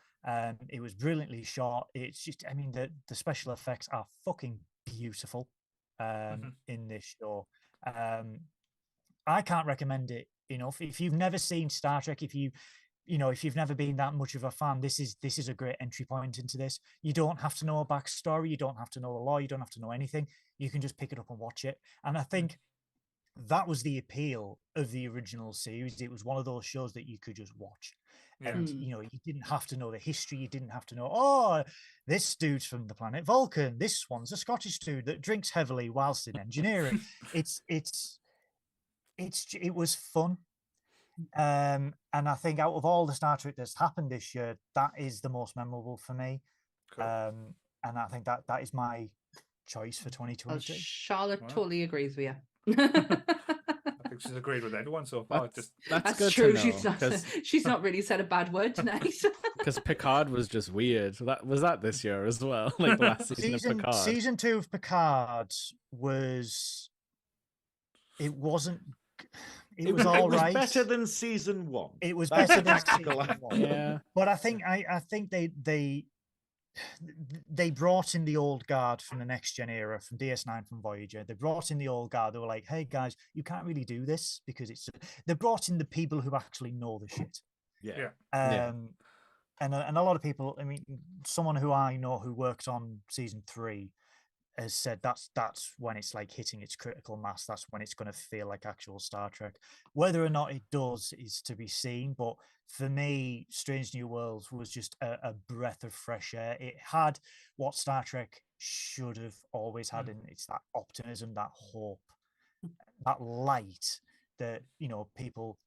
It was brilliantly shot. It's just, I mean, the special effects are fucking beautiful in this show. I can't recommend it enough. If you've never seen Star Trek, if you've never been that much of a fan, this is a great entry point into this. You don't have to know a backstory. You don't have to know the lore. You don't have to know anything. You can just pick it up and watch it. And I think that was the appeal of the original series. It was one of those shows that you could just watch. Yeah. And, you didn't have to know the history. You didn't have to know, oh, this dude's from the planet Vulcan. This one's a Scottish dude that drinks heavily whilst in engineering. It was fun. And I think out of all the Star Trek that's happened this year, that is the most memorable for me. Cool. And I think that is my choice for 2022. Charlotte totally agrees with you. I think she's agreed with everyone so far. That's good true. to know, She's not really said a bad word tonight. because Picard was just weird. Was that this year as well? Like the last season of Picard. Season 2 of Picard was. It wasn't. It was all right. Better than season 1. It was better than season 1. Yeah, but I think they brought in the old guard from the Next Gen era, from DS9, from Voyager. They brought in the old guard. They were like, "Hey guys, you can't really do this because it's." They brought in the people who actually know the shit. Yeah. And a lot of people. I mean, someone who I know who worked on season 3 has said that's when it's like hitting its critical mass. That's when it's going to feel like actual Star Trek. Whether or not it does is to be seen. But for me, Strange New Worlds was just a breath of fresh air. It had what Star Trek should have always had, and it's that optimism, that hope, that light that people,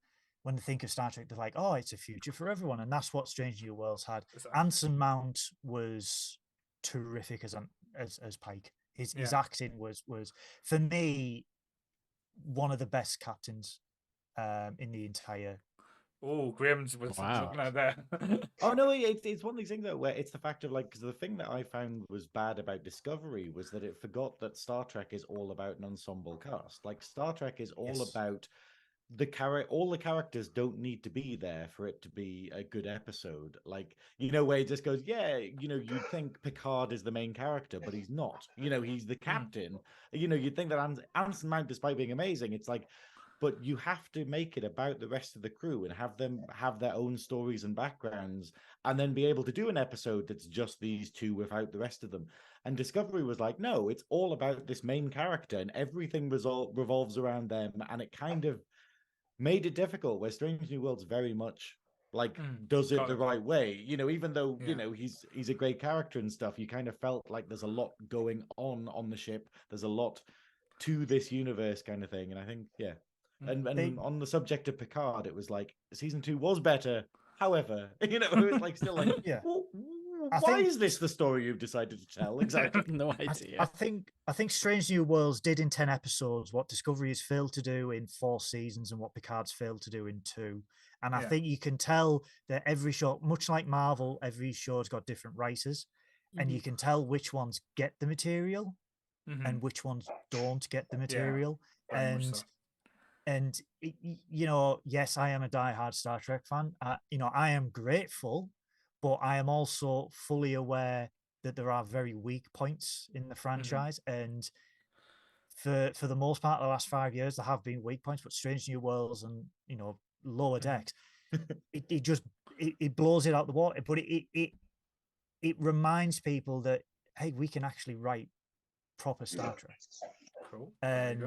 when they think of Star Trek, they're like, oh, it's a future for everyone, and that's what Strange New Worlds had. Anson Mount was terrific as Pike. His acting was for me one of the best captains in the entire. Oh, Graham's was looking at there. Oh no, it's one of these things though, where it's the fact of like, because the thing that I found was bad about Discovery was that it forgot that Star Trek is all about an ensemble cast. Like Star Trek is all about all the characters don't need to be there for it to be a good episode. Like, where it just goes, you'd think Picard is the main character, but he's not. He's the captain. You'd think that Anson Mount, despite being amazing, it's like, but you have to make it about the rest of the crew and have them have their own stories and backgrounds, and then be able to do an episode that's just these two without the rest of them. And Discovery was like, no, it's all about this main character, and everything revolves around them, and it kind of made it difficult, where Strange New Worlds very much does it the right way. Even though he's a great character and stuff, you kind of felt like there's a lot going on the ship. There's a lot to this universe kind of thing, and I think and on the subject of Picard, it was like season 2 was better. However, it was like still like well, why is this the story you've decided to tell? Exactly. No idea. I think Strange New Worlds did in 10 episodes what Discovery has failed to do in 4 seasons and what Picard's failed to do in 2. And I think you can tell that every show, much like Marvel, every show's got different writers, and you can tell which ones get the material and which ones don't get the material. And yes, I am a diehard Star Trek fan. I am grateful, but I am also fully aware that there are very weak points in the franchise. And for the most part, the last 5 years, there have been weak points, but Strange New Worlds and, Lower Decks, it blows it out the water. But it reminds people that, hey, we can actually write proper Star Trek. Cool. And,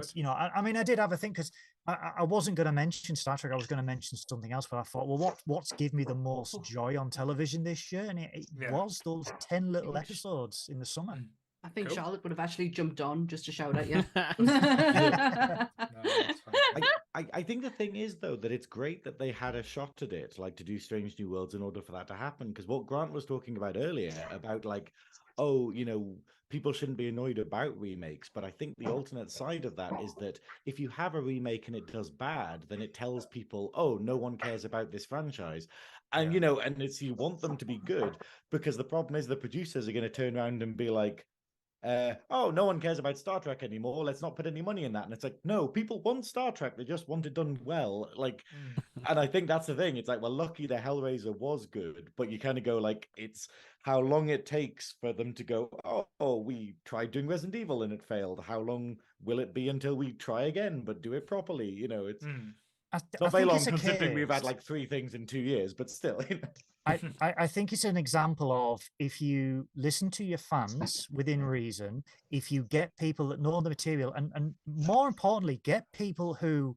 I mean, I did have a thing, because I wasn't going to mention Star Trek. I was going to mention something else, but I thought, well, what's given me the most joy on television this year? And it was those 10 little episodes in the summer. I think Charlotte would have actually jumped on just to shout at you. I think the thing is, though, that it's great that they had a shot at it, like to do Strange New Worlds in order for that to happen. Because what Grant was talking about earlier, about like, people shouldn't be annoyed about remakes. But I think the alternate side of that is that if you have a remake and it does bad, then it tells people, oh, no one cares about this franchise. And, and it's, you want them to be good, because the problem is the producers are going to turn around and be like, oh, no one cares about Star Trek anymore. Let's not put any money in that. And it's like, no, people want Star Trek. They just want it done well. Like, and I think that's the thing. It's like, well, lucky the Hellraiser was good, but you kind of go like, it's how long it takes for them to go, oh, we tried doing Resident Evil and it failed. How long will it be until we try again, but do it properly? You know, it's not very long considering we've had like 3 things in 2 years, but still. I think it's an example of, if you listen to your fans within reason, if you get people that know the material, and more importantly, get people who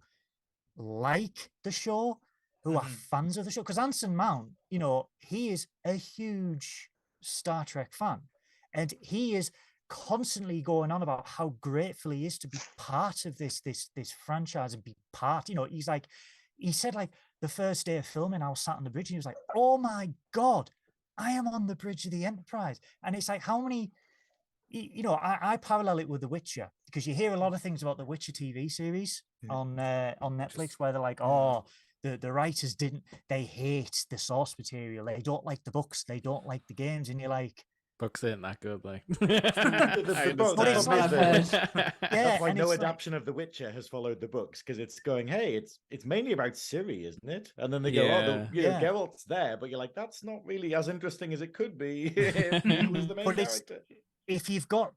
like the show, who are fans of the show. Because Anson Mount, you know, he is a huge Star Trek fan, and he is constantly going on about how grateful he is to be part of this franchise and be part. You know, he said like the first day of filming, I was sat on the bridge and he was like, "Oh my God, I am on the bridge of the Enterprise." And it's like, how many, you know, I parallel it with The Witcher, because you hear a lot of things about the Witcher TV series on Netflix, where they're like, oh, the writers they hate the source material. They don't like the books. They don't like the games. And you're like, books ain't that good, like. That's why no like, adaptation of The Witcher has followed the books, because it's going, hey, it's mainly about Ciri, isn't it? And then they go, know, Geralt's there, but you're like, that's not really as interesting as it could be if he was the main character. If you've got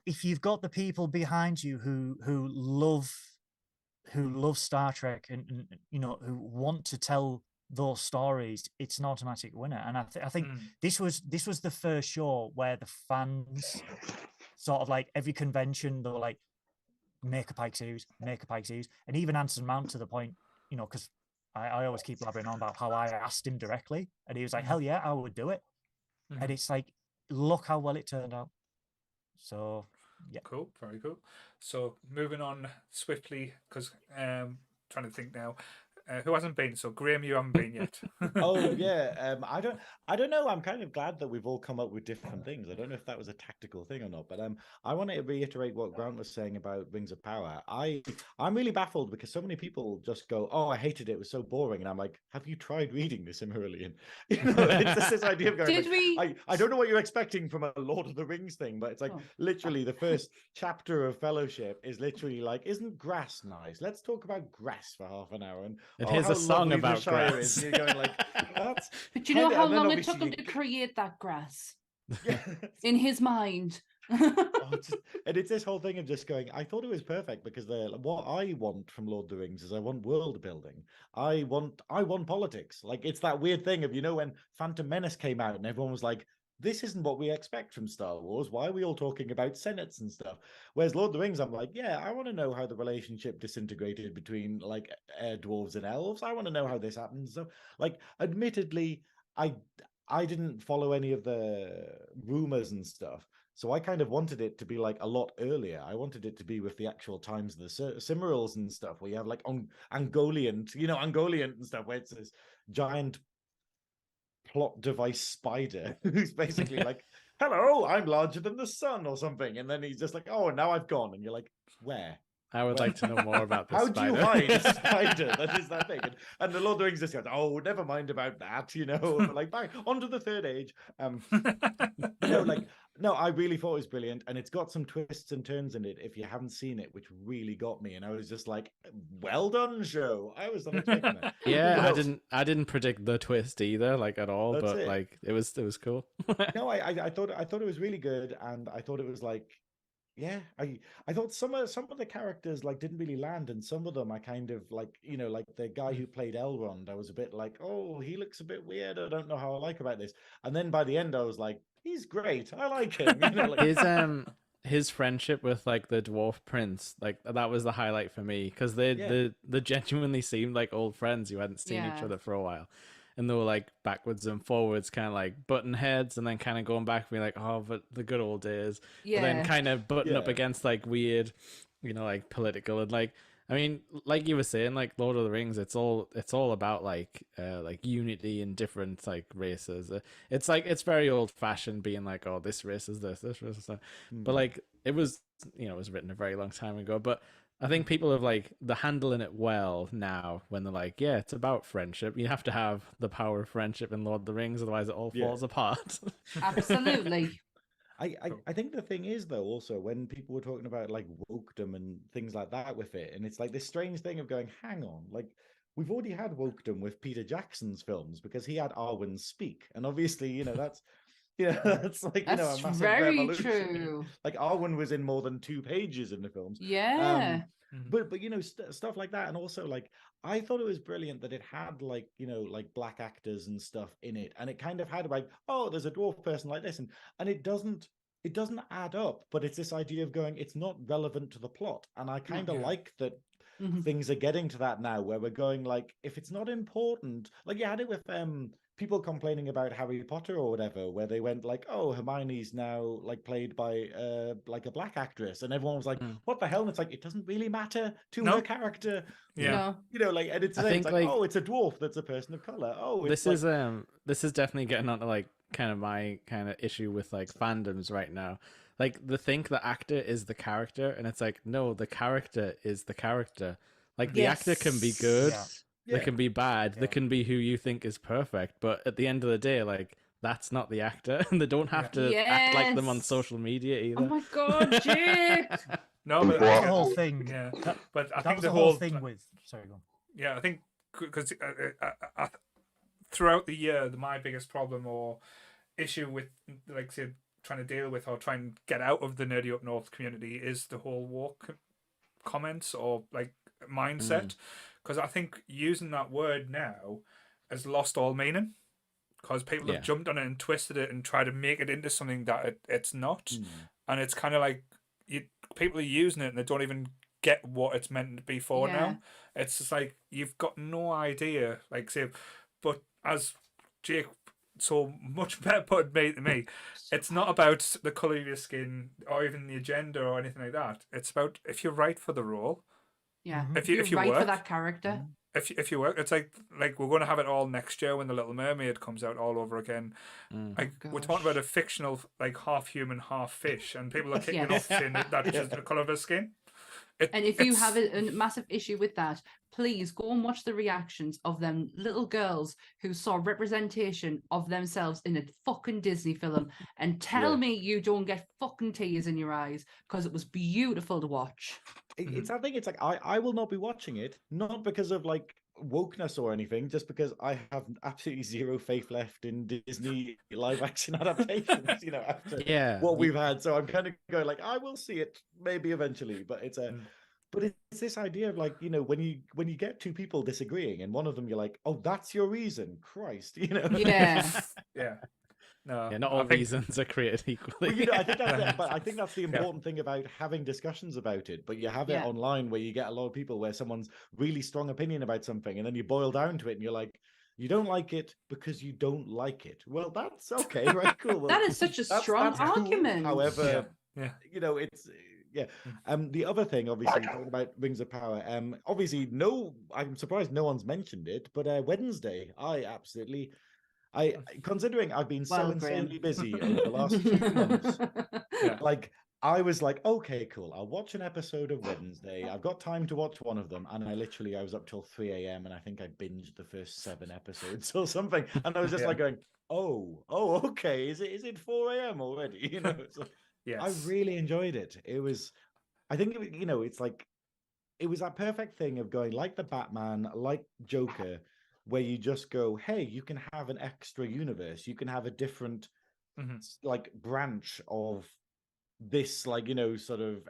the people behind you who love Star Trek and you know, who want to tell those stories, it's an automatic winner. And I think this was the first show where the fans sort of like, every convention they were like, make a Pike series, and even Anson Mount, to the point, you know, because I always keep blabbering on about how I asked him directly, and he was like, hell yeah, I would do it. And it's like, look how well it turned out. So yeah, cool, very cool. So moving on swiftly, because trying to think now, who hasn't been? So Graham, you haven't been yet. Oh yeah, I don't know. I'm kind of glad that we've all come up with different things. I don't know if that was a tactical thing or not, but I want to reiterate what Grant was saying about Rings of Power. I'm really baffled because so many people just go, "Oh, I hated it. It was so boring," and I'm like, "Have you tried reading the Silmarillion?" You know, it's just this idea of going. I don't know what you're expecting from a Lord of the Rings thing, but it's like literally the first chapter of Fellowship is literally like, "Isn't grass nice? Let's talk about grass for half an hour." And here's a song about grass. You're going like, that's... But you know how long it took him to create that grass in his mind. And it's this whole thing of just going, I thought it was perfect because what I want from Lord of the Rings is I want world building. I want politics. Like, it's that weird thing of, you know, when Phantom Menace came out and everyone was like, this isn't what we expect from Star Wars. Why are we all talking about senates and stuff? Whereas Lord of the Rings, I'm like, yeah, I want to know how the relationship disintegrated between like dwarves and elves. I want to know how this happens. So, like, admittedly, I didn't follow any of the rumors and stuff. So I kind of wanted it to be like a lot earlier. I wanted it to be with the actual times of the Cimmerals and stuff, where you have like Ungoliant, you know, Ungoliant and stuff, where it's this giant plot device spider who's basically like, hello, I'm larger than the sun or something, and then he's just like, oh, now I've gone, and you're like, where? I would like to know more about this. How do you hide a spider? That is that thing. And the Lord of the Rings just goes, oh, never mind about that, you know. Like, back onto the Third Age. No, I really thought it was brilliant, and it's got some twists and turns in it if you haven't seen it, which really got me. And I was just like, well done, show. I was not expecting that. Yeah, I didn't predict the twist either, like at all. That's but it. like it was cool. No, I thought it was really good, and I thought it was like, yeah, I thought some of the characters like didn't really land, and some of them I kind of like, you know, like the guy who played Elrond, I was a bit like, oh, he looks a bit weird. I don't know how I like about this. And then by the end, I was like, he's great. I like him. You know, like... his friendship with like the dwarf prince, like that was the highlight for me, because they genuinely seemed like old friends who hadn't seen each other for a while. And they were like backwards and forwards, kind of like button heads, and then kind of going back and be like, oh, but the good old days. Yeah. But then kind of button up against like weird, you know, like political, and like, I mean, like you were saying, like Lord of the Rings, it's all about like unity in different like races. It's like, it's very old fashioned being like, oh, this race is this race is that. But like it was, you know, it was written a very long time ago. But I think people have like, they're handling it well now when they're like, yeah, it's about friendship. You have to have the power of friendship in Lord of the Rings, otherwise it all falls apart. Absolutely. I think the thing is though, also when people were talking about like wokedom and things like that with it, and it's like this strange thing of going, hang on, like we've already had wokedom with Peter Jackson's films because he had Arwen speak, and obviously, that's that's like a That's massive very revolution. true. Like Arwen was in more than 2 pages in the films. Yeah. But stuff like that, and also like I thought it was brilliant that it had like like black actors and stuff in it, and it kind of had like, oh, there's a dwarf person like this, and it doesn't add up, but it's this idea of going, it's not relevant to the plot, and I kind of like that. Things are getting to that now where we're going like, if it's not important, like you had it with people complaining about Harry Potter or whatever, where they went like, oh, Hermione's now like played by like a black actress, and everyone was like, what the hell? And it's like, it doesn't really matter to her character. Yeah. Like, and it's like, oh, it's a dwarf that's a person of color. Oh, this is definitely getting onto like kind of my kind of issue with like fandoms right now. Like the actor is the character, and it's like, no, the character is the character. Like the actor can be good, they can be bad, they can be who you think is perfect, but at the end of the day, like that's not the actor, and they don't have to act like them on social media either. Oh my god, Jake! No, but that's the whole thing. Yeah, that, but I that think was the whole thing with. Sorry, go on. Yeah, I think because throughout the year, my biggest problem or issue with, like, say, trying to deal with or try and get out of the Nerdy Up North community is the whole woke comments or like mindset, because I think using that word now has lost all meaning, because people have jumped on it and twisted it and tried to make it into something that it's not, and it's kind of like people are using it and they don't even get what it's meant to be for now. It's just like, you've got no idea, like, say, but as Jake so much better put to me, it's not about the colour of your skin or even the agenda or anything like that. It's about if you're right for the role. Yeah. If you right work for that character. If you work, it's like we're going to have it all next year when The Little Mermaid comes out all over again. Like, we're talking about a fictional, like, half human, half fish, and people are kicking off saying that's just the colour of her skin. And if you have a massive issue with that, please go and watch the reactions of them little girls who saw representation of themselves in a fucking Disney film, and tell me you don't get fucking tears in your eyes, because it was beautiful to watch. It's I think it's like I will not be watching it, not because of like wokeness or anything, just because I have absolutely zero faith left in Disney live action adaptations, after what we've had. So I'm kind of going like, I will see it maybe eventually, but it's this idea of like, when you get 2 people disagreeing and one of them you're like, oh, that's your reason, Christ, Yeah. No, not all reasons are created equally. Well, I think that's it, but I think that's the important thing about having discussions about it. But you have it online where you get a lot of people where someone's really strong opinion about something, and then you boil down to it, and you're like, you don't like it because you don't like it. Well, that's okay, right? Cool. Well, that is such a strong argument. Cool. However, it's. Yeah. The other thing, obviously, talking about Rings of Power. Obviously, I'm surprised no one's mentioned it, but Wednesday, considering I've been so insanely busy over the last 2 months, like I was like, okay, cool, I'll watch an episode of Wednesday. I've got time to watch one of them, and I was up till 3 a.m. and I think I binged the first 7 episodes or something, and I was just like going, oh, okay, is it 4 a.m. already? I really enjoyed it. It was, I think it's like, it was that perfect thing of going like the Batman, like Joker, where you just go, hey, you can have an extra universe. You can have a different like branch of this, like, sort of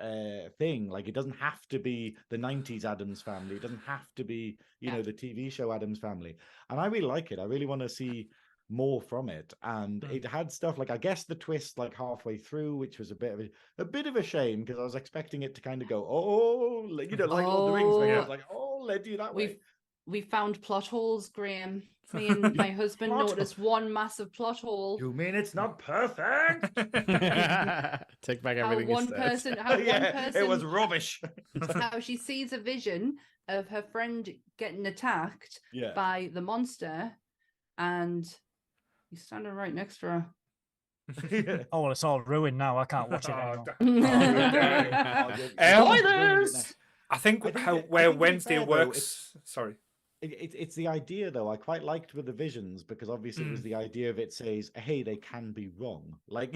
thing. Like, it doesn't have to be the 90s Addams Family. It doesn't have to be, the TV show Addams Family. And I really like it. I really want to see more from it. And it had stuff like, I guess, the twist like halfway through, which was a bit of a shame, because I was expecting it to kind of go, like Lord of the Rings, where I was like, led you that way. We found plot holes, Graham. Me and my husband noticed one massive plot hole. You mean it's not perfect? Take back everything one person, it was rubbish. How she sees a vision of her friend getting attacked by the monster, and he's standing right next to her. Oh, well, it's all ruined now. I can't watch it anymore. Spoilers! I think where Wednesday works. Sorry. It's the idea, though, I quite liked with the visions, because obviously it was the idea of it says, hey, they can be wrong. Like,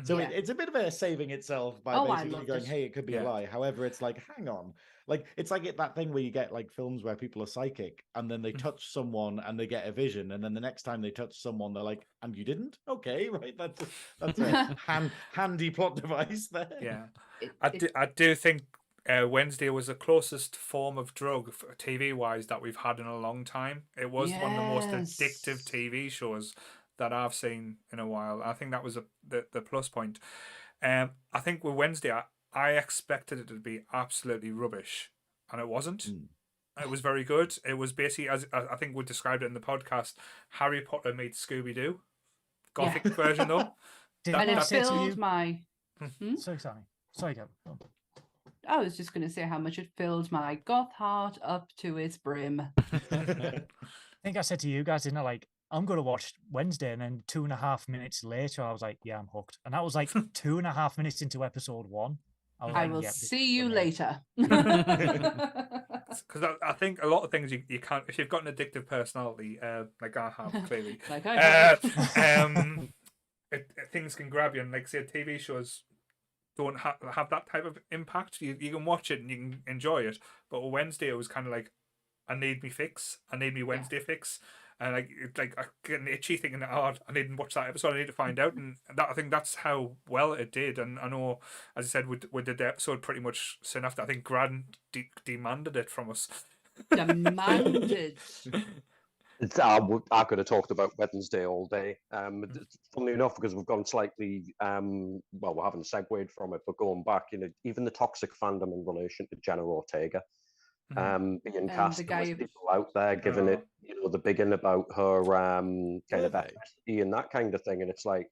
So Yeah. it's a bit of a saving itself by Oh, I basically loved going, it. hey, it could be a Yeah. lie. However, it's like, hang on. Like, it's like that thing where you get like films where people are psychic and then they touch someone and they get a vision. And then the next time they touch someone, they're like, and you didn't? Okay, right. That's a handy plot device there. Yeah. It- I do think Wednesday was the closest form of drug TV wise that we've had in a long time. It was one of the most addictive Yes. TV shows that I've seen in a while. I think that was the plus point. I think with Wednesday, I expected it to be absolutely rubbish, and it wasn't. It was very good. It was basically, as I think we described it in the podcast, Harry Potter meets Scooby Doo, gothic version though. Didn't And I it say to filled you? my. Sorry, go. Oh. I was just going to say how much it filled my goth heart up to its brim. I think I said to you guys, didn't I? Like, I'm going to watch Wednesday, and then 2.5 minutes later, I was like, yeah, I'm hooked. And that was like 2.5 minutes into episode 1. was I like, will "Yep, this see is you for me." later. Because I think a lot of things you can't, if you've got an addictive personality, like I have clearly, Like I have. things can grab you, and like say TV shows don't have that type of impact. You can watch it and you can enjoy it, but Wednesday it was kind of like, I need me fix, I need me Wednesday fix, and like I get an itchy thinking, oh, I need to watch that episode, I need to find out, and that, I think that's how well it did. And I know, as I said, we did the episode pretty much soon after. I think Grant demanded it from us. Demanded. I could have talked about Wednesday all day. Funnily enough, because we've gone slightly, well, we haven't segued from it, but going back, even the toxic fandom in relation to Jenna Ortega, being cast, the there guy was who- people out there giving it, the bigging about her kind of Were they? ethnicity and that kind of thing, and it's like,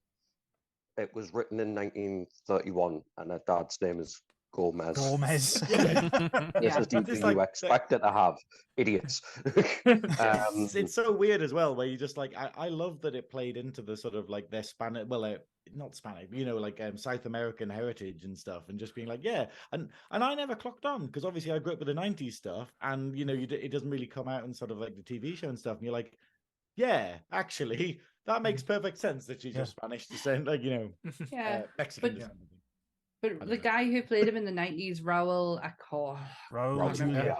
it was written in 1931, and her dad's name is Gomez. Gomez. This is the Just you like- expect it to have, idiots. It's so weird as well, where you just like, I love that it played into the sort of like their Spanish, well, not Spanish, like South American heritage and stuff, and just being like, yeah, and I never clocked on because obviously I grew up with the 90s stuff, and it doesn't really come out in sort of like the TV show and stuff, and you're like, yeah, actually, that makes perfect sense that she's just Spanish descent, like Yeah. Mexican But- descent. But the know. guy who played him in the 90s, Raul Acor. Raul Julia.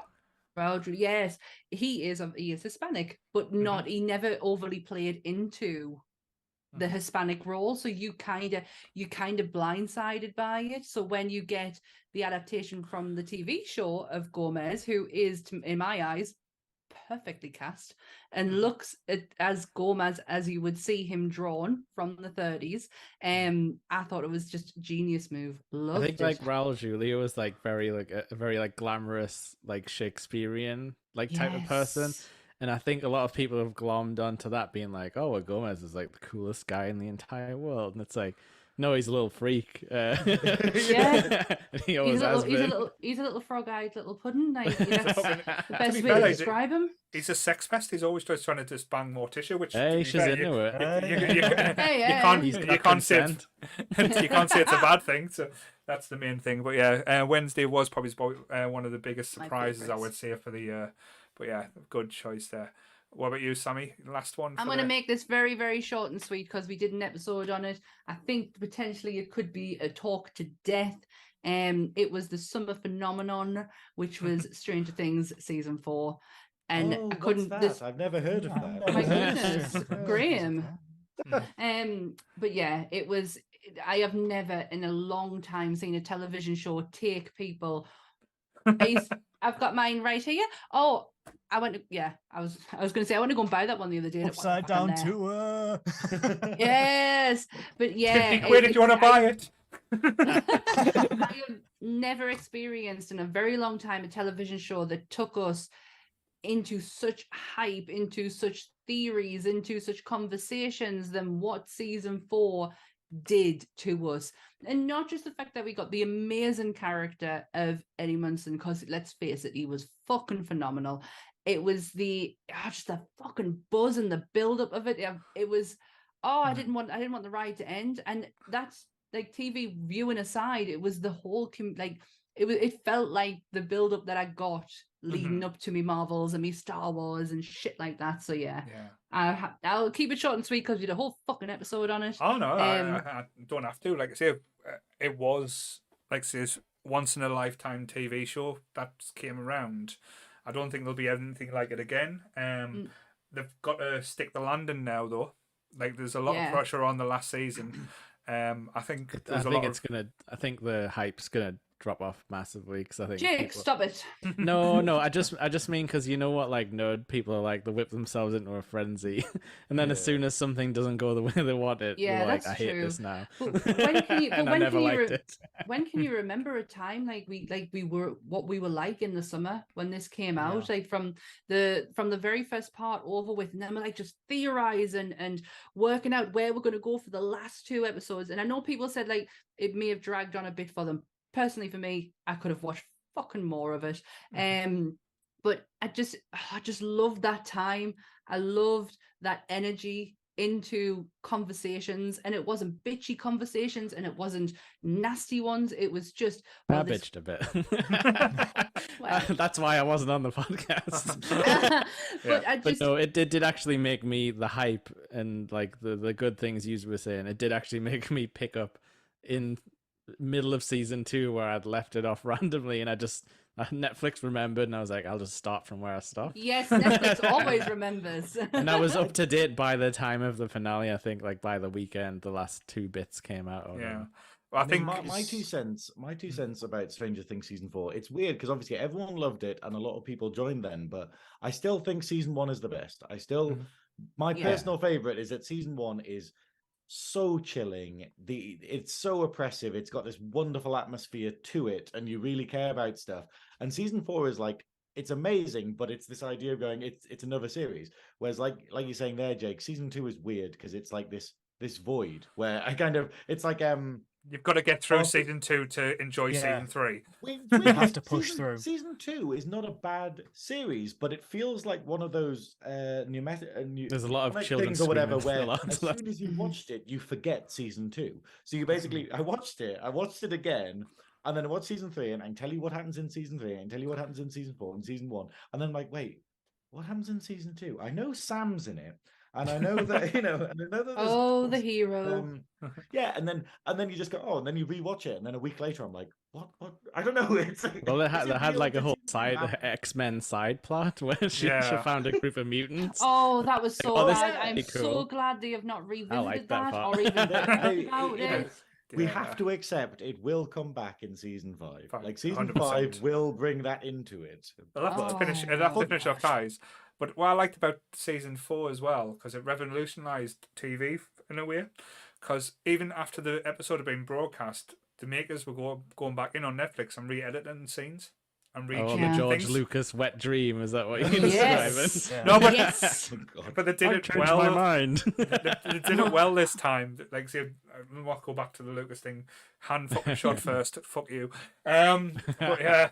Raul, yes, he is Hispanic, but not. He never overly played into the Hispanic role, so you kind of blindsided by it. So when you get the adaptation from the TV show of Gomez, who is, in my eyes, perfectly cast and looks as Gomez as you would see him drawn from the 30s. I thought it was just a genius move. Loved I think it. like Raul Julia was like very like a very like glamorous like Shakespearean like type of person, Yes. and I think a lot of people have glommed onto that, being like, oh, well, Gomez is like the coolest guy in the entire world, and it's like, no, he's a little freak. Yeah. And he always has been. He's a little frog-eyed little pudding. Like, that's the best be way fair, to he's- describe him. He's a sex pest. He's always just trying to just bang more tissue, which to Hey, be she's fair, into it. you can't He's you got can't say consent. you can't say it's a bad thing. So that's the main thing. But yeah, Wednesday was probably one of the biggest My surprises I favourites. would say for the year. But yeah, good choice there. What about you, Sammy? Last one. I'm for going to the- make this very, very short and sweet because we did an episode on it. I think potentially it could be a talk to death. It was the summer phenomenon, which was Stranger Things season 4, and Oh, I couldn't. what's that? I've never heard of that. Oh my goodness, Graham. Hmm. But yeah, it was. I have never in a long time seen a television show take people. I've got mine right here. Oh, I went to, yeah, I was going to say I want to go and buy that one the other day. and it wasn't Upside down fucking there. tour. Yes, but yeah. 50 quid if you want to buy it. I have never experienced in a very long time a television show that took us into such hype, into such theories, into such conversations than what season 4 did to us. And not just the fact that we got the amazing character of Eddie Munson, because let's face it, he was fucking phenomenal. It was just the fucking buzz and the build up of it. It was, I didn't want the ride to end. And that's like TV viewing aside, it was the whole it felt like the build up that I got leading up to me Marvels and me Star Wars and shit like that. So yeah. I'll keep it short and sweet because we did a whole fucking episode on it. Oh no, I don't have to. Like I say, it was like I say, once in a lifetime TV show that came around. I don't think there'll be anything like it again. They've got to stick the landing now, though. Like there's a lot of pressure on the last season. I think I think the hype's gonna drop off massively because I think Jake, stop it. No, I just mean because you know what, like nerd people are like, they whip themselves into a frenzy, and then as soon as something doesn't go the way they want it, they're like, I hate this now. When can you? And I never liked it. When can you remember a time like we were what we were like in the summer when this came out? Like from the very first part over with, and then we're like just theorizing and working out where we're going to go for the last 2 episodes. And I know people said like it may have dragged on a bit for them. Personally, for me, I could have watched fucking more of it. But I just loved that time. I loved that energy into conversations, and it wasn't bitchy conversations, and it wasn't nasty ones. It was just I bitched a bit. That's why I wasn't on the podcast. But no, it did actually make me, the hype and like the good things you were saying, it did actually make me pick up in middle of season 2 where I'd left it off randomly, and Netflix remembered, and I was like, I'll just start from where I stopped. Yes, Netflix always remembers. And I was up to date by the time of the finale. I think like by the weekend the last 2 bits came out. Well, I think my 2 cents about Stranger Things season 4, it's weird because obviously everyone loved it and a lot of people joined then, but I still think season 1 is the best. My personal favorite is that season 1 is so chilling. It's so oppressive. It's got this wonderful atmosphere to it, and you really care about stuff. And season 4 is like, it's amazing, but it's this idea of going, it's another series. Whereas like you're saying there, Jake, season 2 is weird because it's like this void where it's like you've got to get through season 2 to enjoy season 3. We have to push through. Season 2 is not a bad series, but it feels like one of those there's a lot of children things or whatever where as soon as you watched it, you forget season 2. So you basically, I watched it again, and then I watched season 3, and I can tell you what happens in season 3, and tell you what happens in season 4 and season 1, and then I'm like, wait, what happens in season 2? I know Sam's in it. And I know that, and I know that the hero. And then you just go, and then you rewatch it, and then a week later I'm like, what? I don't know. It's like, well, they had like a whole X-Men side plot where she found a group of mutants. Oh, that was so bad. I'm so glad they have not revisited that or even talked about it. We have to accept it will come back in season 5. Like season 5 will bring that into it. They'll have to finish off ties. But what I liked about season 4 as well, because it revolutionised TV in a way, because even after the episode had been broadcast, the makers were going back in on Netflix and re-editing scenes and the George Lucas wet dream, is that what you're describing? No, but but they did it well. My mind. They did it well this time. Like, say, I won't go back to the Lucas thing. Hand fucking shot first. Fuck you. But yeah,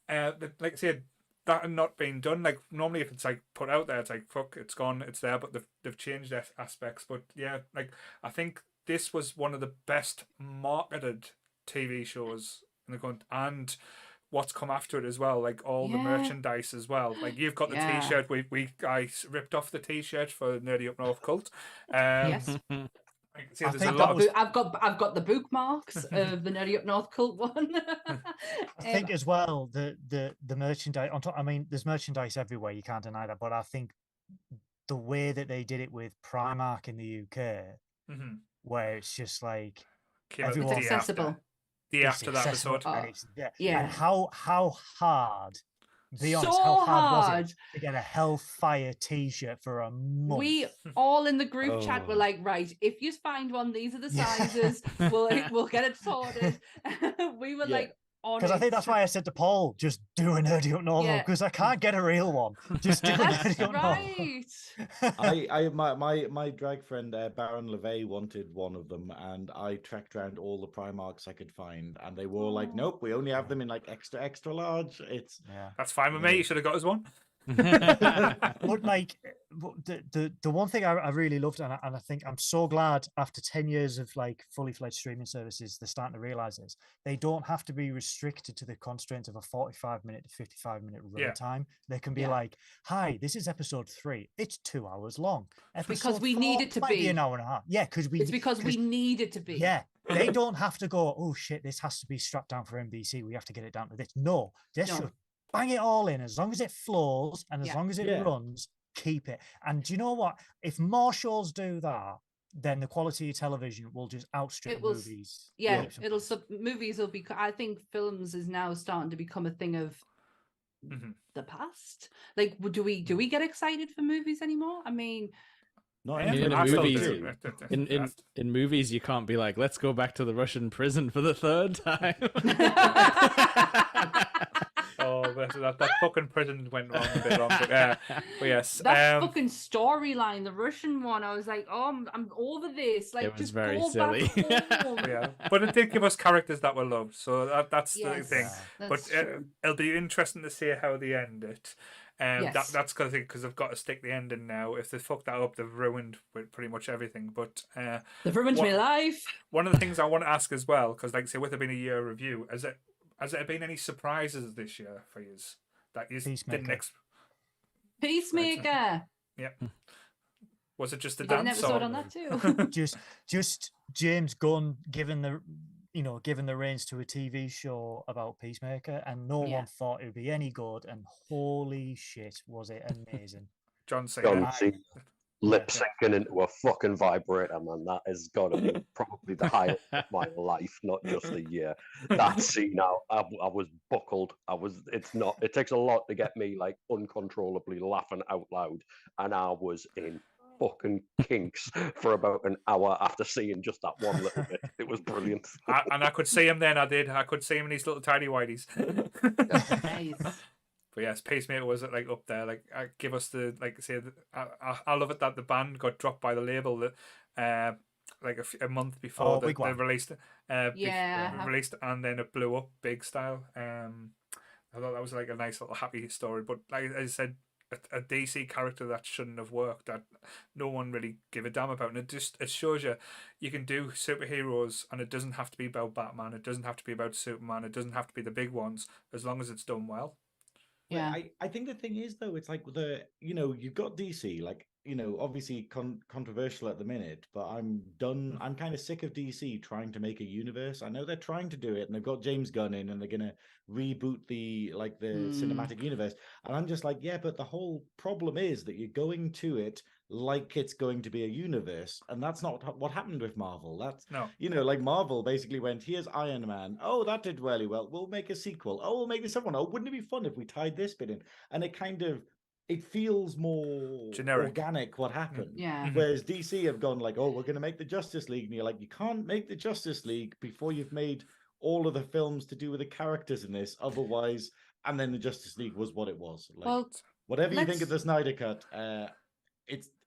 like I said, that had not been done. Like normally, if it's like put out there, it's like fuck, it's gone, it's there. But they've changed aspects. But yeah, like I think this was one of the best marketed TV shows in the country, and what's come after it as well, like all the merchandise as well. Like you've got the T-shirt. I ripped off the T-shirt for Nerdy Up North Cult. Yes. I've got the bookmarks of the Nerdy Up North Cult one. I think as well the merchandise on top. I mean, there's merchandise everywhere. You can't deny that. But I think the way that they did it with Primark in the UK, where it's just like everyone, it's accessible. After that episode, and how hard. Be honest, how hard was it to get a Hellfire T-shirt for a month? We all in the group chat were like, right, if you find one, these are the sizes. we'll get it sorted. We were like, because I think that's why I said to Paul, just do a Nerdy Up North, because I can't get a real one. Just do a Nerdy Up North. My drag friend Baron LeVay wanted one of them, and I tracked around all the Primarks I could find, and they were all like, nope, we only have them in like extra large. That's fine with me. You should have got us one. But like the one thing I really loved, and I think I'm so glad after 10 years of like fully fledged streaming services, they're starting to realize this. They don't have to be restricted to the constraint of a 45-minute to 55-minute Yeah. runtime. They can be Yeah. like, "Hi, this is episode 3. It's 2 hours long. Because we 4 need it to might be. an hour and a half." Yeah, because It's because we need it to be. Yeah, they don't have to go, "Oh shit, this has to be strapped down for NBC. We have to get it down to this." No, they No. should bang it all in as long as it flows and as Yeah. long as it Yeah. runs, keep it. And do you know what? If more shows do that, then the quality of television will just outstrip It will movies. Yeah, leaps and it'll bounds. movies will be. I think films is now starting to become a thing of Mhm. the past. Like, do we get excited for movies anymore? I mean, Not Yeah, in I still movies- do. In movies, you can't be like, let's go back to the Russian prison for the third time. Oh, that fucking prison went wrong a bit wrong. But yes. that fucking storyline, the Russian one, I was like, oh, I'm over this. Like, was just very go silly. back home. Yeah, but it did give us characters that were loved, so that's the Yes, thing. that's But true. it'll be interesting to see how they end it. Yes. That's because they've got to stick the ending now. If they fuck that up, they've ruined with pretty much everything. But They've ruined my life. one of the things I want to ask as well, because like I say, with it being a year review, has there been any surprises this year for you that you didn't Peacemaker. Peacemaker. Yeah. Was it just a We did an dance episode song? on that too. Just James Gunn given the reins to a TV show about Peacemaker, and no Yeah. one thought it would be any good. And holy shit, was it amazing! John Cena. John I- Cena lip syncing into a fucking vibrator, man. That has got to be probably the highlight of my life, not just the year. That scene, I was buckled. It takes a lot to get me like uncontrollably laughing out loud, and I was in fucking kinks for about an hour after seeing just that one little bit. It was brilliant. And I could see him then. I could see him in these little tiny whiteys. Nice. But yes, Pacemaker was like up there. Like, give us the like. Say, I love it that the band got dropped by the label that, like a month before Oh, they Wigwam. released. Yeah, I have- released, and then it blew up big style. I thought that was like a nice little happy story. But like I said, a DC character that shouldn't have worked, that no one really give a damn about, and it shows you can do superheroes, and it doesn't have to be about Batman. It doesn't have to be about Superman. It doesn't have to be the big ones, as long as it's done well. Yeah. I think the thing is though, it's like you've got DC, like, obviously controversial at the minute, but I'm kind of sick of DC trying to make a universe. I know they're trying to do it, and they've got James Gunn in, and they're gonna reboot the cinematic universe, and I'm just like, yeah, but the whole problem is that you're going to it like it's going to be a universe, and that's not what happened with Marvel. That's No. like Marvel basically went, here's Iron Man. Oh, that did really well. We'll make a sequel. Oh, we'll make this other one. Oh, wouldn't it be fun if we tied this bit in? And it feels more Generic. organic what happened. Yeah. Whereas DC have gone like, oh, we're going to make the Justice League. And you're like, you can't make the Justice League before you've made all of the films to do with the characters in this. Otherwise, and then the Justice League was what it was. Like, Well, whatever you think of the let's- Snyder Cut,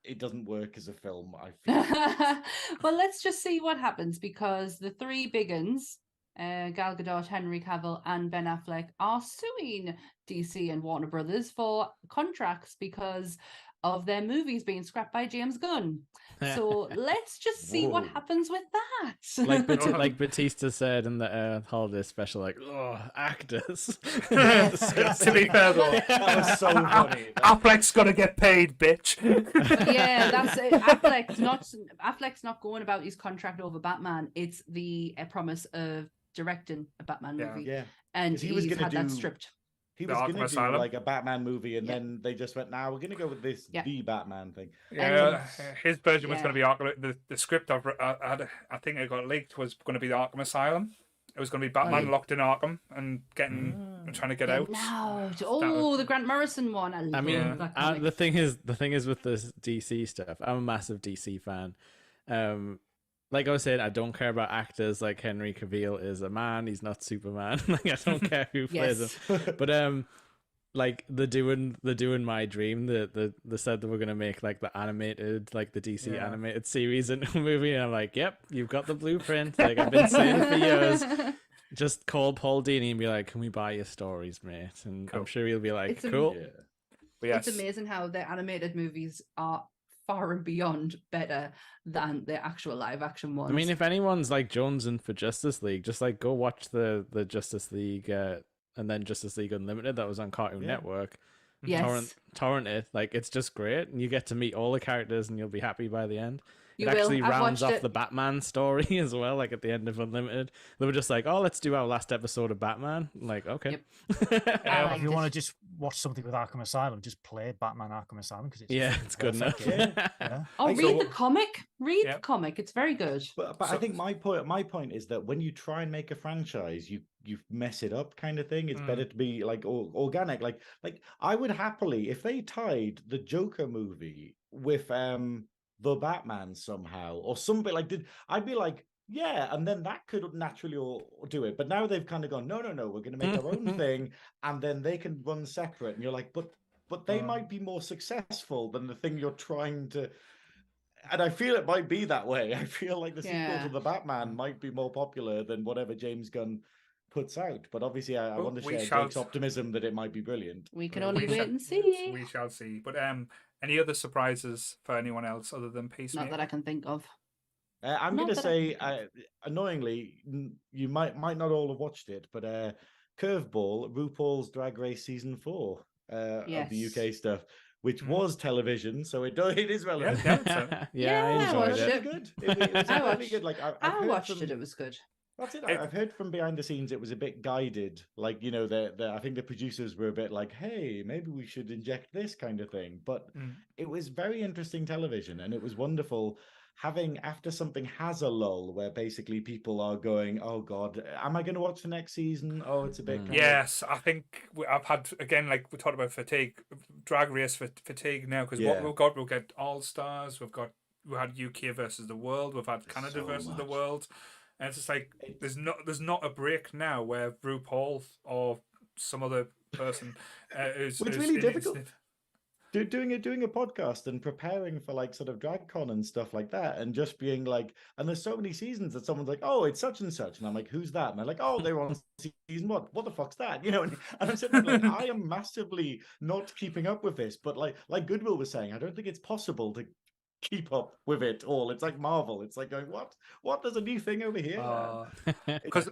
it doesn't work as a film, I feel. well, let's just see what happens, because the three big uns, Gal Gadot, Henry Cavill, and Ben Affleck, are suing DC and Warner Brothers for contracts because of their movies being scrapped by James Gunn. So let's just see what Whoa. happens with that. like Batista said in the holiday special, like, oh, actors. To be fair though, That was so funny. Affleck's gonna get paid, bitch. Yeah, that's it. Affleck's not going about his contract over Batman. It's the promise of directing a Batman Yeah. movie, Yeah. and 'Cause he was he's gonna had that do- stripped. He The was Arkham going to do Asylum. like a Batman movie, and Yeah. then they just went, "Nah, we're going to go with this Yeah. the Batman thing." Yeah, his version was yeah. going to be the script I think it got leaked was going to be the Arkham Asylum. It was going to be Batman yeah. locked in Arkham and trying to get out. No. Oh, the Grant Morrison one. I love mean, that comic. the thing is with this DC stuff, I'm a massive DC fan. Like I was saying, I don't care about actors. Like Henry Cavill is a man; he's not Superman. Like I don't care who plays Yes. him. But like they're doing My Dream. They said they were gonna make like the animated, like the DC Yeah. animated series into a movie, and I'm like, yep, you've got the blueprint. Like I've been saying for years. Just call Paul Dini and be like, "Can we buy your stories, mate?" And Cool. I'm sure he'll be like, It's a- "Cool." Yeah. But yes, It's amazing how the animated movies are far and beyond better than the actual live action ones. I mean, if anyone's like jonesing for Justice League, just like go watch the Justice League and then Justice League Unlimited that was on Cartoon Network. yes, Torrent it. Like, it's just great, and you get to meet all the characters, and you'll be happy by the end. You It will. actually I've rounds watched off it. the Batman story as well. Like at the end of Unlimited, they were just like, "Oh, let's do our last episode of Batman." Like, okay, I If you liked want to it. just watch something with Arkham Asylum, just play Batman Arkham Asylum because it's yeah, fucking it's good enough. perfect game. Yeah. Oh, Like, read so- the comic. Read Yeah. the comic. It's very good. But So- I think my point is that when you try and make a franchise, you mess it up, kind of thing. It's better to be like organic. Like I would happily, if they tied the Joker movie with the Batman somehow or something like I'd be like, yeah, and then that could naturally all do it. But now they've kind of gone, no, we're going to make our own thing, and then they can run separate. And you're like, but they might be more successful than the thing you're trying to. And I feel it might be that way. I feel like the sequel Yeah. to the Batman might be more popular than whatever James Gunn puts out. But obviously, I Well, want to we share shall- Jake's optimism that it might be brilliant. We can Yeah, only we wait shall- and see. We shall see. But any other surprises for anyone else other than Peacemaker? Not that I can think of. I'm Not going to that I say, can think annoyingly, you might not all have watched it, but Curveball, RuPaul's Drag Race season 4 of the Yes. UK stuff, which Mhm. was television, so it is relevant. Yeah, so- yeah, I Yeah, enjoyed watched it. it. Really good. It was I really watched- good. Like I've I heard watched from- it. It was good. That's it. It- I've heard from behind the scenes it was a bit guided. Like, you know, I think the producers were a bit like, hey, maybe we should inject this kind of thing. But Mm. it was very interesting television, and it was wonderful having, after something has a lull where basically people are going, oh God, am I going to watch the next season? Oh, it's a bit. kind of- Yes, I think I've had, again, like we talked about fatigue, drag race fatigue now, because what Yeah. we've got, we'll get All Stars, we had UK versus the world, we've had Canada So versus the much. world, and it's just like there's not a break now where RuPaul or some other person is Well, it's is really in difficult. instant- Doing a podcast and preparing for like sort of DragCon and stuff like that, and just being like, and there's so many seasons that someone's like, oh, it's such and such, and I'm like, who's that? And they're like, oh, they're on season what the fuck's that, you know? And I'm sitting there like, I am massively not keeping up with this, but like Goodwill was saying, I don't think it's possible to keep up with it all. It's like Marvel. It's like going, what? There's a new thing over here. Because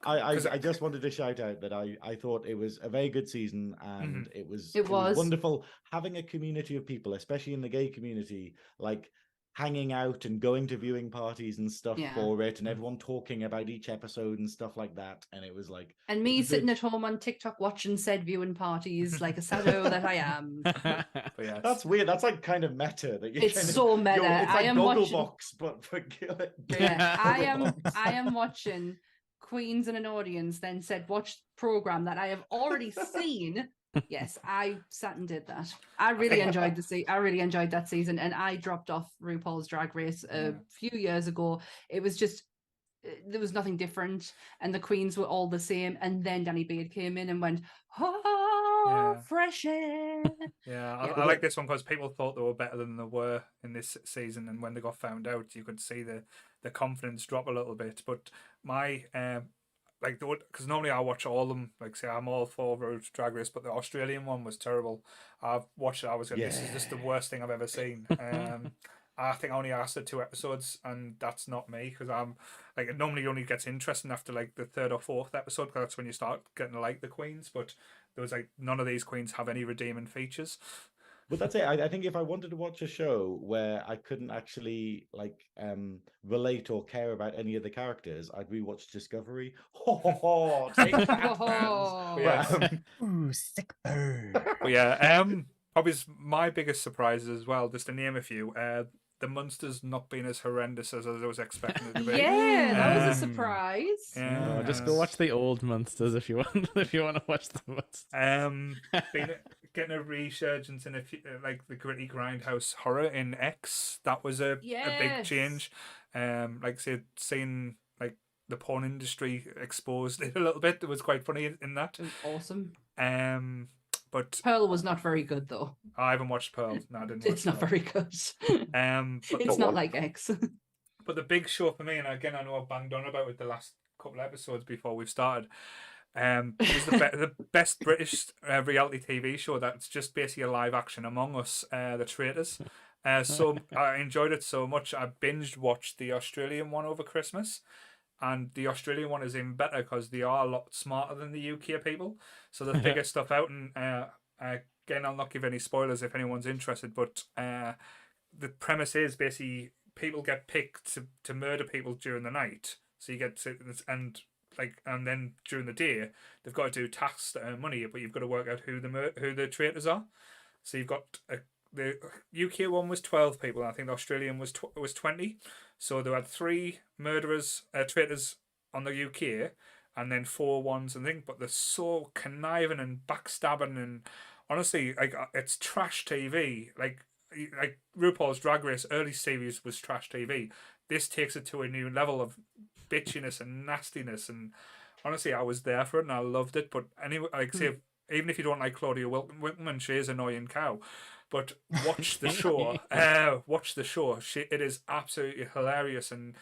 I just wanted to shout out that I thought it was a very good season, and it was wonderful having a community of people, especially in the gay community, like hanging out and going to viewing parties and stuff for it, and everyone talking about each episode and stuff like that. And it was like, and me sitting at home on TikTok watching said viewing parties like a sado that I am. But yes. that's weird. That's like kind of meta. That you're It's kind of, so meta. It's like I am watching. Gogglebox, but for gay Yeah, Gogglebox. I am watching Queens in an Audience, then said watch program that I have already seen. Yes, I sat and did that. I really enjoyed I really enjoyed that season, and I dropped off RuPaul's Drag Race a few years ago. It was just there was nothing different, and the queens were all the same. And then Danny Bade came in and went, "Oh, fresh air." Yeah, I like this one because people thought they were better than they were in this season, and when they got found out, you could see the confidence drop a little bit. But my like, because normally I watch all of them. Like, say, I'm all for Road Drag Race, but the Australian one was terrible. I've watched it. I was going, this is just the worst thing I've ever seen. I think I only lasted 2 episodes, and that's not me, because I'm like, it normally only gets interesting after like the 3rd or 4th episode, because that's when you start getting to like the queens. But there was like none of these queens have any redeeming features. But that's it. I think if I wanted to watch a show where I couldn't actually like relate or care about any of the characters, I'd rewatch Discovery. Take that, fans. Yes. Ooh, sick bird. But yeah, probably my biggest surprise as well, just to name a few, the Munsters not being as horrendous as I was expecting it to be. Yeah, that was a Um, surprise. Yeah, just go watch the old Monsters if you want. If you want to watch the Monsters. Getting a resurgence in like the gritty grindhouse horror in X, that was a big Yes. change. Like say, seeing like the porn industry exposed a little bit, it was quite funny in that. It was awesome. But Pearl was not very good though. I haven't watched Pearl. No, I didn't. It's watch not Pearl. very good. But It's not like X. But the big show for me, and again, I know I've banged on about it the last couple of episodes before we've started, It was the best British reality TV show that's just basically a live action Among Us, The Traitors. So I enjoyed it so much. I binged watched the Australian one over Christmas, and the Australian one is even better because they are a lot smarter than the UK people. So they figure stuff out. And again, I'll not give any spoilers if anyone's interested, but the premise is basically people get picked to murder people during the night. So you get to, and then during the day they've got to do tasks to earn money, but you've got to work out who the traitors are. So you've got the UK one was 12 people, and I think the Australian was 20. So they had 3 traitors on the UK, and then 4 ones, I think. But they're so conniving and backstabbing, and honestly, it's trash TV. Like RuPaul's Drag Race early series was trash TV. This takes it to a new level of bitchiness and nastiness, and honestly, I was there for it and I loved it. But anyway, even if you don't like Claudia Winkleman, she is an annoying cow. But watch the show. Watch the show. It is absolutely hilarious, and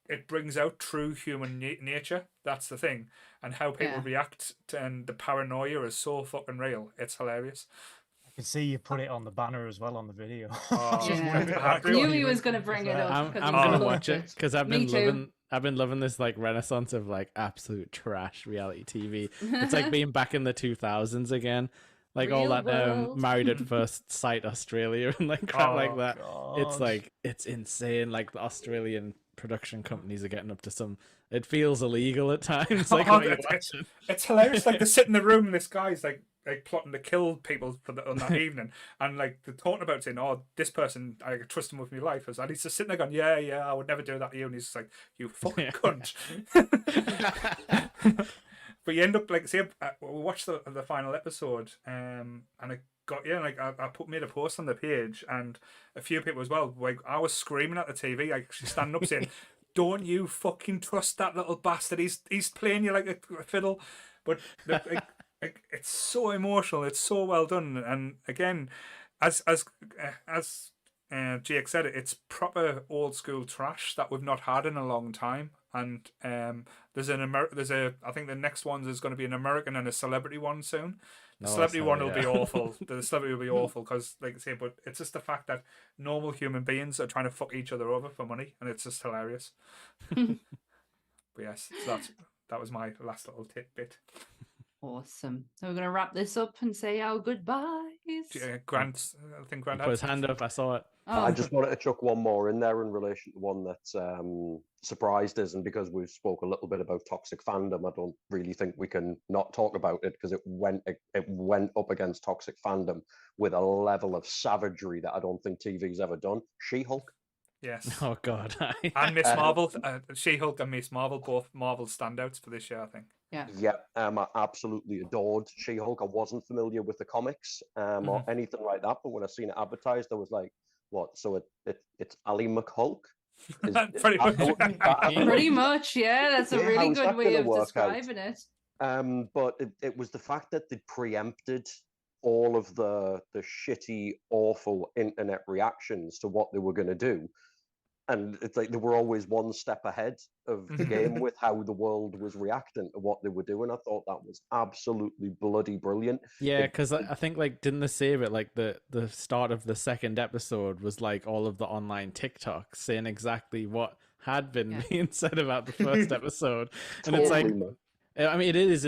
it brings out true human nature. That's the thing, and how people react and the paranoia is so fucking real. It's hilarious. I can see you put it on the banner as well on the video. I knew he was going to bring it up. I'm going to watch it because I've been loving this like renaissance of like absolute trash reality TV. It's like being back in the 2000s again. Like Real all that world. Married at First Sight Australia and like crap like that. God. It's like, it's insane. Like the Australian production companies are getting up to some, it feels illegal at times. Like it's hilarious. Like they sit in the room and this guy's like plotting to kill people on that evening, and like they're talking about saying, "Oh, this person, I trust him with my life," and he's just sitting there going, "Yeah, I would never do that to you," and he's just like, "You fucking cunt." But you end up like, see, we watched the final episode, and it got like I made a post on the page, and a few people as well. Like I was screaming at the TV, like standing up saying, "Don't you fucking trust that little bastard? He's playing you like a fiddle." But it's so emotional. It's so well done, and again, as Jake said, it's proper old school trash that we've not had in a long time. And there's I think the next one is going to be an American and a celebrity one soon. The celebrity one will be awful. The celebrity will be awful because, like I say, but it's just the fact that normal human beings are trying to fuck each other over for money, and it's just hilarious. But yes, so that was my last little tidbit. Awesome. So we're going to wrap this up and say our goodbyes. Grant, I think Grant put his hand up. I saw it. Oh. I just wanted to chuck one more in there in relation to one that surprised us, and because we spoke a little bit about toxic fandom, I don't really think we can not talk about it because it went up against toxic fandom with a level of savagery that I don't think TV's ever done. She-Hulk. Yes. Oh God. And Miss Marvel, She-Hulk and Miss Marvel, both Marvel standouts for this year, I think. Yeah. I absolutely adored She-Hulk. I wasn't familiar with the comics or anything like that, but when I seen it advertised, I was like, "What? So it's Ali McHulk?" Pretty much, yeah. That's a really good way of describing it. But it was the fact that they preempted all of the shitty, awful internet reactions to what they were going to do. And it's like they were always one step ahead of the game with how the world was reacting to what they were doing. I thought that was absolutely bloody brilliant. Yeah, because I think like didn't they say it like the start of the second episode was like all of the online TikToks saying exactly what had been being said about the first episode, and it's like, I mean, it is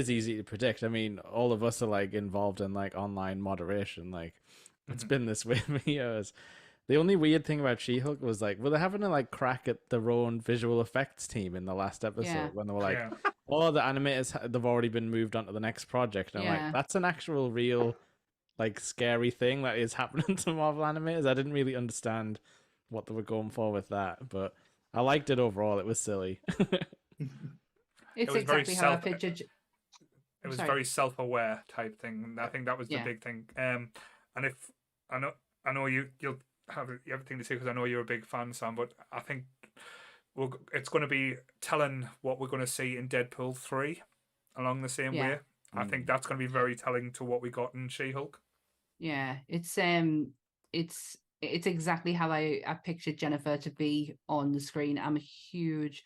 easy to predict. I mean, all of us are like involved in like online moderation. Like it's been this way for years. The only weird thing about She-Hulk was like, well, they're having to like crack at their own visual effects team in the last episode when they were like, oh, the animators, they've already been moved on to the next project. And I'm like, that's an actual real like scary thing that is happening to Marvel animators. I didn't really understand what they were going for with that, but I liked it overall. It was silly. It's exactly how I pictured. It was very self-aware type thing. I think that was the big thing. And if I know you'll have everything to say because I know you're a big fan, Sam. But I think it's going to be telling what we're going to see in Deadpool 3 along the same way. I think that's going to be very telling to what we got in She-Hulk. Yeah, it's exactly how I pictured Jennifer to be on the screen. I'm a huge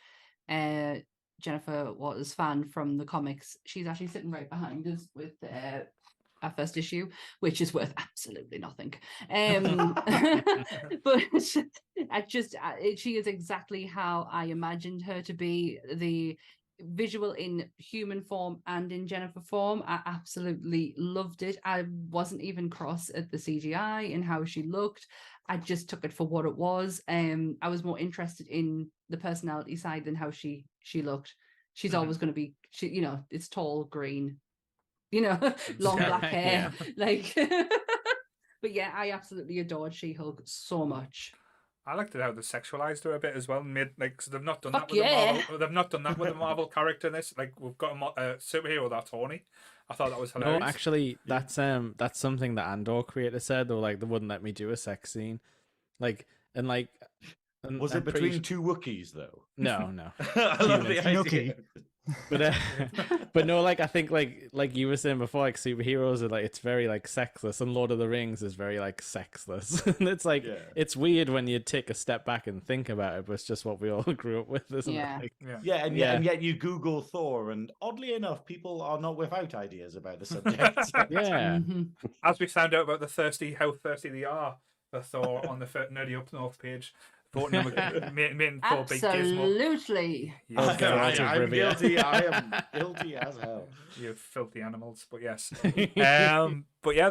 Jennifer Waters fan from the comics. She's actually sitting right behind us with our first issue, which is worth absolutely nothing. But she is exactly how I imagined her to be. The visual in human form and in Jennifer form, I absolutely loved it. I wasn't even cross at the CGI and how she looked. I just took it for what it was. I was more interested in the personality side than how she looked. She's always going to be, it's tall, green, long black hair. Like, but yeah, I absolutely adored She-Hulk so much. I liked it how they sexualized her a bit as well. Made cause they've not done Fuck that with yeah. the Marvel. They've not done that with the Marvel character in this. Like we've got a superhero that's horny. I thought that was hilarious. No, actually, that's something that Andor creator said. They were like, they wouldn't let me do a sex scene, was it between two Wookiees though? No. I love the idea. But no, like I think like you were saying before, like superheroes are like, it's very like sexless, and Lord of the Rings is very like sexless. And it's like it's weird when you take a step back and think about it, but it's just what we all grew up with, isn't it? Like, and yet you Google Thor, and oddly enough, people are not without ideas about the subject. Yeah. As we found out about how thirsty they are for Thor on the Nerdy Up North page. Main Thor big gizmo. Absolutely. I'm guilty. I am guilty as hell. You filthy animals, but yes. But yeah,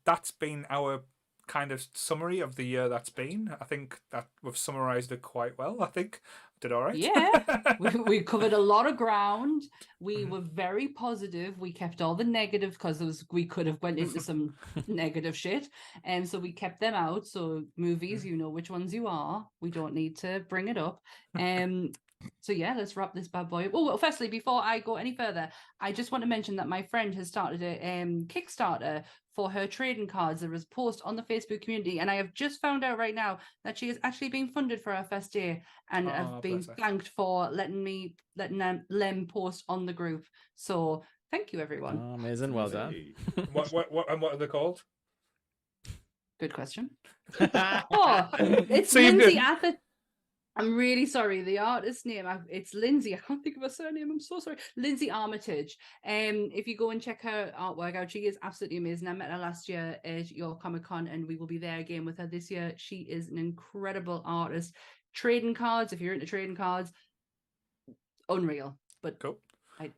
that's been our kind of summary of the year that's been. I think that we've summarized it quite well. I think did all right. Yeah, we covered a lot of ground. We were very positive. We kept all the negative because we could have went into some negative shit, and so we kept them out. So movies, you know which ones you are. We don't need to bring it up. So yeah, let's wrap this bad boy up. Oh, well, firstly, before I go any further, I just want to mention that my friend has started a Kickstarter for her trading cards. There is a post on the Facebook community, and I have just found out right now that she is actually being funded for her first day, and have been thanked for letting Lem post on the group. So thank you, everyone. Oh, amazing, well done. What are they called? Good question. It's Lindsay Atherton. I'm really sorry. The artist name, it's Lindsay. I can't think of her surname. I'm so sorry. Lindsay Armitage. If you go and check her artwork out, she is absolutely amazing. I met her last year at your Comic-Con, and we will be there again with her this year. She is an incredible artist. Trading cards, if you're into trading cards, unreal. But cool. I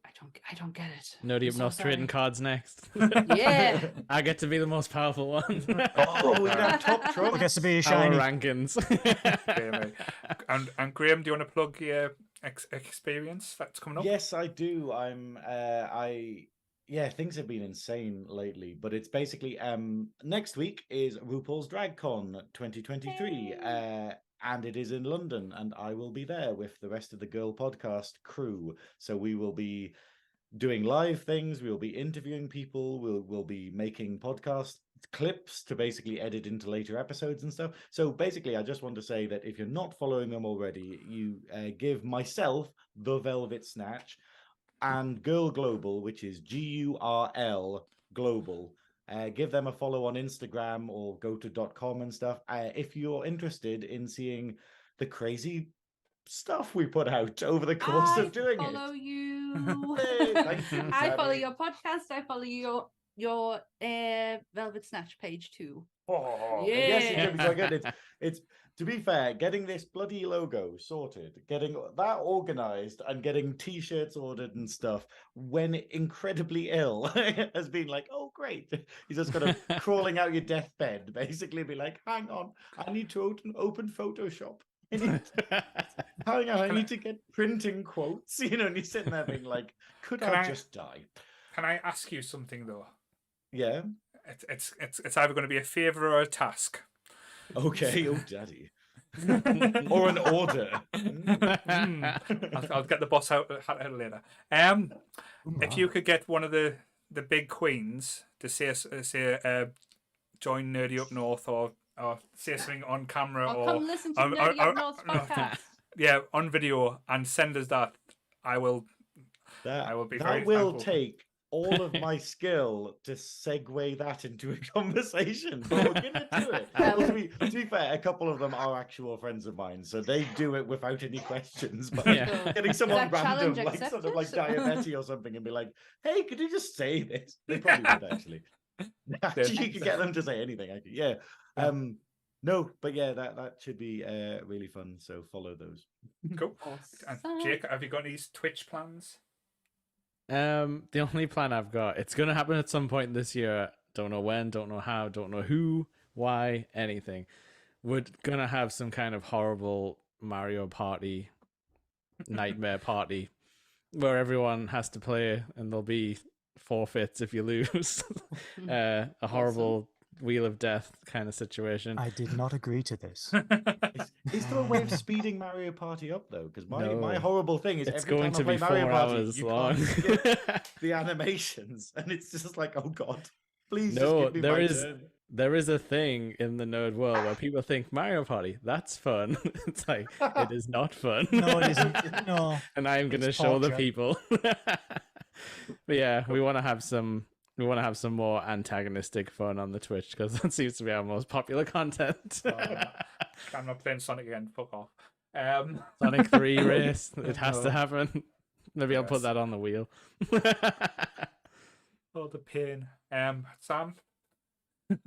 don't get it. Nerdy Up North trading cards next. Yeah. I get to be the most powerful one. We got top trouble. Gets to be a shiny. Our rankings. And Graham, do you want to plug your experience that's coming up? Yes, I do. Things have been insane lately, but it's basically next week is RuPaul's DragCon 2023. And it is in London, and I will be there with the rest of the Girl Podcast crew. So we will be doing live things. We will be interviewing people. We'll be making podcast clips to basically edit into later episodes and stuff. So basically, I just want to say that if you're not following them already, you give myself, The Velvet Snatch, and Girl Global, which is GURL Global. Give them a follow on Instagram or go to .com and stuff. If you're interested in seeing the crazy stuff we put out over the course of doing it. I follow you. Thank you, I follow your podcast. I follow your Velvet Snatch page too. Oh, yeah. Yes, it's so good. It's to be fair, getting this bloody logo sorted, getting that organized, and getting t-shirts ordered and stuff when incredibly ill has been like, oh great. You just got to crawling out your deathbed, basically be like, hang on, I need to open Photoshop. Hang on, I need to get printing quotes. And you're sitting there being like, could I just die? Can I ask you something though? Yeah. It's either going to be a favor or a task. Okay, oh daddy. Or an order. I'll get the boss out later. If you could get one of the big queens to say join Nerdy Up North or say something on camera or come listen to Nerdy Up North podcast. Yeah, on video, and send us that, I will be very thankful. Take all of my skill to segue that into a conversation, but we're gonna do it. Well, to be fair, a couple of them are actual friends of mine, so they do it without any questions. But Yeah. getting someone That random, challenge like sort of like accepted? Diabetes or something, and be like, "Hey, could you just say this?" They probably would actually. Actually, you could get them to say anything. Yeah. No, but yeah, that should be really fun. So follow those. Cool. And Jake, have you got any Twitch plans? The only plan I've got, it's gonna happen at some point this year. Don't know when, don't know how, don't know who, why, anything. We're gonna have some kind of horrible Mario Party nightmare party where everyone has to play and there'll be forfeits if you lose. A horrible Wheel of Death kind of situation. I did not agree to this. Is there a way of speeding Mario Party up though? Because my No. horrible thing is It's every going time to I be play Mario 4 Party, hours you long. can't skip the animations, and it's just like, oh god, please No, just give me there my is turn. there is a thing in the nerd world where people think Mario Party, that's fun. It's like, it is not fun. No, it isn't. No. And I'm going to It's show the torture. people. But yeah, we want to have some more antagonistic fun on the Twitch because that seems to be our most popular content. I'm not playing Sonic again. Fuck off. Sonic 3 race, it has to happen. Maybe I'll put Yes. that on the wheel. Oh, the pain. Sam,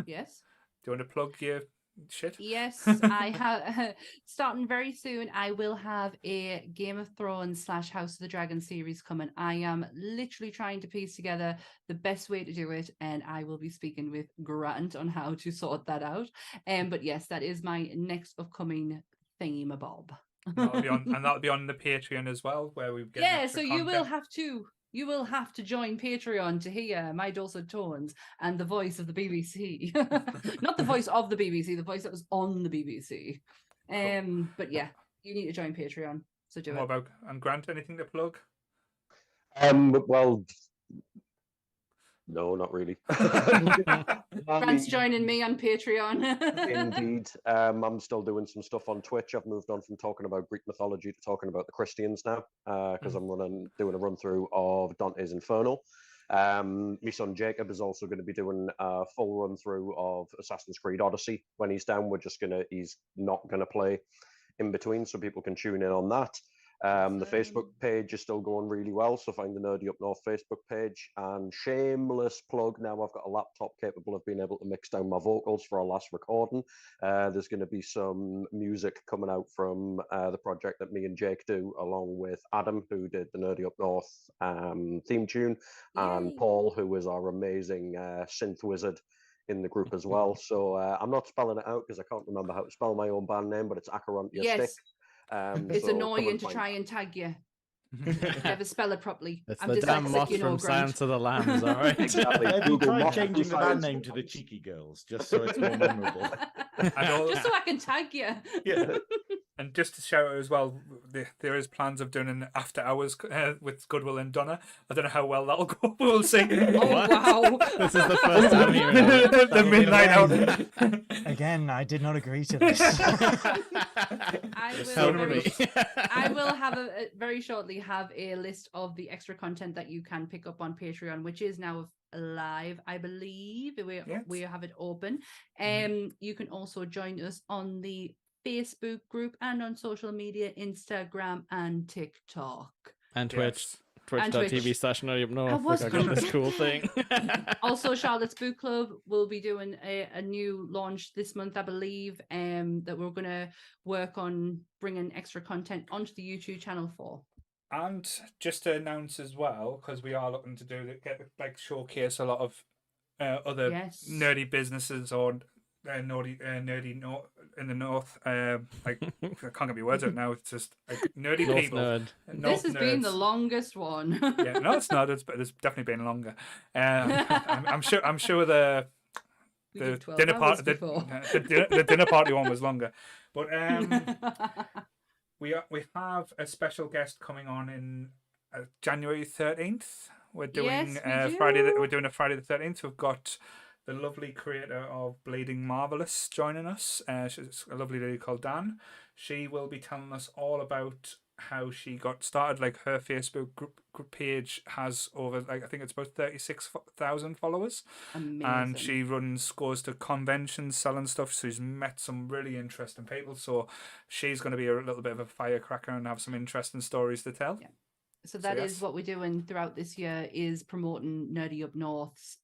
Yes. do you want to plug your shit? Yes, I have. Starting very soon, I will have a Game of Thrones / House of the Dragon series coming. I am literally trying to piece together the best way to do it, and I will be speaking with Grant on how to sort that out. But yes, that is my next upcoming thingamabob. That'll be on the Patreon as well, where we get Yeah, extra so you will content. have to join Patreon to hear my dulcet tones and the voice of the BBC. Not the voice of the BBC, the voice that was on the BBC. But yeah, you need to join Patreon. So do What it. about, and Grant, anything to plug? Well, no, not really. Grant's joining me on Patreon. Indeed. I'm still doing some stuff on Twitch. I've moved on from talking about Greek mythology to talking about the Christians now, because I'm doing a run through of Dante's Inferno. My son Jacob is also going to be doing a full run through of Assassin's Creed Odyssey when he's down. He's not gonna play in between, so people can tune in on that. The Facebook page is still going really well, so find the Nerdy Up North Facebook page. And shameless plug, now I've got a laptop capable of being able to mix down my vocals for our last recording. There's going to be some music coming out from the project that me and Jake do, along with Adam, who did the Nerdy Up North theme tune, and Yay. Paul, who is our amazing synth wizard in the group as well. So I'm not spelling it out because I can't remember how to spell my own band name, but it's Acherontia Yes. Stick. It's so come annoying and to find try and tag you. Never spell it properly. It's I'm the damn dyslexic, moth you know, from Grant. Silence of the Lambs, all right? Exactly. Have you Google tried Moth changing the band Silence name of to the the Cheeky Girls just so it's more memorable? Just so I can tag you. Yeah. And just to shout out as well, there is plans of doing an after hours with Goodwill and Donna. I don't know how well that'll go. We'll see. Oh, What? wow. This is the first time hearing it. The midnight hour. Again, I did not agree to this. Help very, me. I will have very shortly have a list of the extra content that you can pick up on Patreon, which is now live, I believe. We have it open. You can also join us on the Facebook group and on social media, Instagram and TikTok. And Twitch. Yes. Twitch.tv/NerdyUpNorth. I was Look, I got gonna- this cool thing. Also, Charlotte's Book Club will be doing a new launch this month, I believe, that we're going to work on bringing extra content onto the YouTube channel for. And just to announce as well, because we are looking to showcase a lot of other Yes. nerdy businesses or nerdy in the north. I can't get my words out now. It's just like nerdy North people. nerd. North This has been the nerds. longest one. Yeah, no, it's not. It's definitely been longer. I'm sure the We the did 12 dinner hours party before. the dinner party one was longer, but we have a special guest coming on in January 13th. We're doing Yes, we Friday. do. We're doing a Friday the 13th. We've got the lovely creator of Bleeding Marvelous joining us. She's a lovely lady called Dan. She will be telling us all about how she got started. Like her Facebook group page has over, like, I think it's about 36,000 followers. Amazing. And she goes to conventions selling stuff. So she's met some really interesting people. So she's going to be a little bit of a firecracker and have some interesting stories to tell. Yeah. So that is yes. what we're doing throughout this year, is promoting Nerdy Up North's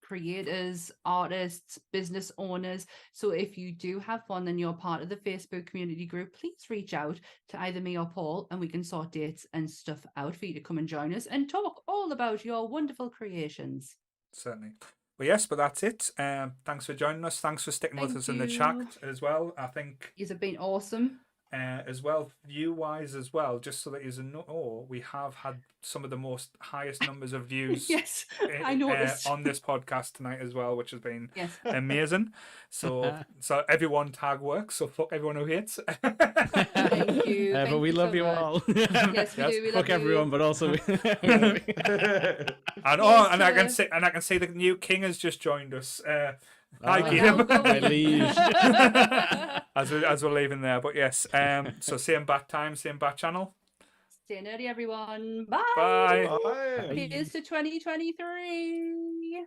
creators, artists, business owners. So if you do have fun and you're part of the Facebook community group, please reach out to either me or Paul and we can sort dates and stuff out for you to come and join us and talk all about your wonderful creations. Certainly. But yes, but that's it. Thanks for joining us. Thanks for sticking with us in the chat as well. I think You've been awesome. As well, view-wise as well, just so that you know, we have had some of the highest numbers of views Yes, I noticed. on this podcast tonight as well, which has been Yes. amazing. So everyone tag works, so fuck everyone who hates. Thank you. But we love you all. Yes, we do. We love Fuck everyone, you. but also and I can see the new king has just joined us. Hi, Caleb. my liege. as we're leaving there, but yes. So same bat time, same bat channel. Stay nerdy, everyone. Bye. Bye. Bye. Here's to 2023.